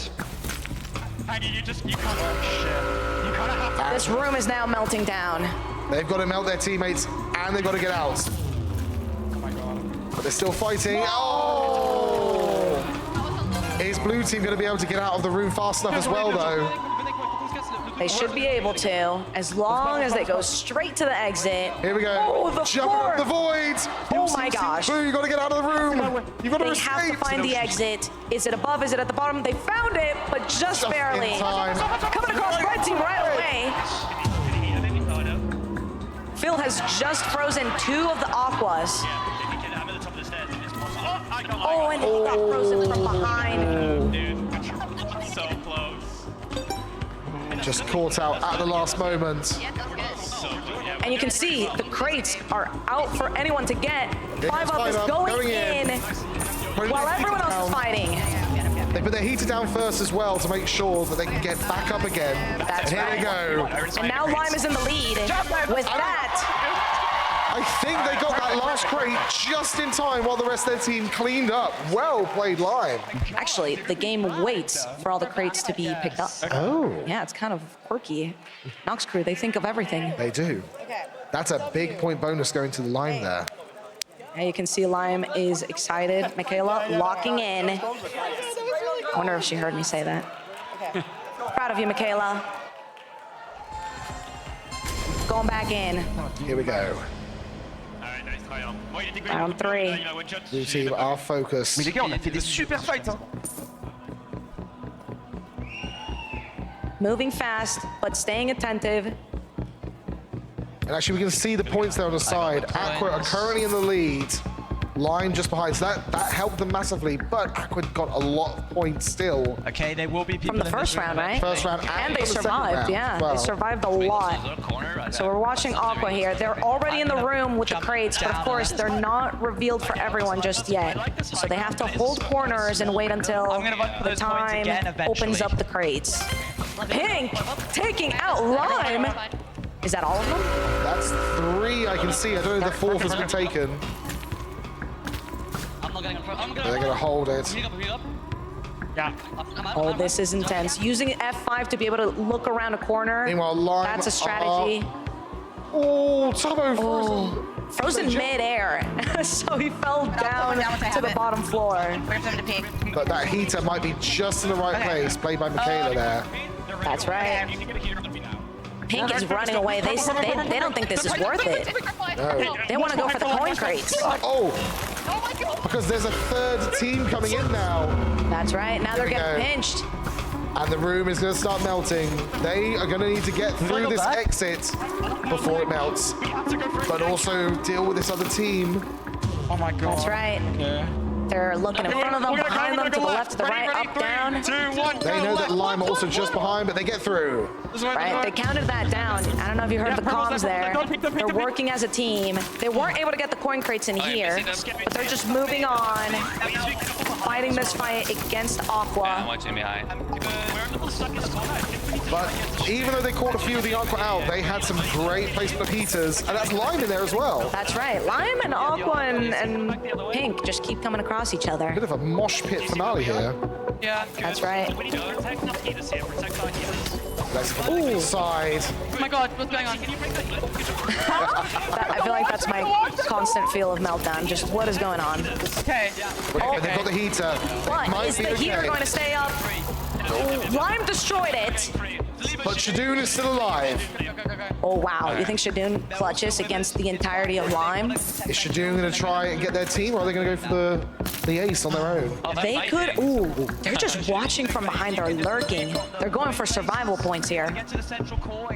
This room is now melting down. They've got to melt their teammates, and they've got to get out. But they're still fighting. Oh! Is blue team going to be able to get out of the room fast enough as well, though? They should be able to, as long as they go straight to the exit. Here we go. Oh, the jumping up the void. Oh my gosh. Blue, you got to get out of the room. You got to They have to find the exit. Is it above? Is it at the bottom? They found it, but just barely. in time. Coming across red team right away. Phil has just frozen 2 of the aquas. Oh, and he got frozen from behind. So close. Just caught out at the last moment. And you can see the crates are out for anyone to get. 5 up is going in while everyone else is fighting. They put their heater down first as well to make sure that they can get back up again. That's Here right. they go. And now Lime is in the lead. With that, I think they got that last crate just in time while the rest of their team cleaned up. Well played, Lime. actually, the game waits for all the crates to be picked up. Oh. Yeah, it's kind of quirky. Nox Crew, they think of everything. They do. That's a big point bonus going to the Lime there. And you can see Lime is excited. Michaela locking in. I wonder if she heard me say that. Proud of you, Michaela. Going back in. Here we go. Round 3. Blue team are focused. Mais les gars, on a fait des super fights, hein. Moving fast, but staying attentive. And actually, we can see the points there on the side. Aqua are currently in the lead. Lime just behind, so that helped them massively, but Aqua got a lot of points still. Okay, there will be people From the first round, right? First round And they from the second survived, round yeah. as well. They survived a lot. So we're watching Aqua here. They're already in the room with the crates, but of course, they're not revealed for everyone just yet. So they have to hold corners and wait until the time opens up the crates. Pink taking out Lime. Is that all of them? That's 3 I can see. I don't know if the 4th has been taken. They're going to hold it. Oh, this is intense. Using F5 to be able to look around a corner. Meanwhile, Lime That's a strategy. Oh, Tomo frozen. Frozen mid-air. So he fell down to the bottom floor. But that heater might be just in the right place, played by Michaela there. That's right. Pink is running away. They don't think this is worth it. No. They want to go for the coin crates. Oh, because there's a 3rd team coming in now. That's right. Now they're getting pinched. And the room is going to start melting. They are going to need to get through this exit before it melts, but also deal with this other team. Oh my god. That's right. They're looking in front of them, behind them, to the left, to the right, up, down. 2, 1, They know that Lime are also just behind, but they get through. Right, they counted that down. I don't know if you heard the comms there. They're working as a team. They weren't able to get the coin crates in here, but they're just moving on, fighting this fight against Aqua. I'm watching behind. But even though they caught a few of the Aqua out, they had some great placement of heaters, and that's Lime in there as well. That's right. Lime and Aqua and Pink just keep coming across each other. Bit of a mosh pit finale here. Yeah, that's right. Let's come inside. Oh my god, what's going on? I feel like that's my constant feel of Meltdown. Just what is going on? Okay. But they've got the heater. But Might is be the heater okay. going to stay up? Lime destroyed it. But Shadoon is still alive. Oh wow, you think Shadoon clutches against the entirety of Lime? Is Shadoon going to try and get their team, or are they going to go for the ace on their own? They could, ooh, they're just watching from behind, they're lurking. They're going for survival points here.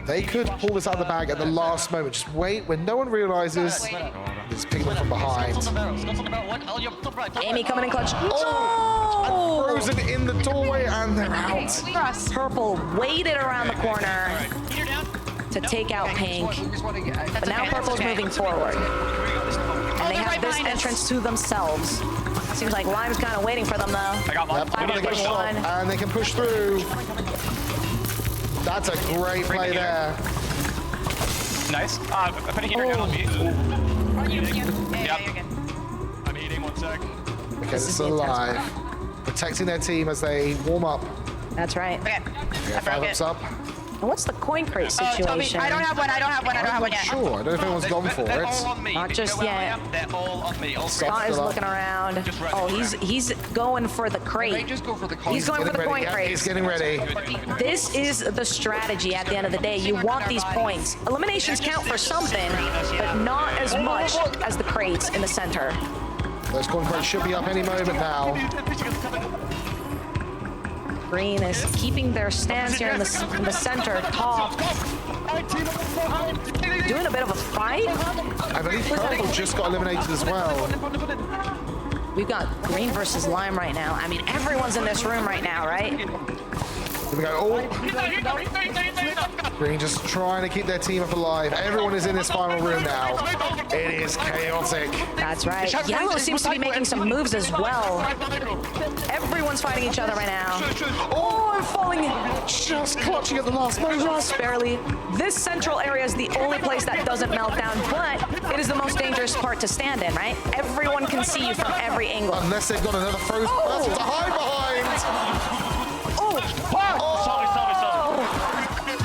They could pull this out of the bag at the last moment. Just wait when no one realizes it's picking them from behind. Amy coming in clutch. Oh! And frozen in the doorway, and they're out. Purple waited around the corner to take out Pink. But now Purple's moving forward. And they have this entrance to themselves. Seems like Lime's kind of waiting for them though. Yep, and they can push through. That's a great play there. Nice. Putting heater down on me. Yep. I'm eating 1 sec. Okay, it's still alive. Protecting their team as they warm up. That's right. Okay. Yeah, 5 ups up. And what's the coin crate situation? I don't have one. I don't have one yet. Sure, I don't know if anyone's gone for it. Not just yet. They're all on me. Scott is looking around. Oh, he's going for the crate. He's going for the coin crate. He's getting ready. This is the strategy at the end of the day. You want these points. Eliminations count for something, but not as much as the crates in the center. Those coin crates should be up any moment now. Green is keeping their stance here in the center, top. Doing a bit of a fight. I believe Purple just got eliminated as well. We've got Green versus Lime right now. I mean, everyone's in this room right now, right? Here we go. Oh. Green just trying to keep their team up alive. Everyone is in this final room now. It is chaotic. That's right. Yellow seems to be making some moves as well. Everyone's fighting each other right now. Oh, I'm falling. Just clutching at the last moment. Just barely. This central area is the only place that doesn't melt down, but it is the most dangerous part to stand in, right? Everyone can see you from every angle. Unless they've got another frozen person to hide behind.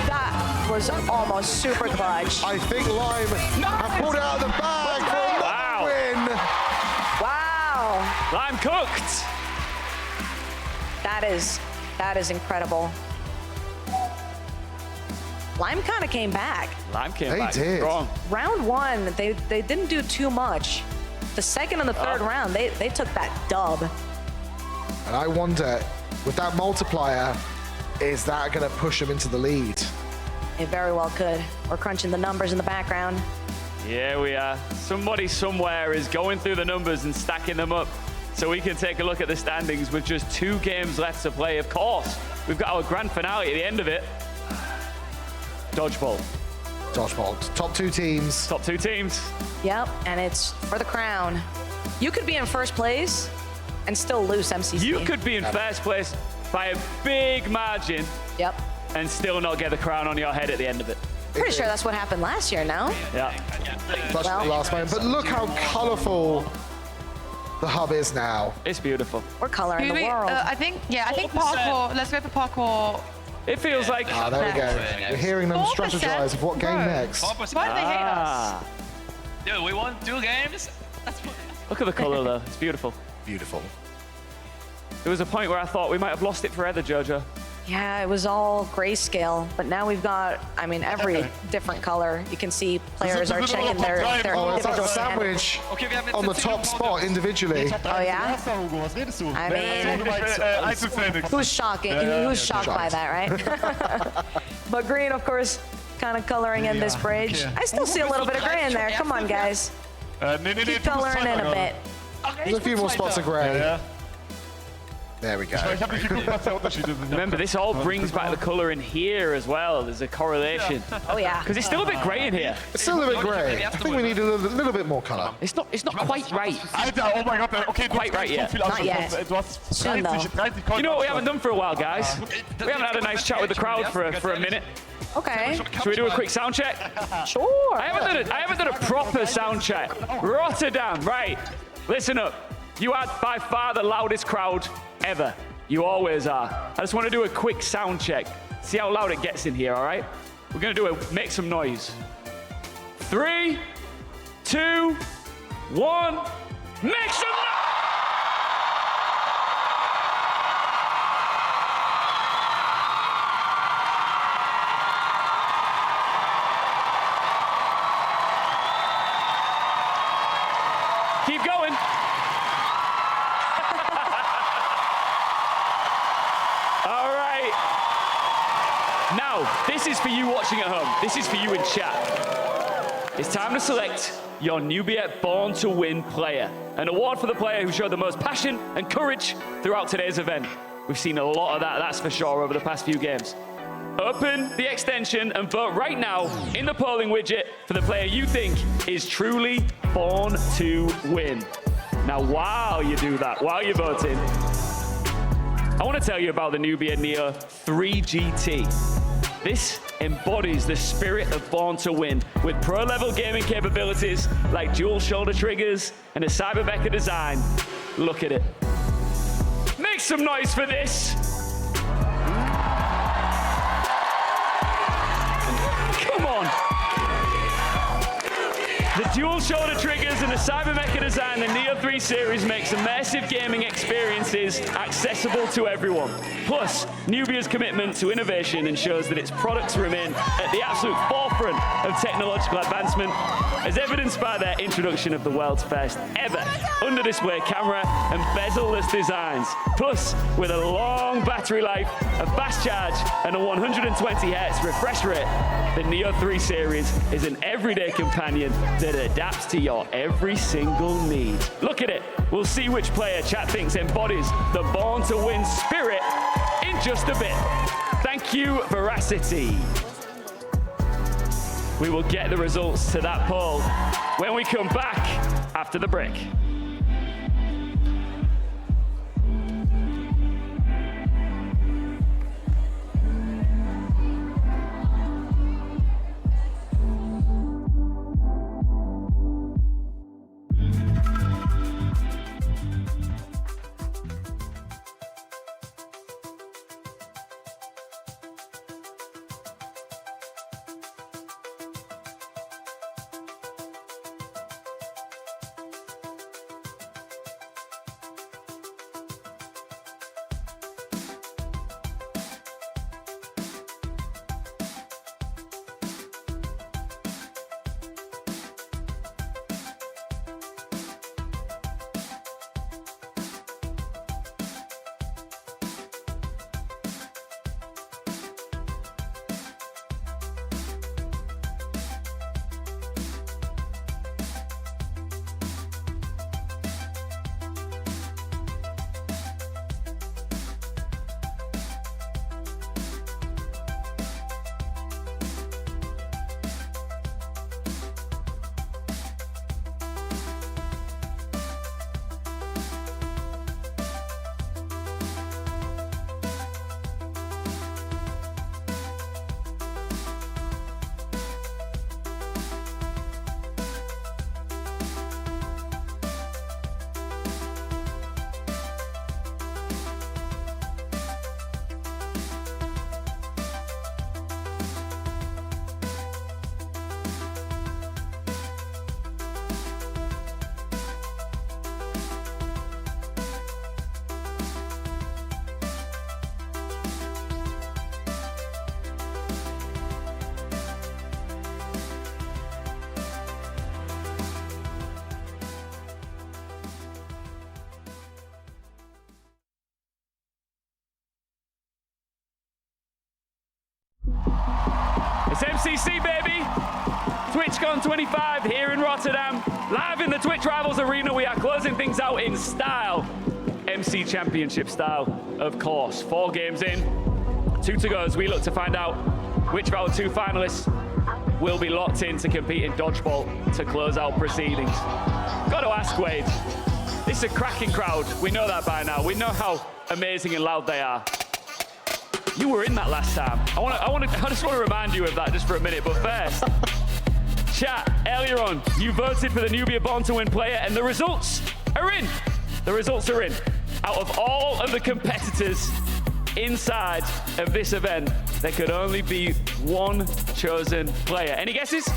That was almost super clutch. I think Lime have pulled it out of the bag for a win. Wow. Lime cooked. That is incredible. Lime kind of came back. Lime came back strong. Round one, they didn't do too much. The second and the third round, they took that dub. And I wonder, with that multiplier, is that going to push them into the lead? It very well could. We're crunching the numbers in the background. Yeah, we are. Somebody somewhere is going through the numbers and stacking them up so we can take a look at the standings with just 2 games left to play. Of course, we've got our grand finale at the end of it. Dodgebolt. Top 2 teams. Top 2 teams. Yep, and it's for the crown. You could be in first place and still lose MCC. You could be in first place by a big margin. Yep. And still not get the crown on your head at the end of it. Pretty sure that's what happened last year, no? Yeah. That's the last moment. But look how colorful the hub is now. It's beautiful. We're coloring the world. I think parkour. Let's go for parkour. It feels like... Ah, there we go. We're hearing them 4%, strategize of what game next. Why do they hate us? Dude, we won 2 games. Look at the color though. It's beautiful. Beautiful. There was a point where I thought we might have lost it forever, Jojo. Yeah, it was all grayscale, but now we've got, I mean, every different color. You can see players are checking their Oh, it's like individual a sandwich on the top spot individually. Oh, yeah? I mean, who's shocking? Who's shocked by that, right? But Green, of course, kind of coloring in this bridge. I still see a little bit of gray in there. Come on, guys. Keep coloring in a bit. There's a few more spots of grey. Ja. There we go. Ich habe nicht geguckt, was der Unterschied ist. Remember, this all brings back the color in here as well. There's a correlation. Oh yeah. Because it's still a bit grey in here. It's still a bit grey. I think we need a little bit more colour. It's not quite right. Alter, oh mein Gott, okay, du Quite right hast yet. so viel Not yet. Du hast Soon, 30 Gold. You know what we haven't done for a while, guys? We haven't had a nice chat with the crowd for a minute. Okay. Should we do a quick sound check? Sure. I haven't done a proper sound check. Rotterdam, right. Listen up. You are by far the loudest crowd ever. You always are. I just want to do a quick sound check. See how loud it gets in here, all right? We're going to make some noise. 3, 2, 1, make some noise! Keep going. All right. Now, this is for you watching at home. This is for you in chat. It's time to select your Nubia Born to Win player. An award for the player who showed the most passion and courage throughout today's event. We've seen a lot of that, that's for sure, over the past few games. Open the extension and vote right now in the polling widget for the player you think is truly born to win. Now, while you do that, while you're voting, I want to tell you about the Nubia Neo 3 GT. This embodies the spirit of Born to Win with pro-level gaming capabilities like dual shoulder triggers and a Cybermecha design. Look at it. Make some noise for this. Come on. The dual shoulder triggers and the Cybermecha design, the Neo 3 series makes immersive gaming experiences accessible to everyone. Plus, Nubia's commitment to innovation ensures that its products remain at the absolute forefront of technological advancement, as evidenced by their introduction of the world's first ever under-display camera and bezel-less designs. Plus, with a long battery life, a fast charge, and a 120 Hz refresh rate, the Neo 3 series is an everyday companion that adapts to your every single need. Look at it. We'll see which player chat thinks embodies the Born to Win spirit in just a bit. Thank you, Veracity. We will get the results to that poll when we come back after the break. It's MCC, baby! TwitchCon 25 here in Rotterdam. Live in the Twitch Rivals Arena, we are closing things out in style. MC Championship style, of course. 4 games in, 2 to go as we look to find out which of our 2 finalists will be locked in to compete in Dodgebolt to close out proceedings. Got to ask, Wade, this is a cracking crowd. We know that by now. We know how amazing and loud they are. You were in that last time. I just want to remind you of that just for a minute, but first, chat, earlier on, you voted for the Nubia Born to Win player, and the results are in. The results are in. Out of all of the competitors inside of this event, there could only be 1 chosen player. Any guesses?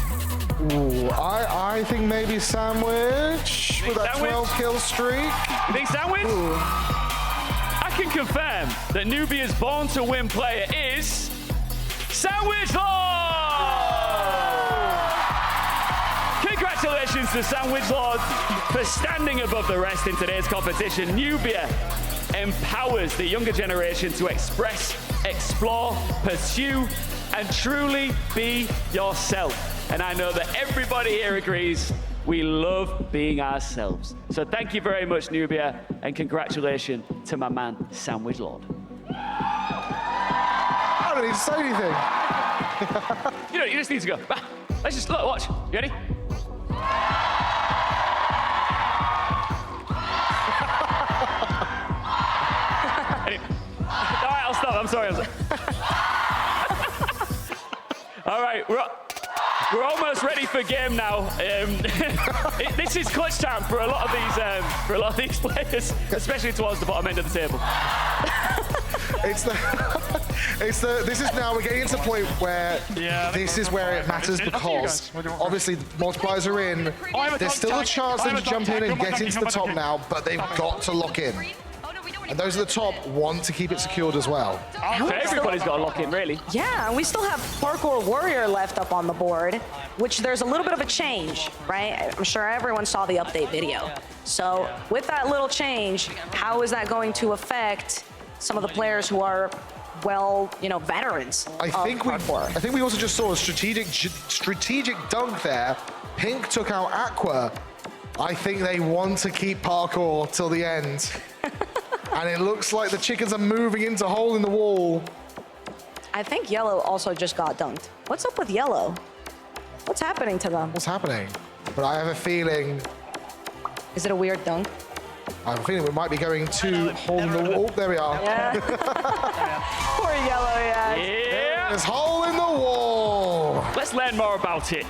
Ooh, I think maybe Sandwich with that 12 kill streak. You think Sandwich? Ooh. I can confirm that Nubia's Born to Win player is Sandwich Lord! Congratulations to Sandwich Lord for standing above the rest in today's competition. Nubia empowers the younger generation to express, explore, pursue, and truly be yourself. And I know that everybody here agrees we love being ourselves. So thank you very much, Nubia, and congratulations to my man, Sandwich Lord. I don't need to say anything. You just need to go. Let's just look, watch. You ready? All right, I'll stop. I'm sorry. All right, we're almost ready for game now. This is clutch time for a lot of these players, especially towards the bottom end of the table. This is now, we're getting into the point where this is where it matters, because obviously multipliers are in. There's still a chance they can jump in and get into the top now, but they've got to lock in. And those at the top want to keep it secured as well. Everybody's got to lock in, really. Yeah, and we still have Parkour Warrior left up on the board, which there's a little bit of a change, right? I'm sure everyone saw the update video. So with that little change, how is that going to affect some of the players who are, well, veterans I think we also just saw a strategic dunk there. Pink took out Aqua. I think they want to keep Parkour till the end. And it looks like the chickens are moving into hole in the wall. I think Yellow also just got dunked. What's up with Yellow? What's happening to them? What's happening? But I have a feeling... Is it a weird dunk? I have a feeling we might be going to hole in the wall. There we are. Yeah. Poor Yellow, yeah. There's hole in the wall. Let's learn more about it.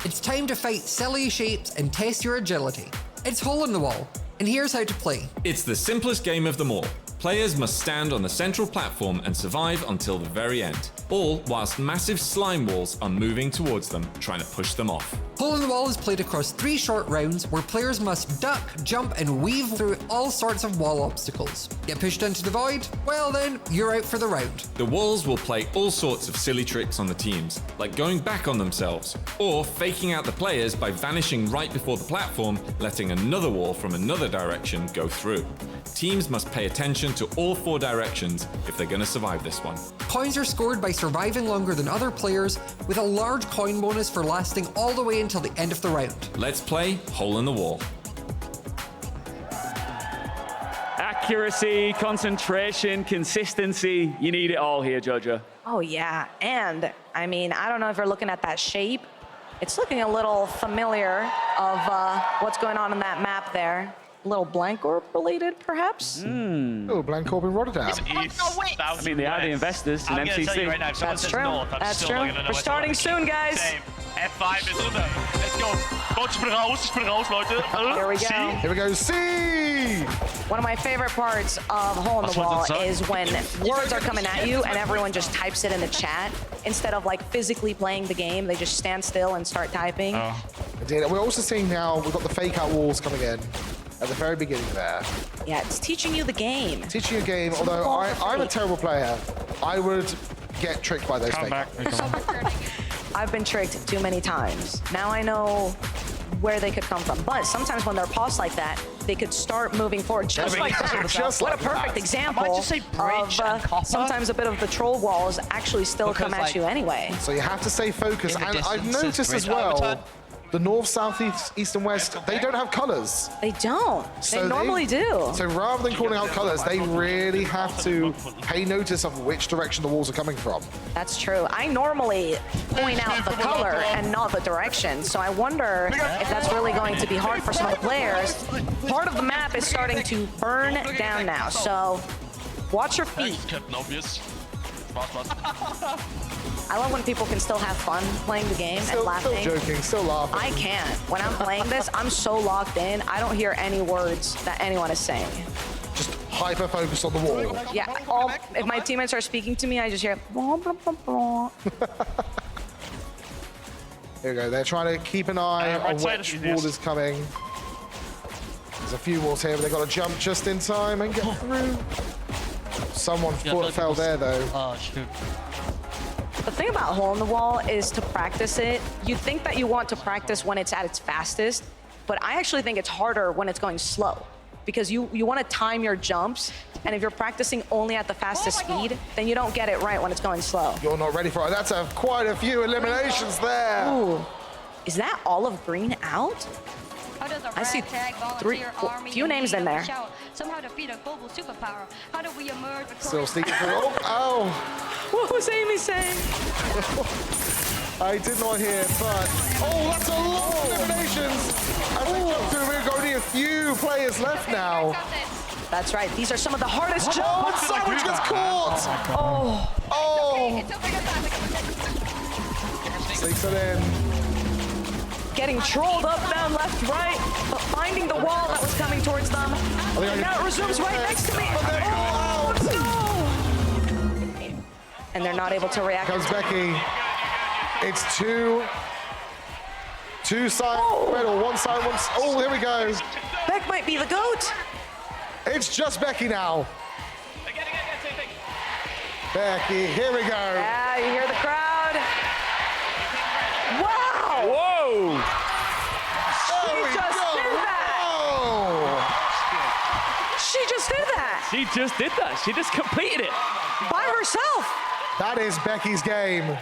It's time to fight silly shapes and test your agility. It's hole in the wall. And here's how to play. It's the simplest game of them all. Players must stand on the central platform and survive until the very end, all whilst massive slime walls are moving towards them, trying to push them off. Hole in the Wall is played across 3 short rounds where players must duck, jump, and weave through all sorts of wall obstacles. Get pushed into the void? Well then, you're out for the round. The walls will play all sorts of silly tricks on the teams, like going back on themselves, or faking out the players by vanishing right before the platform, letting another wall from another direction go through. Teams must pay attention to all 4 directions if they're going to survive this one. Coins are scored by surviving longer than other players, with a large coin bonus for lasting all the way until the end of the round. Let's play Hole in the Wall. Accuracy, concentration, consistency, you need it all here, Jojo. Oh yeah, and I mean, I don't know if you're looking at that shape. It's looking a little familiar of what's going on in that map there. A little blank orb related, perhaps? Oh, blank orb in Rotterdam. I mean, they are the investors in I'm MCC. gonna tell you right now, if someone That's says true. north, I'm That's still true. not gonna know We're where to starting look. soon, guys. Same. F5 is let's go. Go, spring raus, Leute. Here we go. Here we go, C! One of my favorite parts of Hole in the Wall is when words are coming at you and everyone just types it in the chat. Instead of like physically playing the game, they just stand still and start typing. Indeed. We're also seeing now, we've got the fake out walls coming in at the very beginning there. Yeah, it's teaching you the game. Teaching you a game, although I'm a terrible player. I would get tricked by those fake outs. I've been tricked too many times. Now I know where they could come from. But sometimes when they're paused like that, they could start moving forward just like that. Just what like a perfect that. example I might just say bridge and copper. sometimes a bit of the troll walls actually still come at you anyway. So you have to stay focused. In the And I've distance, noticed it's as bridge. well, the north, south, east, and west, they don't have colors. They don't. So they normally do. So rather than calling out colors, they really have to pay notice of which direction the walls are coming from. That's true. I normally point out the color and not the direction, so I wonder if that's really going to be hard for some of the players. Part of the map is starting to burn down now, so watch your feet. I love when people can still have fun playing the game and laughing. Still joking, still laughing. I can't. When I'm playing this, I'm so locked in, I don't hear any words that anyone is saying. Just hyper focus on the wall. Yeah, if my teammates are speaking to me, I just hear blah, blah, blah, blah. Here we go. They're trying to keep an eye on which wall is coming. There's a few walls here, but they've got to jump just in time and get through. Someone fell there, though. Oh, shoot. The thing about hole in the wall is to practice it. You think that you want to practice when it's at its fastest, but I actually think it's harder when it's going slow because you want to time your jumps, and if you're practicing only at the fastest speed, then you don't get it right when it's going slow. You're not ready for it. That's quite a few eliminations there. Ooh. Is that olive green out? I see few names in there. Somehow defeat a global superpower. How do we emerge? Still sneaking through. Oh! What was Amy saying? I did not hear, but that's a lot of eliminations. As we jump through, we've got only a few players left now. That's right. These are some of the hardest jumps. Oh, Sandwich gets caught! Oh! Sneaks it in. Getting trolled up, down, left, right, but finding the wall that was coming towards them. And now it resumes right next to me. Oh, no! And they're not able to react. Comes Becky. It's two side or one side. Oh, there we go. Beck might be the GOAT. It's just Becky now. Becky, here we go. Yeah, you hear the crowd. Wow! Whoa! She just did that. She just did that. She just completed it. By herself. That is Becky's game.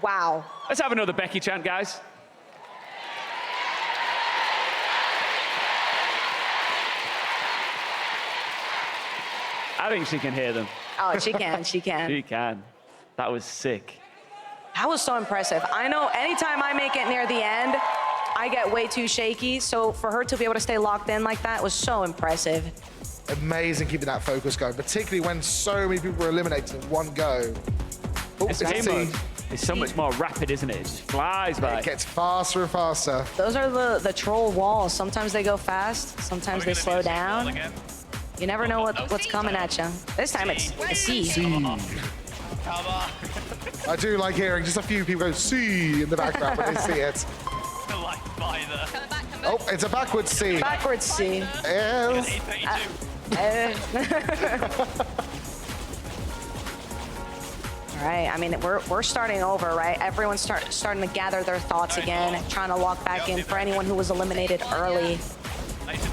Wow. Let's have another Becky chant, guys. I think she can hear them. Oh, she can. She can. She can. That was sick. That was so impressive. I know anytime I make it near the end, I get way too shaky. So for her to be able to stay locked in like that was so impressive. Amazing keeping that focus going, particularly when so many people were eliminated in one go. Oh, It's game mode. It's so much more rapid, isn't it? It just flies by. It gets faster and faster. Those are the troll walls. Sometimes they go fast, sometimes they slow down. You never know what's coming at you. This time it's a C. I do like hearing just a few people go C in the background when they see it. Oh, it's a backwards C. Backwards C. Yes. All right, I mean, we're starting over, right? Everyone's starting to gather their thoughts again, trying to lock back in for anyone who was eliminated early.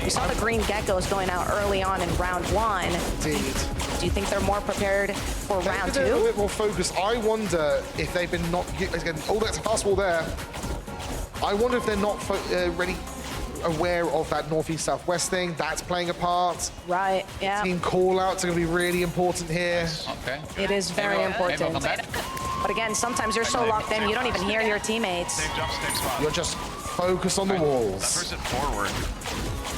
We saw the green geckos going out early on in round one. Indeed. Do you think they're more prepared for round They're a two? bit more focused. I wonder if they've been not... Oh, that's a fast wall there. I wonder if they're not really aware of that northeast southwest thing. That's playing a part. Right, yeah. Team call-outs are going to be really important here. Okay. It is very important. But again, sometimes you're so locked in, you don't even hear your teammates. You're just focused on the walls. That person forward.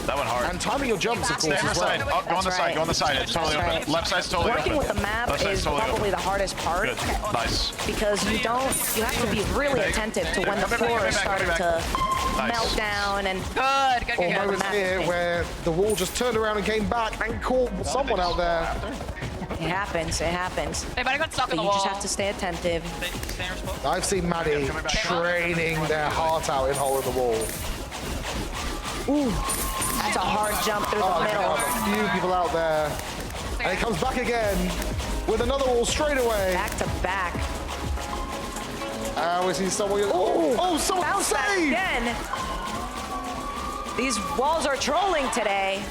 That one hard. And timing your jumps, of Stay course, on the as side. well. Oh, go on the side. Go on the side. It's totally open. Left side's totally open. Working with the map Left side's is totally probably open. the hardest part. Good. Nice. Because you have to be really attentive to when the floor is starting to melt down and Or moments here where the wall just turned around and came back and caught someone out there. It happens, it happens. Hey, but I got stuck in the You wall. just have to stay attentive. I've seen Maddie training their heart out in hole in the wall. Ooh, that's a hard jump through the middle. A few people out there. And he comes back again with another wall straight away. Back to back. We see someone. Someone bounce back saved! again. These walls are trolling today.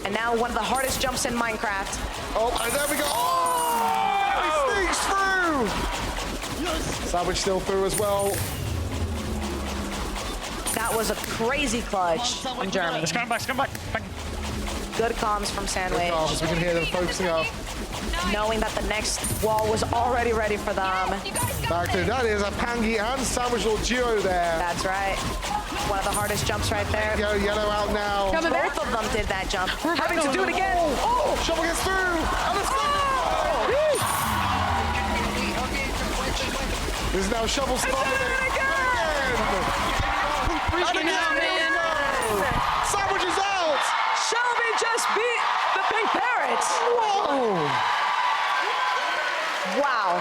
And now one of the hardest jumps in Minecraft. Oh, and there we go. Oh! He sneaks through! Sandwich still through as well. That was a crazy clutch from Jeremy. Let's come back, let's come back. Good comms from Sandwich. As we can hear them focusing up. Knowing that the next wall was already ready for them. Back to that is a Pangy and Sandwich little duo there. That's right. One of the hardest jumps right there. Go yellow out now. Both of them did that jump. Having to do it again. Oh, Shovel gets through. And let's go. This is now Shovel starting again. Sandwich is out. Shelby just beat the Pink Parrots. Whoa. Wow.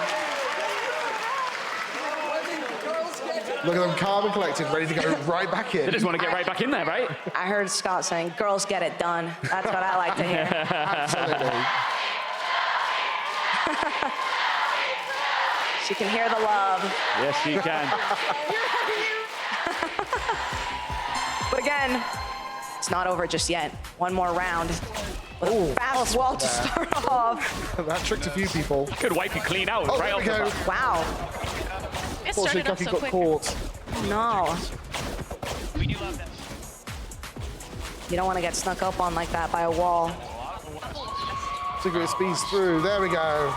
Look at them calm and collected, ready to go right back in. They just want to get right back in there, right? I heard Scott saying, girls get it done. That's what I like to hear. Absolutely. She can hear the love. Yes, she can. But again, it's not over just yet. One more round. Fast wall to start off. That tricked a few people. Could wipe it clean out. Oh, right there we off the go. bat. Wow. It started up so got quick. caught. No. You don't want to get snuck up on like that by a wall. Cigarette speeds through. There we go.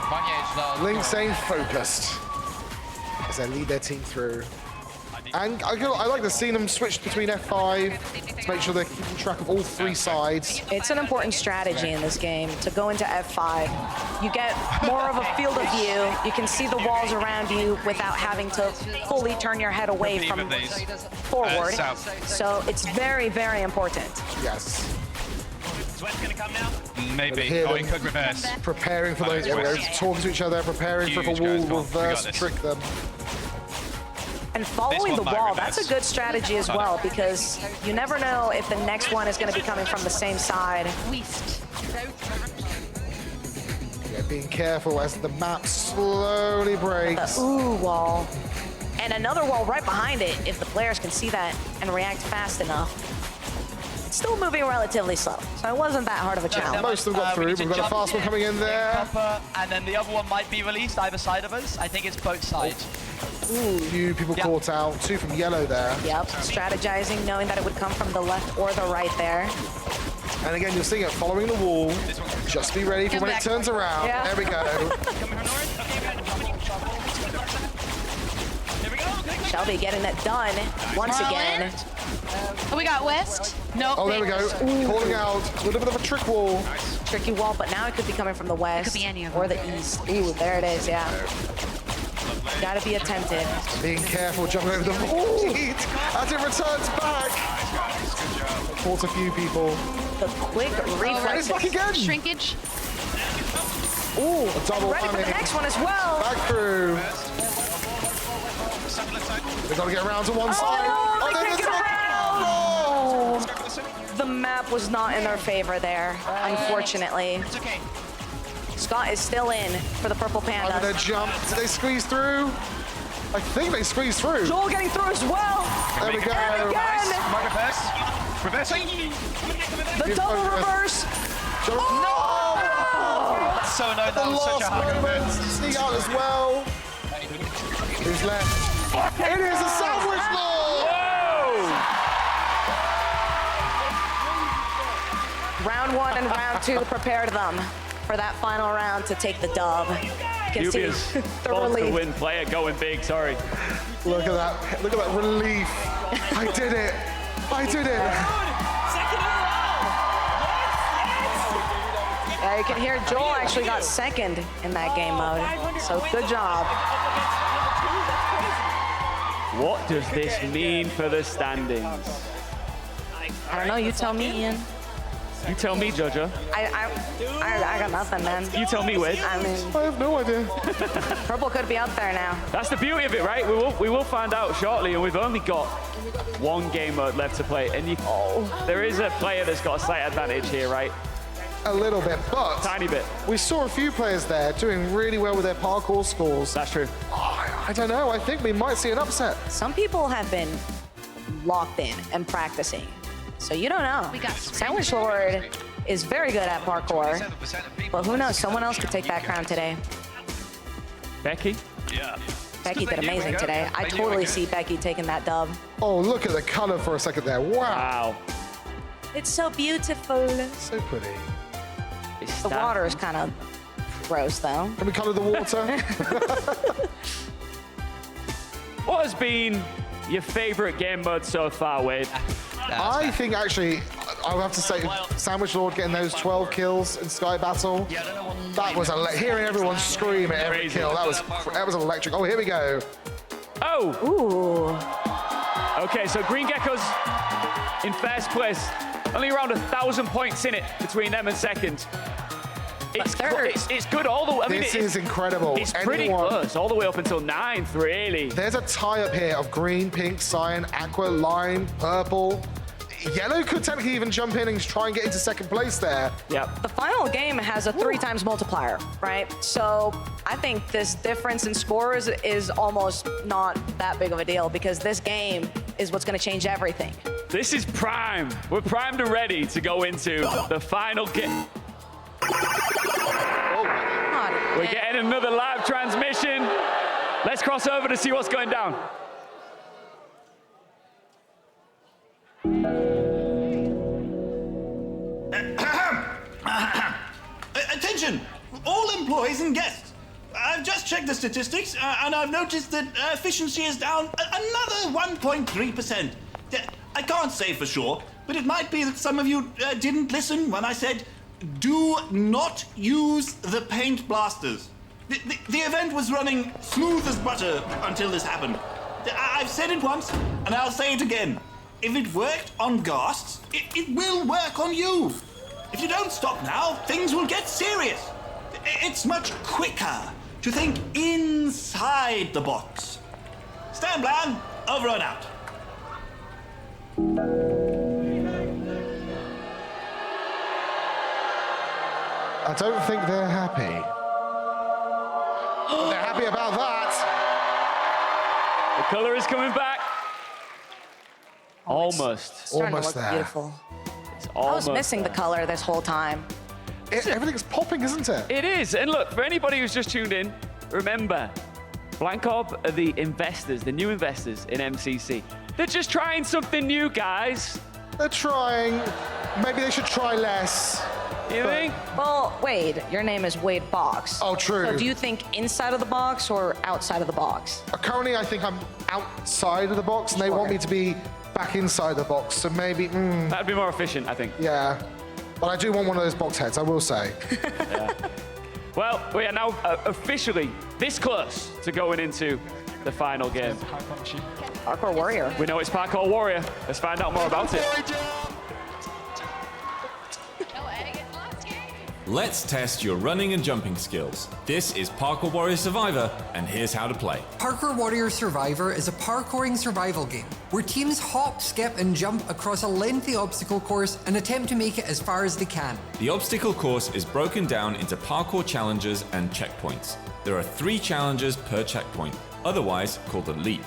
Link staying focused as they lead their team through. And I like to see them switch between F5 to make sure they're keeping track of all three sides. It's an important strategy in this game to go into F5. You get more of a field of view. You can see the walls around you without having to fully turn your head away from forward. So it's very, very important. Yes. Sweat's gonna come now? Maybe. Oh, he could reverse. Preparing for those, talking to each other, preparing for Huge, a wall guys, come on. We reverse got this. trick them. And following the wall, that's a good strategy as well, because you never know if the next one is going to be coming from the same side. Yeah, being careful as the map slowly breaks. The ooh wall. And another wall right behind it, if the players can see that and react fast enough. It's still moving relatively slow, so it wasn't that hard of a challenge. Most of them got through. We've got a fast one coming in there. And then the other one might be released either side of us. I think it's both sides. Ooh, few people caught out. Two from yellow there. Yep, strategizing, knowing that it would come from the left or the right there. And again, you're seeing it following the wall. Just be ready for when it turns around. Yeah. There we go. Shelby getting it done once again. Oh, we got West. No. Oh, there we go. Calling out. A little bit of a trick wall. Tricky wall, but now it could be coming from the west be any of or them. the east. Ooh, there it is, yeah. Gotta be attentive. Being careful, jumping over the wall. As it returns back. Caught a few people. The quick reflex. It's back again. Shrinkage. Ooh, A double ready for the whammy. next one as well. Back through. They've got to get around to one side. Oh, they there can't it get is. around. The map was not in their favor there, unfortunately. Scott is still in for the Purple Under Panda. their jump. Did they squeeze through? I think they squeezed through. Joel getting through as well. There we go. And again, Might reverse. Reversing. the double reverse. No! So no, that The was such a last hard moment. Sneak out as well. Who's left? It is a sandwich ball! Round one and round two prepared them for that final round to take the dub. You can see Ubia's the both the relief. win player going big, sorry. Look at that. Look at that relief. I did it. I did it. Yeah, you can hear Joel actually got second in that game mode. So good job. What does this mean for the standings? I don't know, you tell me, Ian. You tell me, Jojo. I got nothing, man. You tell me, Wiz. I mean, I have no idea. Purple could be out there now. That's the beauty of it, right? We will find out shortly, and we've only got one game mode left to play. And there is a player that's got a slight advantage here, right? A little bit, but Tiny bit. we saw a few players there doing really well with their parkour scores. That's true. I don't know. I think we might see an upset. Some people have been locked in and practicing. So you don't know. We got Sandwich Lord is very good at parkour. But who knows? Someone else could take that crown today. Becky? Yeah. Becky did amazing today. I totally see Becky taking that dub. Oh, look at the color for a second there. Wow. It's so beautiful. So pretty. The water is kind of gross, though. Can we color the water? What has been your favorite game mode so far, Wade? I think actually, I would have to say, Sandwich Lord getting those 12 kills in Sky Battle. That was hearing everyone scream at every kill. That was electric. Oh, here we go. Oh. Ooh. Okay, so Green Gecko's in first place. Only around 1,000 points in it between them and second. It's good all the way. I mean, this is incredible. It's pretty close, all the way up until 9th, really. There's a tie-up here of green, pink, cyan, aqua, lime, purple. Yellow could technically even jump in and try and get into second place there. Yeah. The final game has a 3 times multiplier, right? So I think this difference in scores is almost not that big of a deal because this game is what's going to change everything. This is prime. We're primed and ready to go into the final game. We're getting another live transmission. Let's cross over to see what's going down. Attention, all employees and guests. I've just checked the statistics, and I've noticed that efficiency is down another 1.3%. I can't say for sure, but it might be that some of you didn't listen when I said, do not use the paint blasters. The event was running smooth as butter until this happened. I've said it once, and I'll say it again. If it worked on ghasts, it will work on you. If you don't stop now, things will get serious. It's much quicker to think inside the box. Stan Bland, over and out. I don't think they're happy. They're happy about that. The color is coming back. Almost. Almost there. Beautiful. It's I was missing the color this whole time. Everything's popping, isn't it? It is. And look, for anybody who's just tuned in, remember, Blancorp are the investors, the new investors in MCC. They're just trying something new, guys. They're trying. Maybe they should try less. You think? Well, Wade, your name is Wade Box. Oh, true. So do you think inside of the box or outside of the box? Currently, I think I'm outside of the box, and they want me to be back inside the box. So maybe. That'd be more efficient, I think. Yeah. But I do want one of those box heads, I will say. Yeah. Well, we are now officially this close to going into the final game. Parkour Warrior. We know it's Parkour Warrior. Let's find out more about it. Let's test your running and jumping skills. This is Parkour Warrior Survivor, and here's how to play. Parkour Warrior Survivor is a parkouring survival game where teams hop, skip, and jump across a lengthy obstacle course and attempt to make it as far as they can. The obstacle course is broken down into parkour challenges and checkpoints. There are 3 challenges per checkpoint, otherwise called a leap,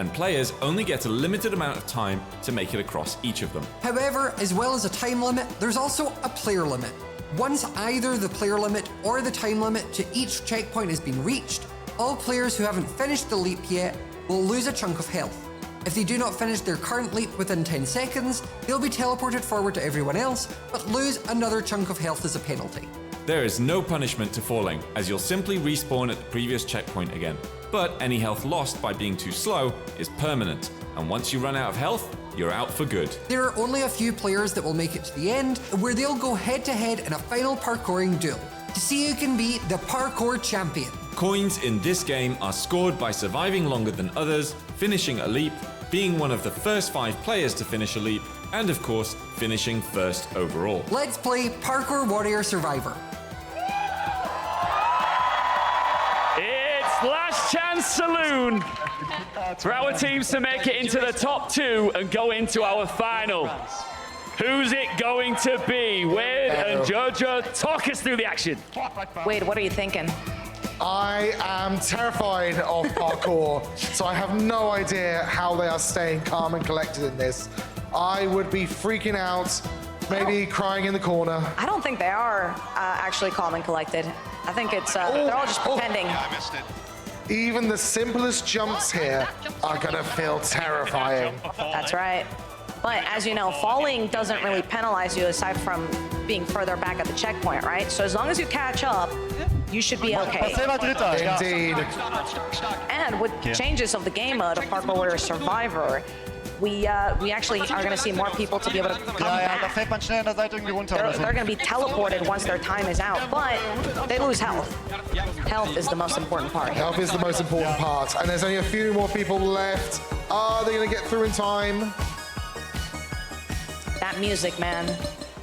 and players only get a limited amount of time to make it across each of them. However, as well as a time limit, there's also a player limit. Once either the player limit or the time limit to each checkpoint has been reached, all players who haven't finished the leap yet will lose a chunk of health. If they do not finish their current leap within 10 seconds, they'll be teleported forward to everyone else, but lose another chunk of health as a penalty. There is no punishment to falling, as you'll simply respawn at the previous checkpoint again. But any health lost by being too slow is permanent, and once you run out of health, you're out for good. There are only a few players that will make it to the end, where they'll go head-to-head in a final parkouring duel to see who can be the parkour champion. Coins in this game are scored by surviving longer than others, finishing a leap, being one of the first 5 players to finish a leap, and of course, finishing first overall. Let's play Parkour Warrior Survivor. It's Last Chance Saloon for our teams to make it into the top 2 and go into our final. Who's it going to be? Wade and Jojo, talk us through the action. Wade, what are you thinking? I am terrified of parkour, so I have no idea how they are staying calm and collected in this. I would be freaking out, maybe crying in the corner. I don't think they are actually calm and collected. I think it's they're all just pretending. Yeah, I missed it. even the simplest jumps here are gonna feel terrifying. That's right. But as you know, falling doesn't really penalize you aside from being further back at the checkpoint, right? So as long as you catch up, you should be okay. Indeed. And with changes of the game mode of Parkour Warrior Survivor, we actually are going to see more people to be able to come back. They're going to be teleported once their time is out, but they lose health. Health is the most important part. Health is the most important part, and there's only a few more people left. Are they going to get through in time? That music, man.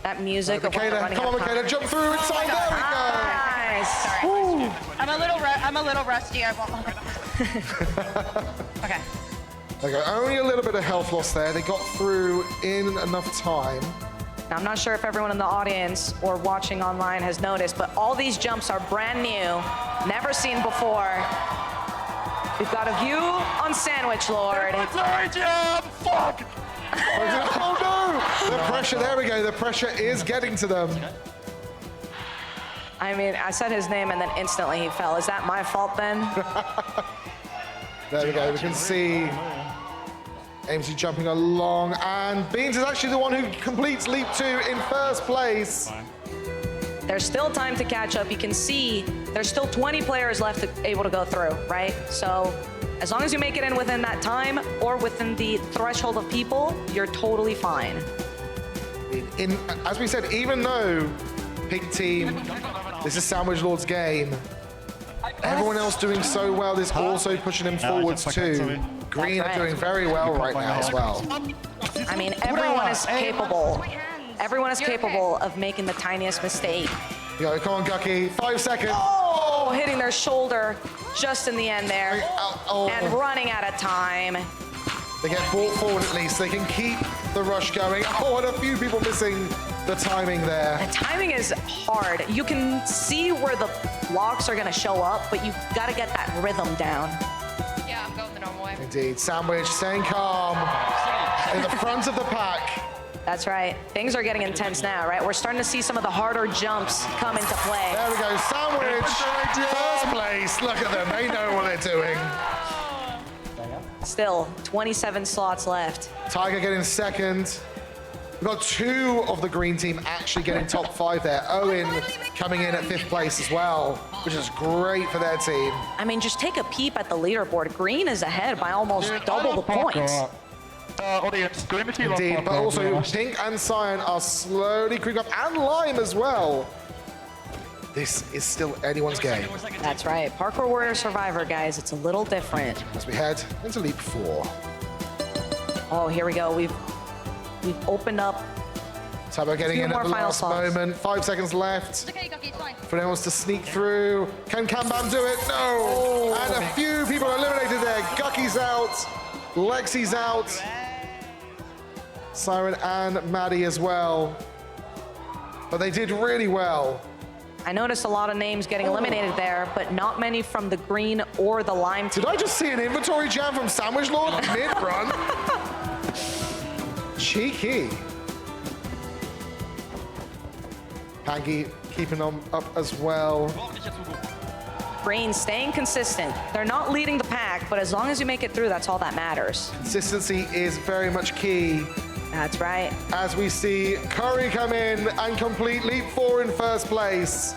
That music. Michaela, come on, Michaela, jump through in time. There we go. Nice. I'm a little rusty. I won't. Okay. Okay, only a little bit of health loss there. They got through in enough time. Now, I'm not sure if everyone in the audience or watching online has noticed, but all these jumps are brand new, never seen before. We've got a view on Sandwich Lord. Fuck! Oh no! The pressure, there we go. The pressure is getting to them. I mean, I said his name and then instantly he fell. Is that my fault then? There we go. We can see MCC jumping along, and Beans is actually the one who completes Leap 2 in first place. There's still time to catch up. You can see there's still 20 players left able to go through, right? So as long as you make it in within that time or within the threshold of people, you're totally fine. As we said, even though Pink Team, this is Sandwich Lord's game, everyone else doing so well is also pushing him forwards too. Green are doing very well right now as well. I mean, everyone is capable. Everyone is capable of making the tiniest mistake. Yo, come on, Gucky. 5 seconds. Oh, hitting their shoulder just in the end there. And running out of time. They get brought forward at least. They can keep the rush going. Oh, and a few people missing the timing there. The timing is hard. You can see where the blocks are going to show up, but you've got to get that rhythm down. Yeah, I'm going the normal way. Indeed. Sandwich staying calm in the front of the pack. That's right. Things are getting intense now, right? We're starting to see some of the harder jumps come into play. There we go. Sandwich, first place. Look at them. They know what they're doing. Still, 27 slots left. Tiger getting second. We've got 2 of the green team actually getting top 5 there. Owen coming in at 5th place as well, which is great for their team. I mean, just take a peep at the leaderboard. Green is ahead by almost double the points. Indeed, but also Pink and Cyan are slowly creeping up, and Lime as well. This is still anyone's game. That's right. Parkour Warrior Survivor, guys. It's a little different. As we head into Leap 4. Oh, here we go. We've opened up. Tabo getting in at the last moment. 5 seconds left. For anyone wants to sneak through. Can Bam do it? No. Oh. And a few people eliminated there. Gucky's out. Lexi's out. Siren and Maddie as well. But they did really well. I noticed a lot of names getting eliminated there, but not many from the green or the lime team. Did I just see an inventory jam from Sandwich Lord mid-run? Cheeky. Pangy keeping them up as well. Green staying consistent. They're not leading the pack, but as long as you make it through, that's all that matters. Consistency is very much key. That's right. As we see Curry come in and complete Leap 4 in first place.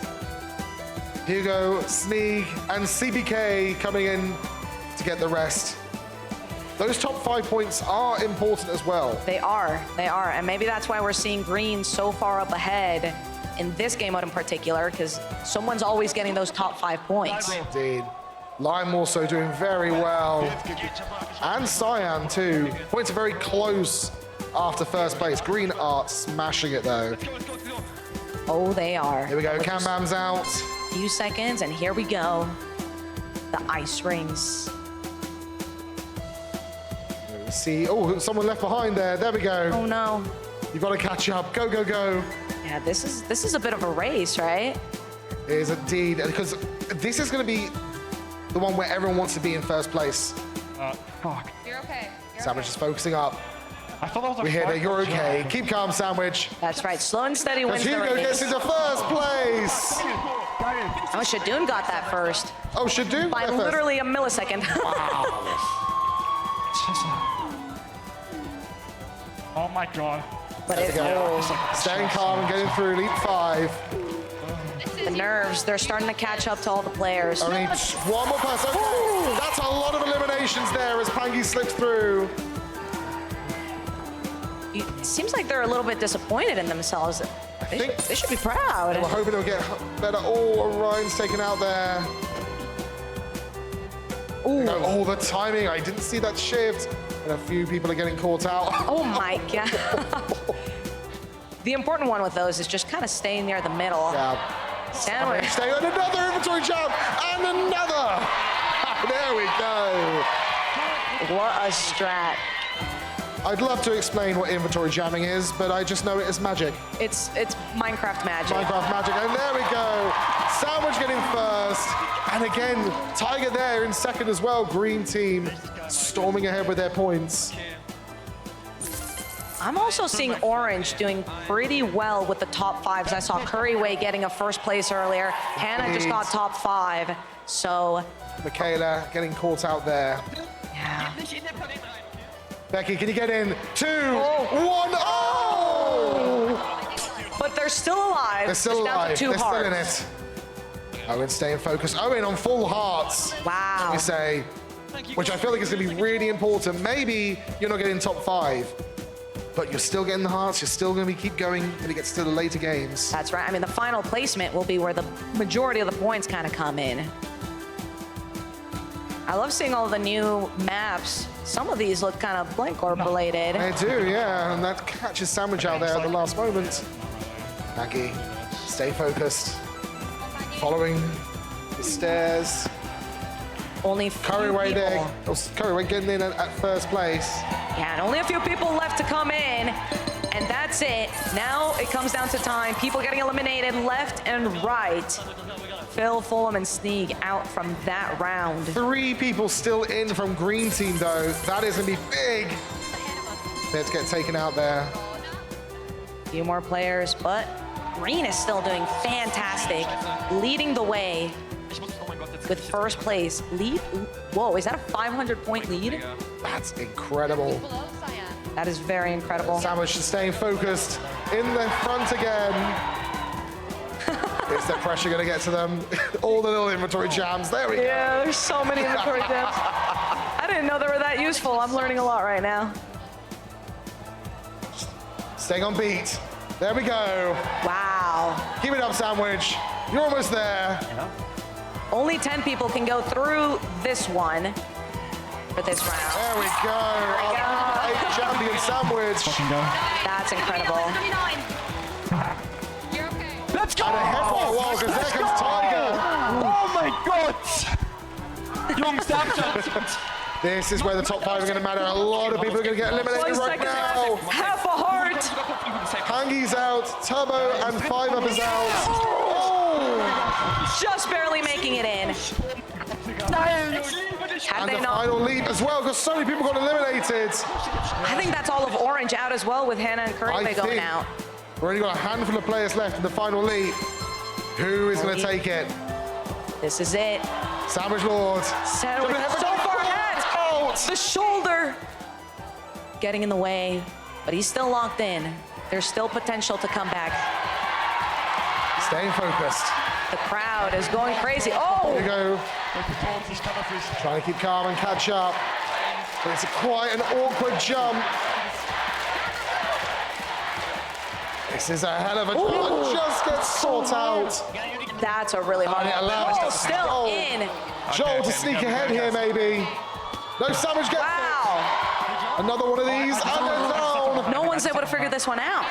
Hugo, Sneak, and CBK coming in to get the rest. Those top 5 points are important as well. They are, and maybe that's why we're seeing Green so far up ahead in this game mode in particular, because someone's always getting those top 5 points. Indeed. Lime also doing very well. And Cyan too. Points are very close after first place. Green are smashing it though. Oh, they are. Here we go, Cam Bam's out. Few seconds, and here we go. The ice rings. Let's see, oh, someone left behind there. There we go. Oh no. You've got to catch up. Go, go, go. Yeah, this is a bit of a race, right? It is indeed, because this is going to be the one where everyone wants to be in first place. Fuck. You're okay. Sandwich is focusing up. I thought that was a we hear that you're okay. Keep calm, Sandwich. That's right. Slow and steady wins the Hugo race. gets into first place. Oh, Shadoon got that first. Oh, Shadoon by got first. literally a millisecond. Oh my god. But There we go. Staying calm and getting through Elite 5. The nerves, they're starting to catch up to all the players. Only one more person. Okay. That's a lot of eliminations there as Pangy slips through. It seems like they're a little bit disappointed in themselves. They should be proud. We're hoping it'll get better. Oh, Orion's taken out there. Ooh. Oh, the timing. I didn't see that shift. And a few people are getting caught out. Oh my god. The important one with those is just kind of staying near the middle. Yeah. Sandwich. Staying on another inventory jump and another. There we go. What a strat. I'd love to explain what inventory jamming is, but I just know it as magic. It's Minecraft magic. Minecraft magic, and there we go. Sandwich getting first. And again, Tiger there in second as well. Green team storming ahead with their points. I'm also seeing Orange doing pretty well with the top fives. I saw Curryway getting a first place earlier. Hannah just got top 5. So Michaela getting caught out there. Yeah. Becky, can you get in? 2, 1, oh! But they're still alive. They're still It's down to alive. 2 They're hearts. still in it. Owen staying focused. Owen on full hearts. Wow. Let me say, which I feel like is going to be really important. Maybe you're not getting top 5, but you're still getting the hearts. You're still going to keep going when it gets to the later games. That's right. I mean, the final placement will be where the majority of the points kind of come in. I love seeing all the new maps. Some of these look kind of Blankcorp related. They do, yeah, and that catches Sandwich out there at the last moment. Maggie, stay focused. Following the stairs. Only Curryway there. Oh, Curryway getting in at first place. Yeah, and only a few people left to come in. And that's it. Now it comes down to time. People getting eliminated left and right. Phil, Fulham, and Sneak out from that round. 3 people still in from Green Team, though. That is going to be big. Let's get taken out there. A few more players, but Green is still doing fantastic. Leading the way with first place. Lead? Whoa, is that a 500-point lead? That's incredible. That is very incredible. Sandwich is staying focused in the front again. Is the pressure going to get to them? All the little inventory jams. There we go. Yeah, there's so many inventory jams. I didn't know they were that useful. I'm learning a lot right now. Staying on beat. There we go. Wow. Keep it up, Sandwich. You're almost there. Only 10 people can go through this one for this round. There we go. Our 8 champion Sandwich. That's incredible. Let's go! And ahead for a while, because there comes Tiger. Oh my god! Jungs, This is where the top 5 are going to matter. A lot of people are going to get eliminated right now. Half a heart. Hangy's out. Turbo and 5 Up is out. Oh! Just barely making it in. And the final leap as well, because so many people got eliminated. I think that's all of Orange out as well, with Hannah and Curryway going out. We've already got a handful of players left in the final leap. Who is going to take it? This is it. Sandwich Lord. Sandwich so far ahead. The shoulder getting in the way, but he's still locked in. There's still potential to come back. Staying focused. The crowd is going crazy. Oh! Here we go. Trying to keep calm and catch up. But it's quite an awkward jump. This is a hell of a jump. Just gets sought out. That's a really hard And it one. allows Oh, still in. Joel to sneak ahead here, maybe. No, Sandwich gets Wow. it. Another one of these, and then down. No one's able to figure this one out.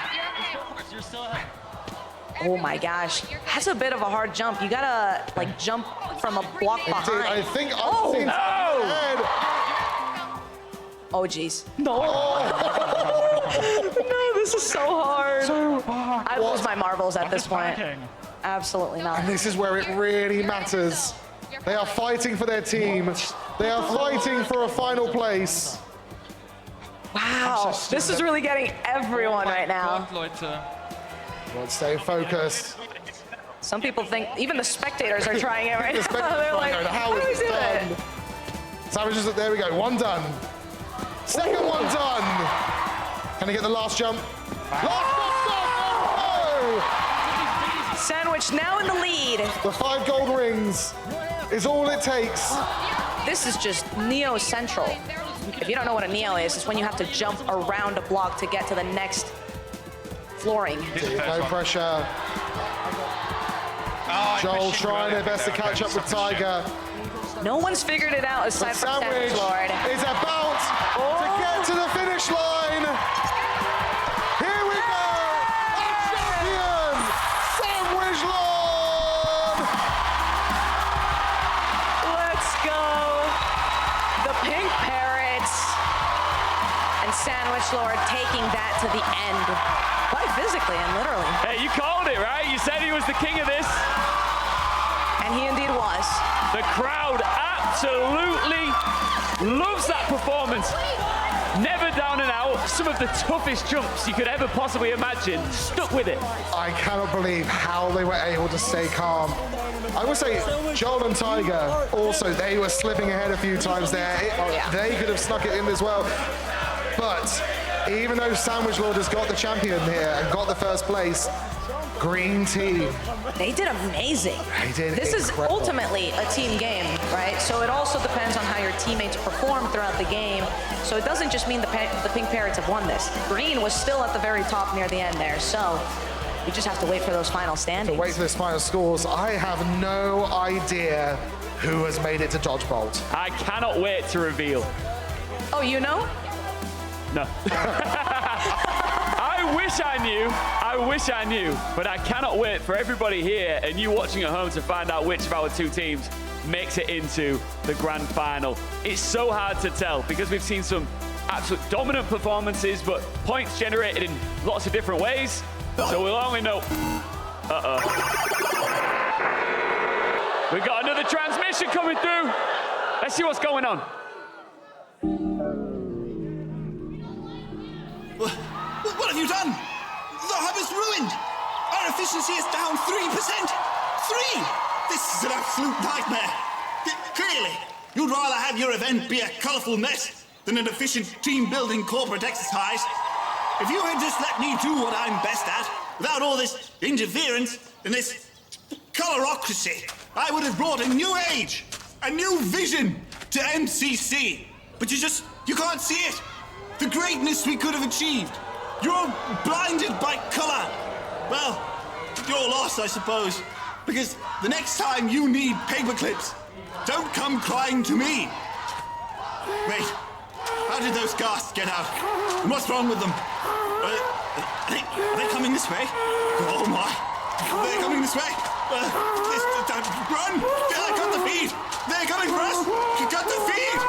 Oh my gosh. That's a bit of a hard jump. You gotta, like, jump from a block behind. I think Oh, I've seen no. Oh, geez. No. No, this is so hard. I lose my marbles at this point. Absolutely not. And this is where it really matters. They are fighting for their team. They are fighting for a final place. Wow. This is really getting everyone right now. Let's stay focused. Some people think, even the spectators are trying it right The now. spectators They're are like, going, how do we is do it that? done? Savage is, there we go, one done. Second one done. Can he get the last jump? Last jump, Sandwich now in the lead. The 5 gold rings is all it takes. This is just Neo Central. If you don't know what a Neo is, it's when you have to jump around a block to get to the next flooring. No pressure. Joel trying their best to catch up with Tiger. No one's figured it out aside from Sandwich Sandwich Lord. is about to get to the finish line. Here we go. Our champion, Sandwich Lord. Let's go. The Pink Parrots. And Sandwich Lord taking that to the end. Quite physically and literally. Hey, you called it, right? You said he was the king of this. And he indeed was. The crowd absolutely loves that performance. Never down and out. Some of the toughest jumps you could ever possibly imagine. Stuck with it. I cannot believe how they were able to stay calm. I would say Joel and Tiger also, they were slipping ahead a few times there. They could have snuck it in as well. But even though Sandwich Lord has got the champion here and got the first place, green team. They did amazing. They did This incredible. is ultimately a team game, right? So it also depends on how your teammates perform throughout the game. So it doesn't just mean the Pink Parrots have won this. Green was still at the very top near the end there. So we just have to wait for those final standings. To wait for those final scores. I have no idea who has made it to Dodgebolt. I cannot wait to reveal. Oh, you know? No. I wish I knew, but I cannot wait for everybody here and you watching at home to find out which of our two teams makes it into the grand final. It's so hard to tell because we've seen some absolute dominant performances, but points generated in lots of different ways, so we'll only know. We've got another transmission coming through. Let's see what's going on. What have you done? The hub is ruined. Our efficiency is down 3%. 3! This is an absolute nightmare. Clearly, you'd rather have your event be a colourful mess than an efficient team-building corporate exercise. If you had just let me do what I'm best at, without all this interference and this colorocracy, I would have brought a new age, a new vision to MCC. But you can't see it. The greatness we could have achieved. You're blinded by color. Well, your loss, I suppose. Because the next time you need paper clips, don't come crying to me. Wait, how did those ghasts get out? And what's wrong with them? Are they coming this way? Oh my. They're coming this way. Run! I got the feed. They're coming for us. You got the feed.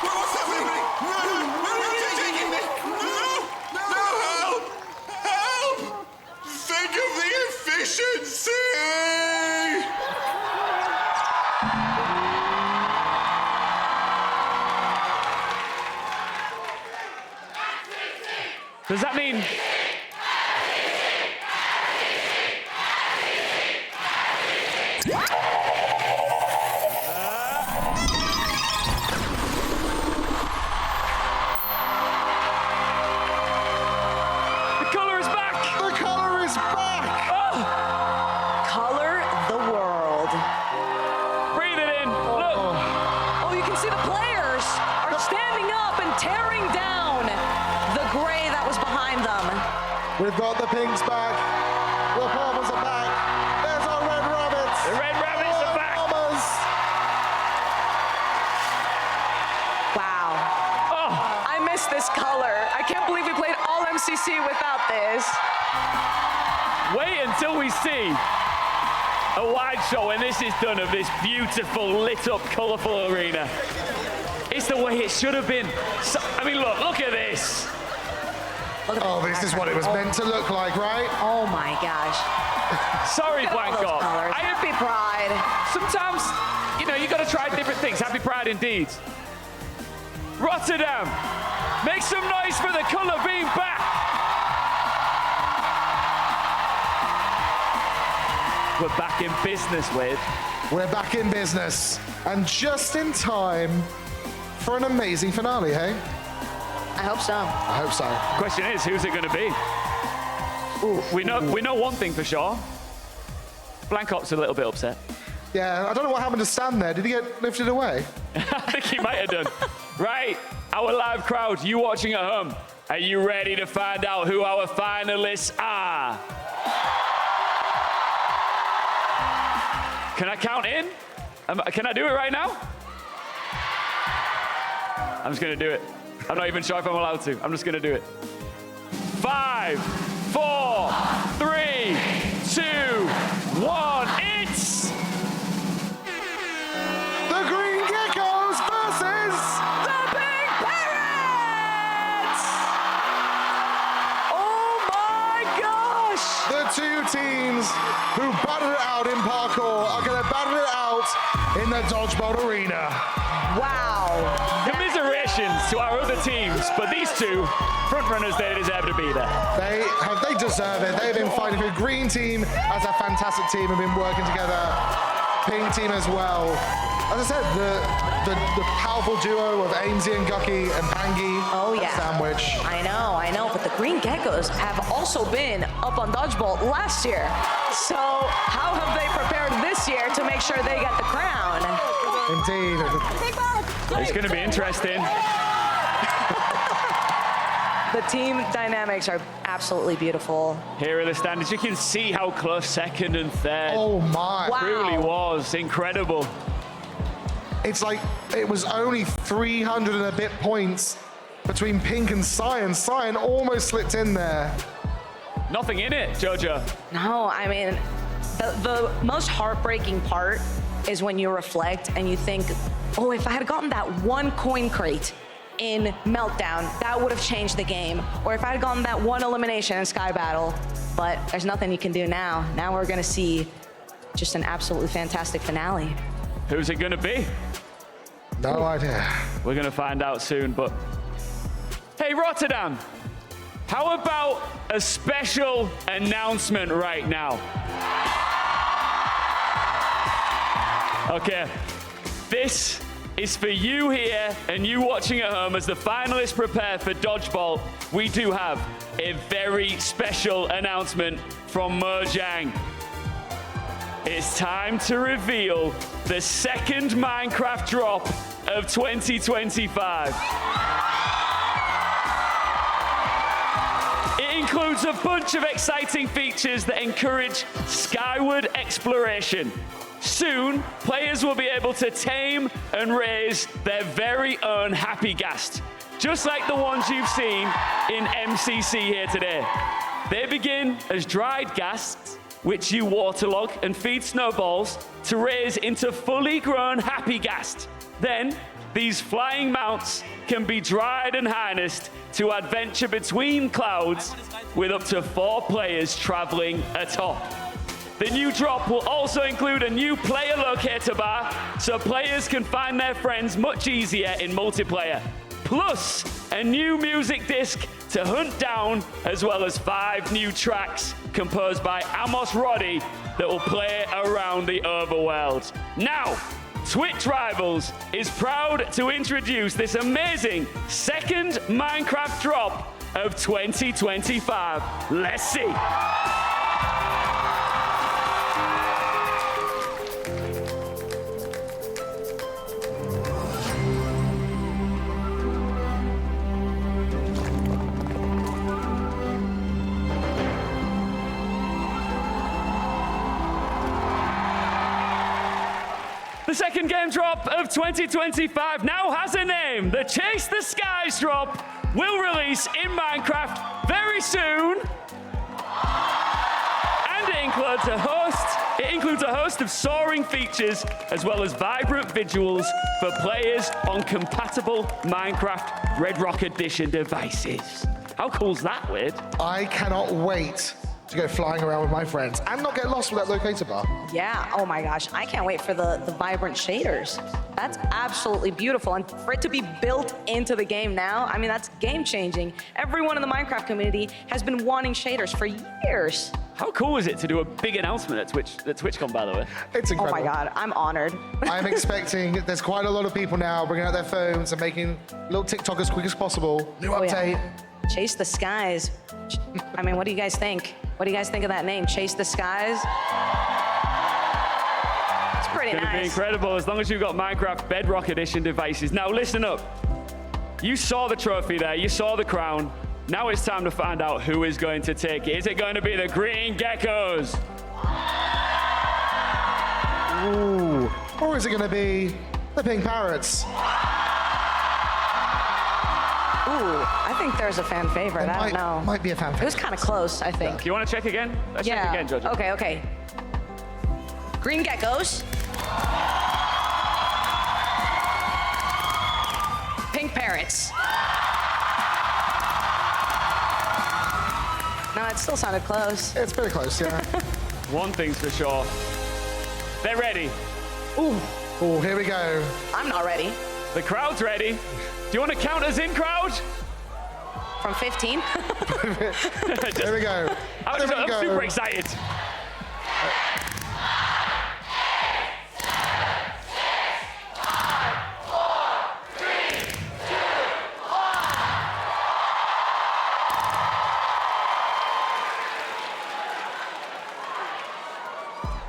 What's happening? Where are you taking me? No! Help! Think of the efficiency! Does that mean... We've got the pinks back. The purples are back. There's our red rabbits. The red rabbits are back. Bombers. Wow. Oh. I miss this color. I can't believe we played all MCC without this. Wait until we see a wide shot when this is done of this beautiful, lit up, colourful arena. It's the way it should have been. So, I mean, look at this. Oh, this is what it was meant to look like, right? Oh my gosh. Sorry, Blanco. Happy Pride. Sometimes, you know, you got to try different things. Happy Pride indeed. Rotterdam, make some noise for the colour being back. We're back in business, Wade. We're back in business. And just in time for an amazing finale, hey? I hope so. I hope so. Question is, who's it going to be? We know one thing for sure. Blankop's a little bit upset. Yeah, I don't know what happened to Stan there. Did he get lifted away? I think he might have done. Right, our live crowd, you watching at home, are you ready to find out who our finalists are? Can I count in? Can I do it right now? I'm just gonna do it. I'm not even sure if I'm allowed to. I'm just gonna do it. 5, 4, 3, 2, 1. It's the Green Geckos versus the Big Parrots! Oh my gosh! The two teams who battled it out in parkour are going to battle it out in the Dodgebolt arena. Wow. Commiserations to our other teams, but these two frontrunners, they deserve to be there. They deserve it. They've been fighting for Green team as a fantastic team, have been working together. Pink team as well. As I said, the powerful duo of Amesy and Gucky and Pangy. Oh yeah. Sandwich. I know, but the Green Geckos have also been up on Dodgebolt last year. So how have they prepared this year to make sure they get the crown? Indeed. It's going to be interesting. The team dynamics are absolutely beautiful. Here are the standings. You can see how close second and third. Oh my. Wow. Really was incredible. It's like it was only 300 and a bit points between Pink and Cyan. Cyan almost slipped in there. Nothing in it, Jojo. No, I mean, the most heartbreaking part is when you reflect and you think, oh, if I had gotten that one coin crate in Meltdown, that would have changed the game. Or if I had gotten that one elimination in Sky Battle, but there's nothing you can do now. Now we're gonna see just an absolutely fantastic finale. Who's it gonna be? No idea. We're gonna find out soon, but hey, Rotterdam, how about a special announcement right now? Okay, this is for you here and you watching at home as the finalists prepare for Dodgebolt. We do have a very special announcement from Mojang. It's time to reveal the second Minecraft drop of 2025. It includes a bunch of exciting features that encourage skyward exploration. Soon, players will be able to tame and raise their very own Happy Ghast, just like the ones you've seen in MCC here today. They begin as dried ghasts, which you waterlog and feed snowballs to raise into fully grown Happy Ghast. Then, these flying mounts can be dried and harnessed to adventure between clouds with up to 4 players traveling atop. The new drop will also include a new player locator bar, so players can find their friends much easier in multiplayer. Plus, a new music disc to hunt down, as well as 5 new tracks composed by Amos Roddy that will play around the overworld. Now, Twitch Rivals is proud to introduce this amazing second Minecraft drop of 2025. Let's see. The second game drop of 2025 now has a name. The Chase the Skies drop will release in Minecraft very soon. And it includes a host of soaring features as well as vibrant visuals for players on compatible Minecraft Red Rock Edition devices. How cool's that, Wade? I cannot wait to go flying around with my friends and not get lost with that locator bar. Yeah, oh my gosh, I can't wait for the vibrant shaders. That's absolutely beautiful. And for it to be built into the game now, I mean, that's game changing. Everyone in the Minecraft community has been wanting shaders for years. How cool is it to do a big announcement at TwitchCon, by the way? It's incredible. Oh my God, I'm honored. I'm expecting, there's quite a lot of people now bringing out their phones and making little TikTok as quick as possible. New update. Yeah. Chase the Skies. I mean, what do you guys think? What do you guys think of that name, Chase the Skies? It's pretty It's gonna be incredible as long as you've got Minecraft Bedrock Edition devices. Now listen up. You saw the trophy there, you saw the crown. Now it's time to find out who is going to take it. Is it going to be the Green Geckos? Ooh. Or is it going to be the Pink Parrots? Ooh, I think there's a fan favorite. I don't know. Might be a fan favorite. It was kind of close, I think. Do you want to check again? Let's check again, Judge. Okay. Green Geckos. Pink Parrots. No, it still sounded close. It's pretty close, yeah. One thing's for sure. They're ready. Ooh. Oh, here we go. I'm not ready. The crowd's ready. Do you want to count us in, crowd? From 15? Here we go. I'm super excited.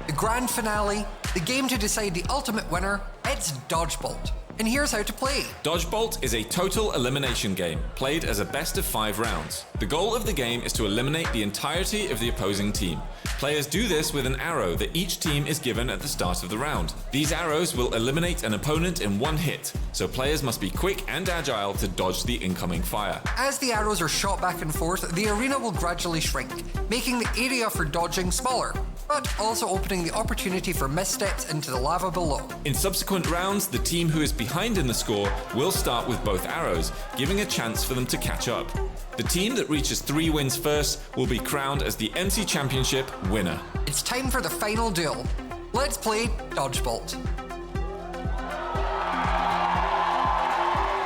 The grand finale, the game to decide the ultimate winner, it's Dodgebolt. And here's how to play. Dodgebolt is a total elimination game, played as a best of 5 rounds. The goal of the game is to eliminate the entirety of the opposing team. Players do this with an arrow that each team is given at the start of the round. These arrows will eliminate an opponent in one hit, so players must be quick and agile to dodge the incoming fire. As the arrows are shot back and forth, the arena will gradually shrink, making the area for dodging smaller, but also opening the opportunity for missteps into the lava below. In subsequent rounds, the team who is behind in the score will start with both arrows, giving a chance for them to catch up. The team that reaches 3 wins first will be crowned as the MC Championship winner. It's time for the final duel. Let's play Dodgebolt.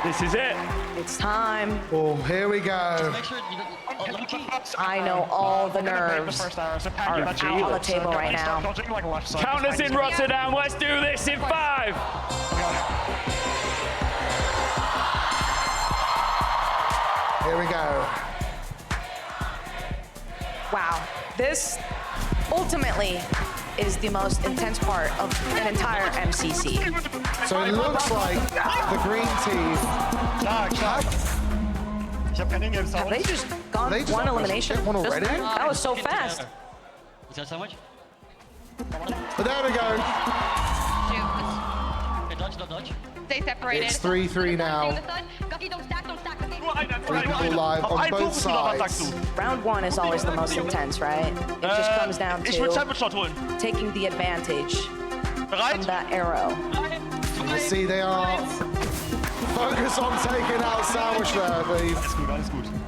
This is it. It's time. Oh, here we go. I know all the nerves are on the table right now. Count us in, Rotterdam. Let's do this in 5. Here we go. Wow, this ultimately is the most intense part of an entire MCC. So it looks like the green team. Have they just gone one elimination? One already? That was so fast. Is that so much? But there we go. Okay, dodge. Stay separated. It's 3-3 now. 3 people live on both sides. Round 1 is always the most intense, right? It just comes down to taking the advantage from that arrow. You see, they are focused on taking out Sandwich there, Beef.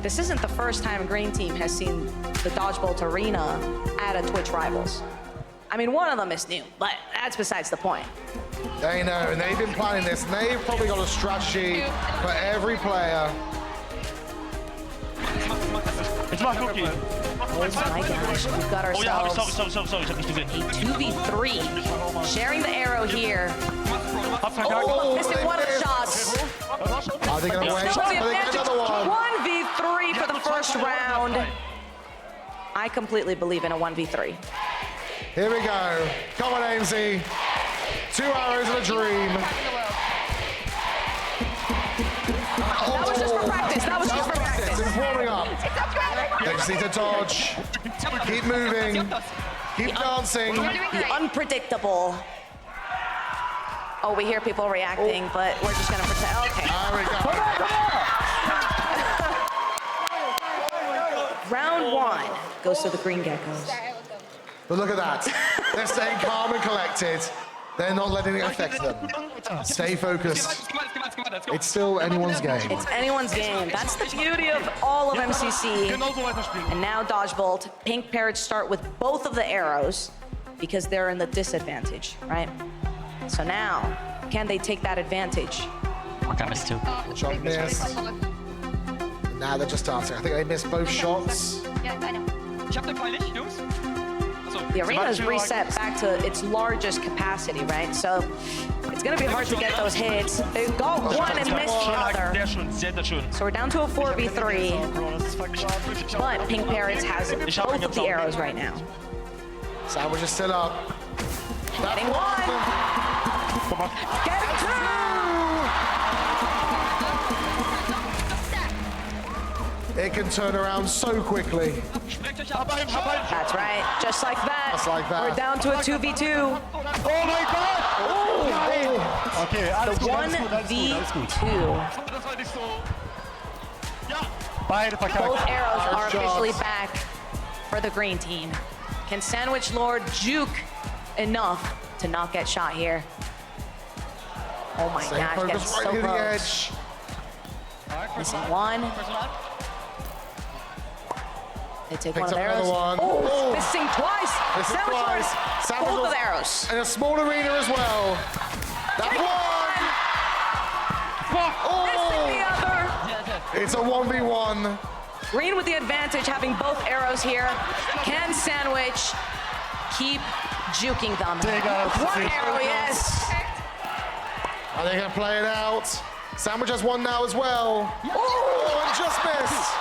This isn't the first time Green Team has seen the Dodgebolt Arena at a Twitch Rivals. I mean, one of them is new, but that's besides the point. They know, and they've been planning this, and they've probably got a strategy for every player. It's my cookie. Oh my gosh, we've got ourselves a 2v3. Sharing the arrow here. Oh, missing one of the shots. Are they going to win? Still the Are they get advantage. another one? 1v3 for the first round. I completely believe in a 1v3. Here we go. Come on, AMC. 2 arrows and a dream. That was just for practice. That was just for practice. It's warming up. They just need to dodge. Keep moving. Keep dancing. The unpredictable. Oh, we hear people reacting, but we're just going to pretend. Okay. There we go. Round 1 goes to the Green Geckos. But look at that. They're staying calm and collected. They're not letting it affect them. Stay focused. It's still anyone's game. It's anyone's game. That's the beauty of all of MCC. And now Dodgebolt. Pink Parrots start with both of the arrows because they're in the disadvantage, right? So now, can they take that advantage? missed two. Shot missed. Now they're just dancing. I think they missed both shots. The arena's reset back to its largest capacity, right? So it's going to be hard to get those hits. They've got one and missed the other. So we're down to a 4v3. But Pink Parrots has both of the arrows right now. Sandwich is still up. Getting one. Getting two. It can turn around so quickly. That's right. Just like that. Just like that. We're down to a 2v2. Oh my god! Oh! Okay, The 1v2. Both arrows are officially back for the green team. Can Sandwich Lord juke enough to not get shot here? Oh my gosh, gets so close. Missing one. They take one of the arrows. Oh, missing twice. Sandwich Lord, both of the arrows. In a small arena as well. That one. Missing the other. It's a 1v1. Green with the advantage, having both arrows here. Can Sandwich keep juking them? One arrow, yes. Are they going to play it out? Sandwich has one now as well. Oh, and just missed.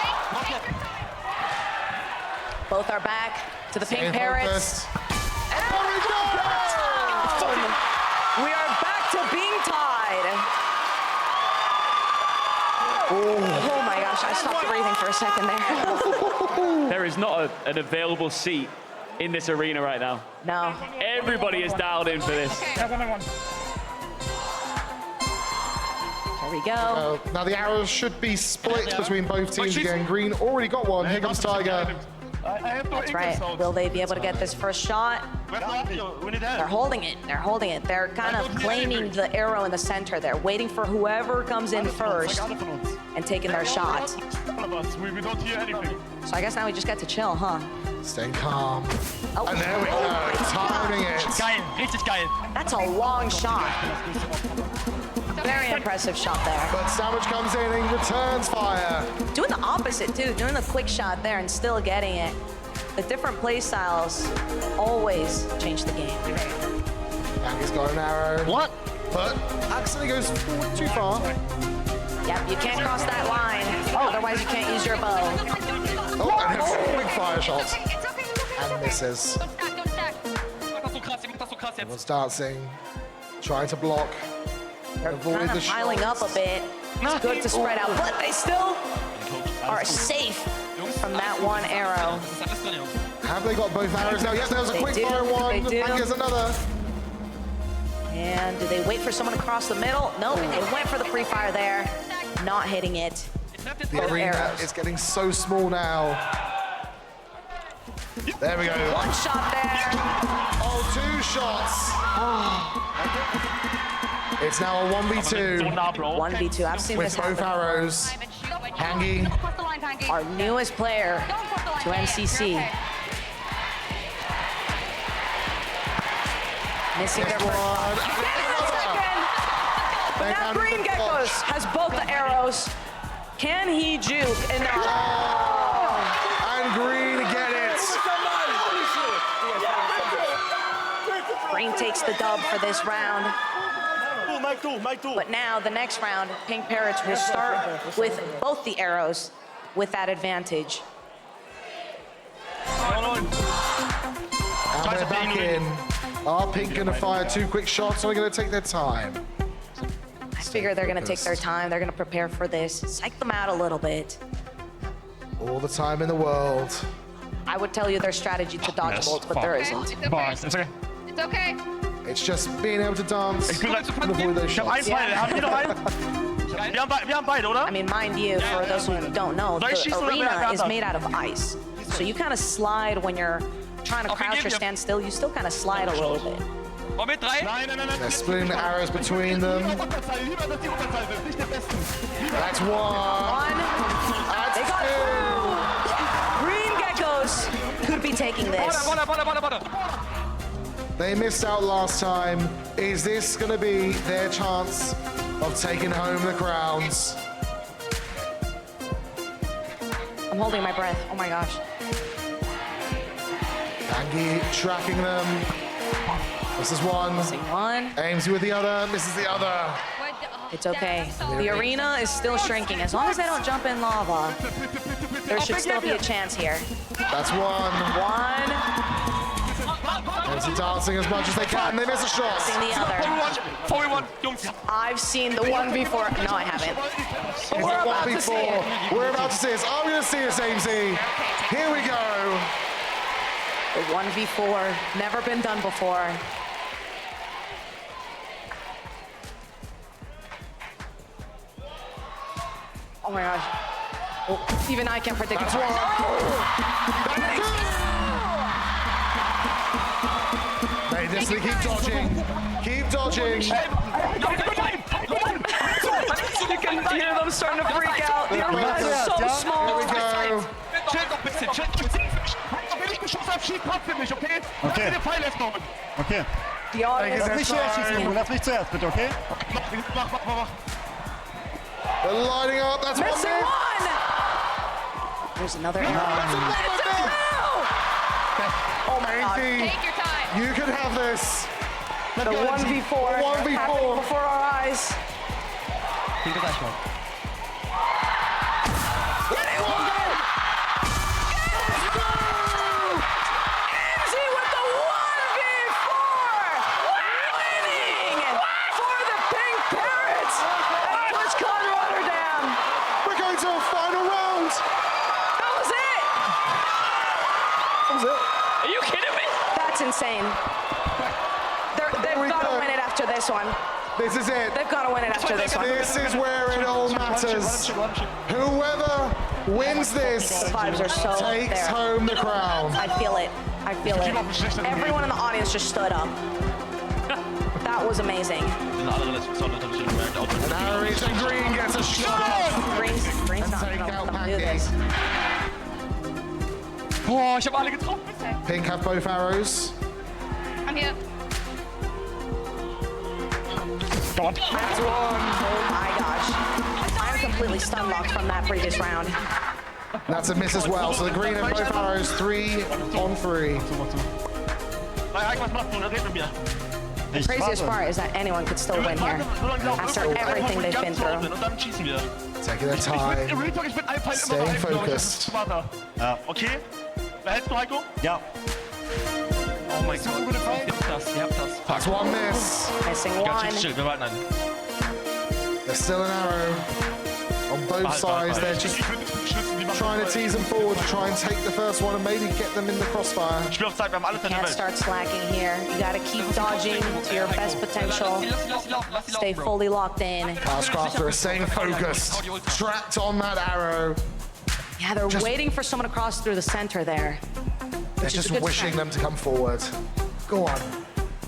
Both are back to the Pink Parrots. And we are back to being tied. Oh my gosh, I stopped breathing for a second there. There is not an available seat in this arena right now. No. Everybody is dialed in for this. There we go. Now the arrows should be split between both teams again. Green already got one. Here comes Tiger. That's right. Will they be able to get this first shot? They're holding it. They're holding it. They're kind of claiming the arrow in the center. They're waiting for whoever comes in first and taking their shot. So I guess now we just get to chill, huh? Stay calm. Oh. And there we go. Timing it. That's a long shot. Very impressive shot there. But Sandwich comes in and returns fire. Doing the opposite too, doing the quick shot there and still getting it. The different play styles always change the game. Andy's got an arrow. What? But accidentally goes forward too far. Yep, you can't cross that line. Otherwise you can't use your bow. Oh, and a quick fire shot. And misses. Everyone's dancing, trying to block. They're kind of piling up a bit. It's good to spread out, but they still are safe from that one arrow. Have they got both arrows now? Yes, there was a quick fire one. And here's another. And do they wait for someone to cross the middle? No, they went for the pre-fire there. Not hitting it. The arena is getting so small now. There we go. One shot there. Oh, two shots. It's now a 1v2. 1v2. I've seen this happen. With both arrows. Hangy. Our newest player to MCC. Missing their first shot. But now Green Geckos has both the arrows. Can he juke enough? And Green get it. Green takes the dub for this round. But now, the next round, Pink Parrots will start with both the arrows with that advantage. And they're back in. Are Pink going to fire two quick shots, or are they going to take their time? I figure they're going to take their time. They're going to prepare for this. Psych them out a little bit. All the time in the world. I would tell you their strategy to Dodgebolt, but there isn't. It's okay. It's okay. It's just being able to dance and avoid those shots. I mean, mind you, for those who don't know, the arena is made out of ice. So you kind of slide when you're trying to crouch or stand still. You still kind of slide a little bit. They're splitting the arrows between them. That's one. That's They got two. through. Green Geckos could be taking this. They missed out last time. Is this going to be their chance of taking home the crowns? I'm holding my breath. Oh my gosh. Angie tracking them. This is one. Missing one. Aims with the other. Misses the other. It's okay. The arena is still shrinking. As long as they don't jump in lava, there should still be a chance here. That's one. One. They're dancing as much as they can. They miss a shot. Missing the other. I've seen the one before. No, I haven't. But we're about to see it. We're about to see this. I'm going to see this, AMC. Here we go. The 1v4. Never been done before. Oh my gosh. Oh, even I can't predict it. That's one. They just keep dodging. Keep dodging. You can hear them starting to freak out. The arena is so small. Here we go. Okay. Okay. The audience Lass mich zuerst schießen, Ingo. Lass mich zuerst, bitte, okay? They're lining up. That's one missing miss. one. There's another arrow. Oh my god. Take your time. You can have this. The 1v4 happening before our eyes. Are you kidding me? That's insane. They've got to win it after this one. This is it. They've got to win it after this one. This is where it all matters. Whoever wins this The vibes are so takes there. home the crown. I feel it. I feel it. Everyone in the audience just stood up. That was amazing. And Aries and Green gets a shot. Green's not going to do this. Boah, ich habe alle getroffen. Pink have both arrows. I'm here. Go on. That's one. Oh my gosh. I'm completely stun locked from that previous round. That's a miss as well. So the Green have both arrows. 3 on 3. The craziest part is that anyone could still win here after everything they've been through. Taking their time. Staying focused. Ja. Okay. Behältst du, Heiko? Ja. Oh mein Gott. Ihr habt das. That's one miss. Missing Ganz one. schön still, wir warten einen. There's still an arrow on both sides. They're just trying to tease them forward to try and take the first one and maybe get them in the crossfire. Spielaufzeit, wir haben alles in der Can't Welt. start slacking here. You gotta keep dodging to your best potential. Stay fully locked in. Taskcrafter is staying focused, trapped on that arrow. Yeah, they're waiting for someone to cross through the center there. They're just wishing them to come forward. Go on.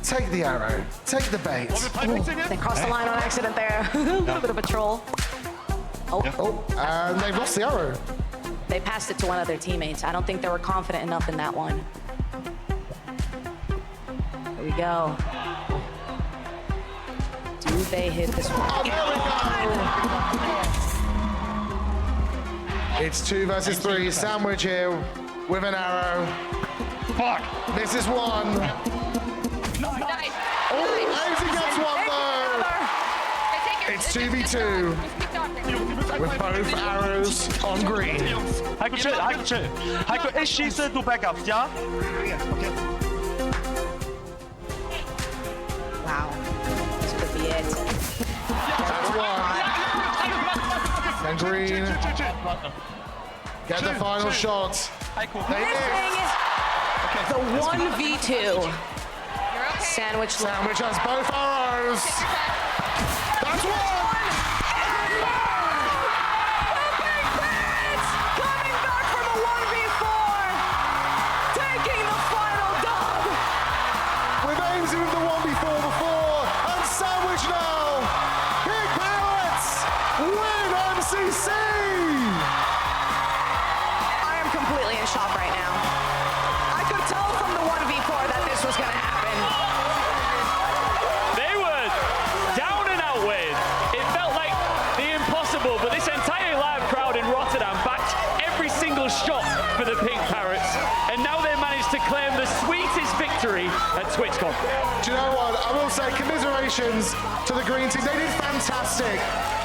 Take the arrow. Take the bait. Ooh, they crossed the line on accident there. A little bit of a troll. Oh. And they've lost the arrow. They passed it to one of their teammates. I don't think they were confident enough in that one. Here we go. Do they hit this one? Oh, there we go. It's 2 versus 3. Sandwich here with an arrow. Fuck. Misses one. Nice. Aims against one though. It's 2v2 with both arrows on Green. Heiko, chill, Heiko, chill. Heiko, ich schieße, du backupst, ja? Okay. Wow. This could be it. That's one. And Green get the final shot. They Missing the 1v2. Sandwich has both arrows. That's one. Coming back from a 1v4. Taking the final dub. With aims with the 1v4. TwitchCon. Do you know what? I will say commiserations to the green team. They did fantastic.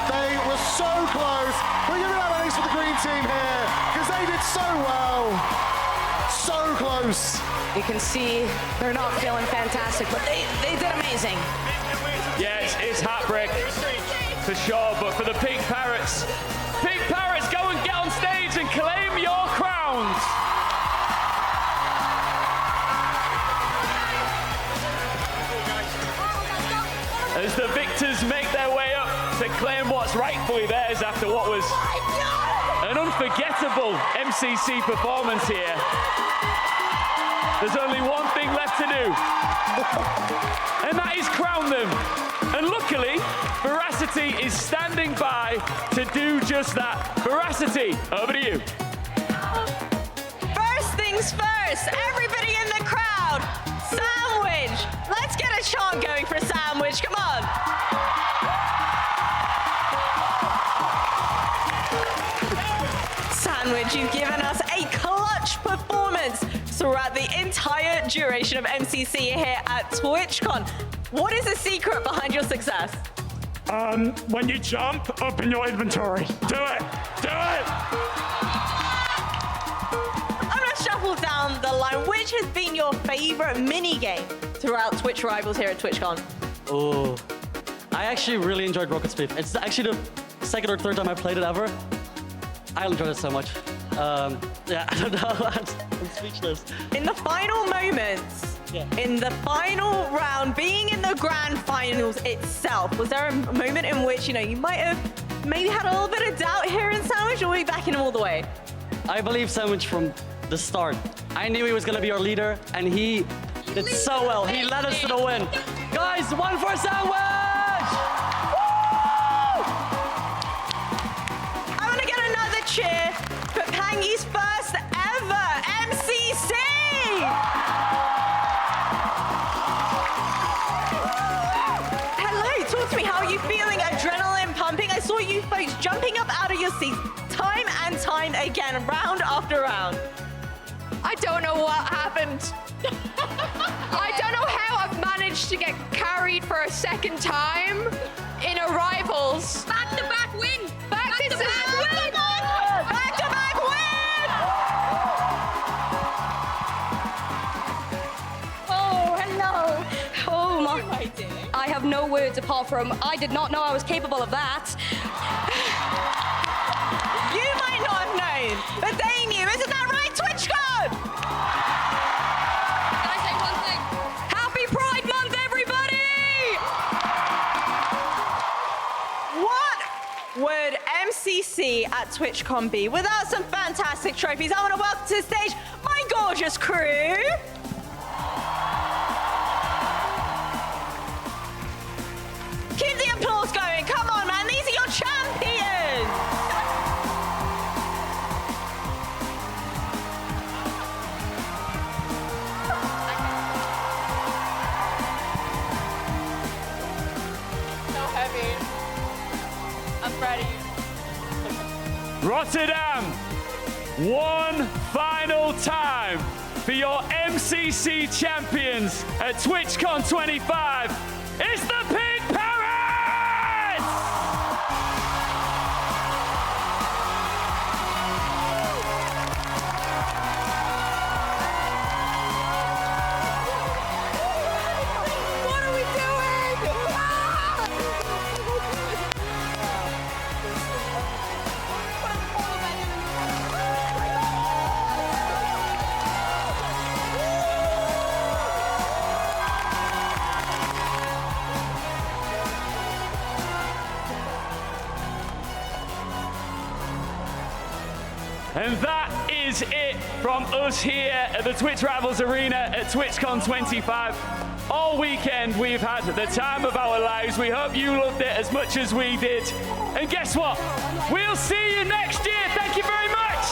They were so close. We're giving out at least for the green team here because they did so well. So close. You can see they're not feeling fantastic, but they did amazing. Yes, it's heartbreak for sure, but for the Pink Parrots, go and get on stage and claim your crowns. As the victors make their way up to claim what's rightfully theirs after what was an unforgettable MCC performance here. There's only one thing left to do, and that is crown them. And luckily, Veracity is standing by to do just that. Veracity, over to you. First things first, everybody in the crowd, Sandwich. Let's get a chant going for Sandwich, come on. Sandwich, you've given us a clutch performance throughout the entire duration of MCC here at TwitchCon. What is the secret behind your success? When you jump, open your inventory. Do it! Do it! I'm gonna shuffle down the line. Which has been your favorite mini game throughout Twitch Rivals here at TwitchCon? Oh, I actually really enjoyed Rocket Spleef. It's actually the second or third time I played it ever. I enjoyed it so much. Yeah, I don't know. I'm speechless. In the final moments, in the final round, being in the grand finals itself, was there a moment in which, you might have maybe had a little bit of doubt here in Sandwich, or were you backing him all the way? I believe Sandwich from the start. I knew he was going to be our leader, and he did so well. He led us to the win. Guys, one for Sandwich! I want to get another cheer for Pangy's first ever MCC! Hello, talk to me. How are you feeling? Adrenaline pumping? I saw you folks jumping up out of your seats time and time again, round after round. I don't know what happened. I don't know how I've managed to get carried for a second time in a Rivals. Back-to-back win! Back-to-back win! Back-to-back win! Oh, hello. Oh, my dear. I have no words apart from I did not know I was capable of that. You might not have known, but they knew. Isn't that right, TwitchCon? Can I say one thing? Happy Pride Month, everybody! What would MCC at TwitchCon be without some fantastic trophies? I want to welcome to the stage my gorgeous crew. Keep the applause going. Come on, man. These are your champions. So heavy. I'm proud of you. Rotterdam, one final time for your MCC champions at TwitchCon 25. It's the Pink Parrots! What are we doing? And that is it from us here at the Twitch Rivals Arena at TwitchCon 25. All weekend we've had the time of our lives. We hope you loved it as much as we did. And guess what? We'll see you next year. Thank you very much.